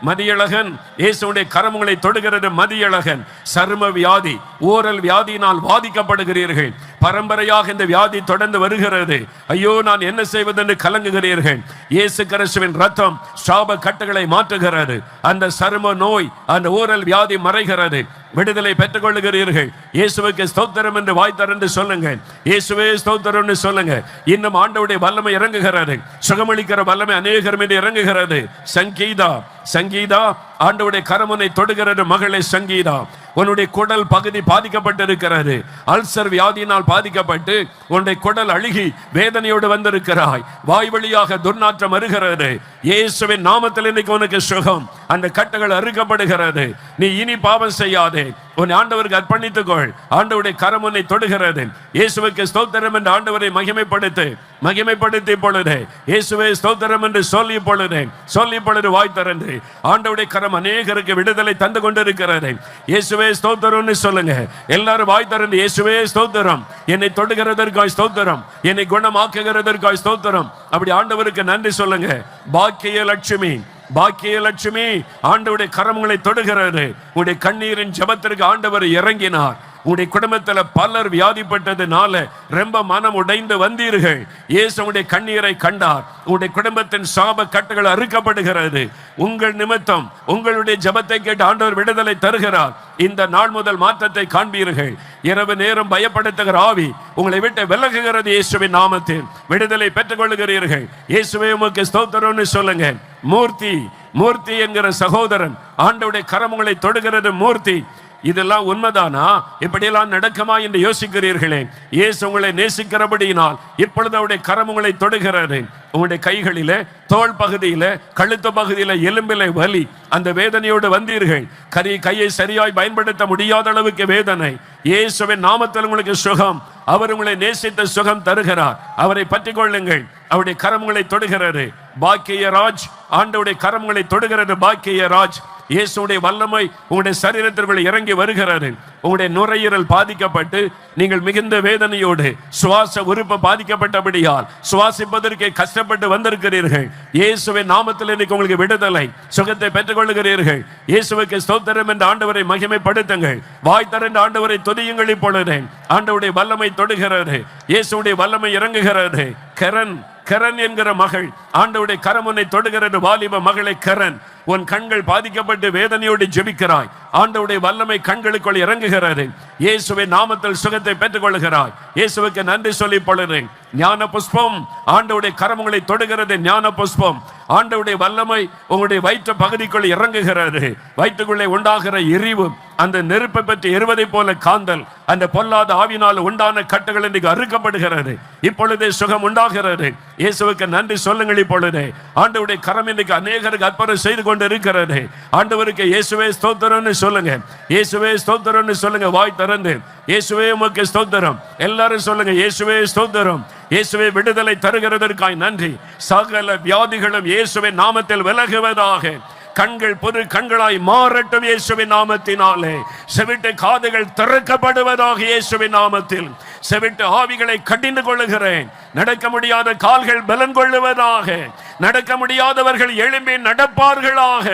Speaker 1: மதியழகன், இயேசுடைய கரமுகளை தொடுகிறது. மதியழகன், சர்ம வியாதி, ஓரல் வியாதியினால் பாதிக்கப்படுகிறீர்கள். பரம்பரையாக இந்த வியாதி தொடர்ந்து வருகிறது. ஐயோ, நான் என்ன செய்வதென்று கலங்குகிறீர்கள். இயேசு கிறிஸ்துவின் ரத்தம் சாப கட்டுகளை மாற்றுகிறது. அந்த சர்ம நோய், அந்த ஓரல் வியாதி மறைகிறது. விடுதலை பெற்றுக் கொள்ளுகிறீர்கள். இயேசுவுக்கு ஸ்தோத்திரம் என்று வாய் திறந்து சொல்லுங்க. இயேசுவே ஸ்தோத்திரம் சொல்லுங்க. இன்னும் ஆண்டவருடைய வல்லமை இறங்குகிறது. சுகமளிக்கிற வல்லமை அநேகர் மீது இறங்குகிறது. சங்கீதா, ஆண்டவருடைய கரமுனை தொடுகிறது. மகளே சங்கீதா, உன்னுடைய குடல் பகுதி பாதிக்கப்பட்டிருக்கிறது. அல்சர் வியாதியினால் பாதிக்கப்பட்டு உன்னுடைய குடல் அழுகி வேதனையோடு வந்திருக்கிறாய். வாய் வழியாக துர்நாற்றம் வருகிறது. இயேசுவின் நாமத்தில் இன்னைக்கு உனக்கு சுகம். அந்த கட்டுகள் அறுக்கப்படுகிறது. நீ இனி பாவம் செய்யாதே. உன் ஆண்டவருக்கு அர்ப்பணித்துக்கொள். ஆண்டவருடைய கரம் உன்னை தொடுகிறது. இயேசுவுக்கு ஸ்தோத்திரம் என்று ஆண்டவரை மகிமைப்படுத்தி இப்பொழுது இயேசுவே ஸ்தோத்திரம் என்று சொல்லி இப்பொழுது வாய் திறந்து ஆண்டவருடைய கரம் அநேகருக்கு விடுதலை தந்து கொண்டிருக்கிறது. இயேசுவே ஸ்தோத்திரம் சொல்லுங்க. எல்லாரும் வாய் திறந்து இயேசுவே ஸ்தோத்திரம், என்னை தொடுகிறதற்காய் ஸ்தோத்திரம், என்னை குணமாக்குகிறதற்காய் ஸ்தோத்திரம். அப்படி ஆண்டவருக்கு நன்றி சொல்லுங்க. பாக்கியலட்சுமி, ஆண்டவருடைய கரங்களை தொடுகிறது. உடைய கண்ணீரின் ஜெபத்திற்கு ஆண்டவர் இறங்கினார். உடைய குடும்பத்தில் பலர் வியாதிப்பட்டதுனால ரொம்ப மனம் உடைந்து வந்தீர்கள். இயேசுடைய கண்ணீரை கண்டார். உடைய குடும்பத்தின் சாப கட்டுகள் அறுக்கப்படுகிறது. உங்கள் நிமித்தம் உங்களுடைய ஜெபத்தை கேட்டு ஆண்டவர் விடுதலை தருகிறார். இந்த நாள் முதல் மாற்றத்தை காண்பீர்கள். இரவு நேரம் பயப்படுத்துகிற ஆவி உங்களை விட்டு விலகுகிறது. இயேசுவின் நாமத்தில் விடுதலை பெற்றுக் கொள்ளுகிறீர்கள். இயேசுவே உமக்கு ஸ்தோத்திரம்னு சொல்லுங்க. மூர்த்தி என்கிற சகோதரன், ஆண்டவருடைய கரமுகளை தொடுகிறது. மூர்த்தி, இதெல்லாம் உண்மைதானா? இப்படியெல்லாம் நடக்குமா என்று யோசிக்கிறீர்களே. இயேசு உங்களை நேசிக்கிறபடியினால் இப்பொழுது அவருடைய கரம் உங்களை தொடுகிறது. உங்களுடைய கைகளிலே, தோள் பகுதியில, கழுத்து பகுதியில எலும்பிலே வலி, அந்த வேதனையோடு வந்தீர்கள். கையை சரியாய் பயன்படுத்த முடியாத அளவுக்கு வேதனை. இயேசுவின் நாமத்தில் உங்களுக்கு சுகம். அவர் உங்களை நேசித்த சுகம் தருகிறார். அவரை பற்றி கொள்ளுங்கள். அவருடைய கரமுகளை தொடுகிறது. பாக்கியராஜ், ஆண்டவருடைய கரமுகளை தொடுகிறது. பாக்கியராஜ், இயேசுடைய வல்லமை உங்களுடைய சரீரத்திற்குள் இறங்கி வருகிறது. உங்களுடைய நுரையீரல் பாதிக்கப்பட்டு நீங்கள் மிகுந்த வேதனையோடு சுவாச உறுப்பு பாதிக்கப்பட்டபடியால் சுவாசிப்பதற்கு கஷ்டப்பட்டு வந்திருக்கிறீர்கள். இயேசுவின் நாமத்தில் இன்னைக்கு உங்களுக்கு விடுதலை சுகத்தை பெற்றுக் கொள்ளுகிறீர்கள். இயேசுவுக்கு ஸ்தோத்திரம் என்று ஆண்டவரை மகிமைப்படுத்துங்கள். வாய் திறந்து ஆண்டவரை துதியுங்கள். இப்பொழுது ஆண்டவருடைய வல்லமை தொடுகிறது, இயேசுடைய வல்லமை இறங்குகிறது. கரண் என்கிற மகள் ஆண்டவருடைய கரம் உன்னை தொடுகிறது. வாலிப மகளை கரண், உன் கண்கள் பாதிக்கப்பட்டு வேதனையோடு ஜெபிக்கிறாய். ஆண்டவருடைய வல்லமை கண்களுக்குள் இறங்குகிறது. இயேசுவின் நாமத்தில் சுகத்தை பெற்றுக் கொள்கிறாய். இயேசுவுக்கு நன்றி சொல்லி பொழுது ஞான புஷ்பம் ஆண்டவருடைய கரம் உங்களை தொடுகிறது. ஞான புஷ்பம் ஆண்டவருடைய வல்லமை உங்களுடைய வயிற்று பகுதிக்குள் இறங்குகிறது. வயிற்றுக்குள்ளே உண்டாகிற எரிவு, அந்த நெருப்பை பற்றி எரிவதை போல காந்தல், அந்த பொல்லாத ஆவினால் உண்டான கட்டுகள் இன்றைக்கு அறுக்கப்படுகிறது. இப்பொழுதே சுகம் உண்டாகிறது. இயேசுவுக்கு நன்றி சொல்லுங்கள். இப்பொழுது ஆண்டவருடைய கரம் இன்றைக்கு அநேகருக்கு அற்புதம் செய்து கொண்டு இருக்கிறது. ஆண்டவருக்கு இயேசுவே ஸ்தோத்திரம்னு சொல்லுங்க. இயேசுவே ஸ்தோத்திரம்னு சொல்லுங்க. வாய் திறந்து இயேசுவே உமக்கு ஸ்தோத்திரம். எல்லாரும் சொல்லுங்க, இயேசுவே ஸ்தோத்திரம். இயேசுவே விடுதலை தருகிறதற்காய் நன்றி. சகல வியாதிகளும் இயேசுவின் நாமத்தில் விலகுவதாக. கண்கள் புது கண்களாய் மாறட்டும் இயேசுவின் நாமத்தினாலே. செவிட்டு காதுகள் திறக்கப்படுவதாக இயேசுவின் நாமத்தில். செவிட்டு ஆவிகளை கடிந்து கொள்ளுகிறேன். நடக்க முடியாத கால்கள் பலன் கொள்ளுவதாக. நடக்க முடியாதவர்கள் எழும்பி நடப்பார்களாக.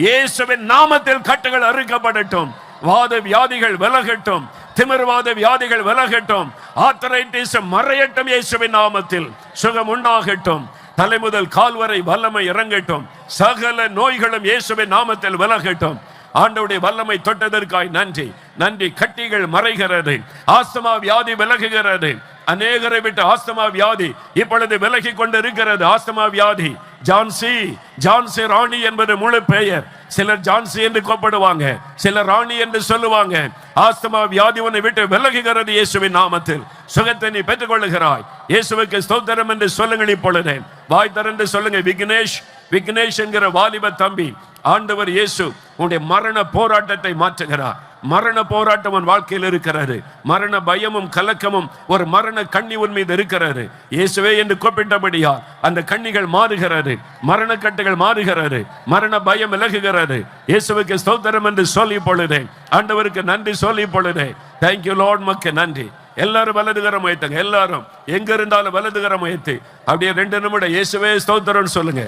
Speaker 1: இயேசுவின் நாமத்தில் கட்டுகள் அறுக்கப்படட்டும். வாத வியாதிகள் விலகட்டும். திமிர்வாத வியாதிகள் விலகட்டும். ஆர்த்தரைட்டிஸ் மறையட்டும் இயேசுவின் நாமத்தில். சுகம் உண்டாகட்டும். தலை முதல் கால் வரை வல்லமை இறங்கட்டும். சகல நோய்களும் இயேசுவின் நாமத்தில் விலகட்டும். ஆண்டவருடைய வல்லமை தொட்டதற்காய் நன்றி. நன்றி. கட்டிகள் மறைகிறது. ஆஸ்துமா வியாதி விலகுகிறது. அநேகரை விட்டு ஆஸ்துமா வியாதி இப்பொழுது விலகி கொண்டு இருக்கிறது. ஆஸ்துமா வியாதி ஜான்சி ராணி என்பது முழு பெயர். சிலர் ஜான்சி என்று கூப்பிடுவாங்க, சிலர் ராணி என்று சொல்லுவாங்க. ஆஸ்துமா வியாதி உன்னை விட்டு விலகுகிறது இயேசுவின் நாமத்தில். சுகத்தை நீ பெற்றுக் கொள்ளுகிறாய். இயேசுவுக்கு ஸ்தோத்திரம் என்று சொல்லுங்கள். இப்பொழுது வாய் திறந்து சொல்லுங்க. விக்னேஷ் என்கிற வாலிப தம்பி, ஆண்டவர் இயேசு உன்னுடைய மரண போராட்டத்தை மாற்றுகிறார். மரண போராட்டம் உன் வாழ்க்கையில் இருக்கிறது. மரண பயமும் கலக்கமும் ஒரு மரண கண்ணி உன் மீது இருக்கிறது. இயேசுவே என்று கூப்பிட்டபடியா அந்த கண்ணிகள் மாறுகிறது. மரண கட்டுகள் மாறுகிறது. மரண பயம் விலகுகிறது. இயேசுவுக்கு ஸ்தோத்திரம் என்று சொல்லி பொழுதே ஆண்டவருக்கு நன்றி சொல்லி பொழுதே தேங்க்யூ லார்ட். மக்கு நன்றி. எல்லாரும் வலதுகரம் உயர்த்துங்க. எல்லாரும் எங்க இருந்தாலும் வலதுகரம் உயர்த்தி அப்படியே 2 நிமிடம் இயேசுவே ஸ்தோத்திரம் சொல்லுங்க.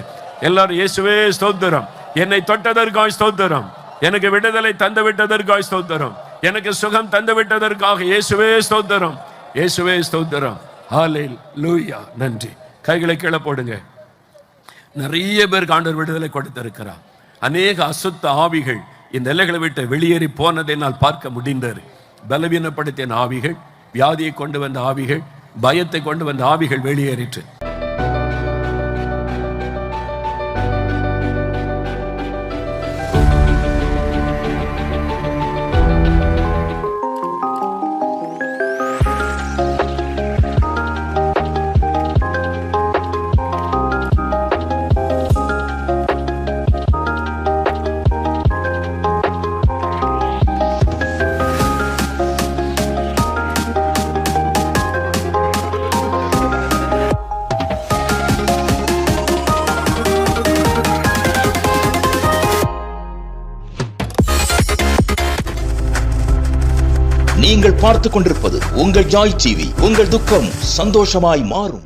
Speaker 1: எல்லாரும் இயேசுவே ஸ்தோத்திரம். என்னை தொட்டதற்காய் ஸ்தோத்திரம். எனக்கு விடுதலை தந்து விட்டதற்காக ஸ்தோத்திரம். எனக்கு சுகம் தந்து விட்டதற்காக இயேசுவே ஸ்தோத்திரம். இயேசுவே ஸ்தோத்திரம். ஹல்லேலூயா. நன்றி. கைகளை கீழே போடுங்க. நிறைய பேருக்கு ஆண்டவர் விடுதலை கொடுத்திருக்கிறார். அநேக அசுத்த ஆவிகள் இந்த எல்லைகளை விட்டு வெளியேறி போனதை என்னால் பார்க்க முடிந்தது. பலவீனப்படுத்தின ஆவிகள், வியாதியை கொண்டு வந்த ஆவிகள், பயத்தை கொண்டு வந்த ஆவிகள் வெளியேறிற்று.
Speaker 4: நீங்கள் பார்த்துக் கொண்டிருப்பது உங்கள் ஜாய் டிவி. உங்கள் துக்கம் சந்தோஷமாய் மாறும்.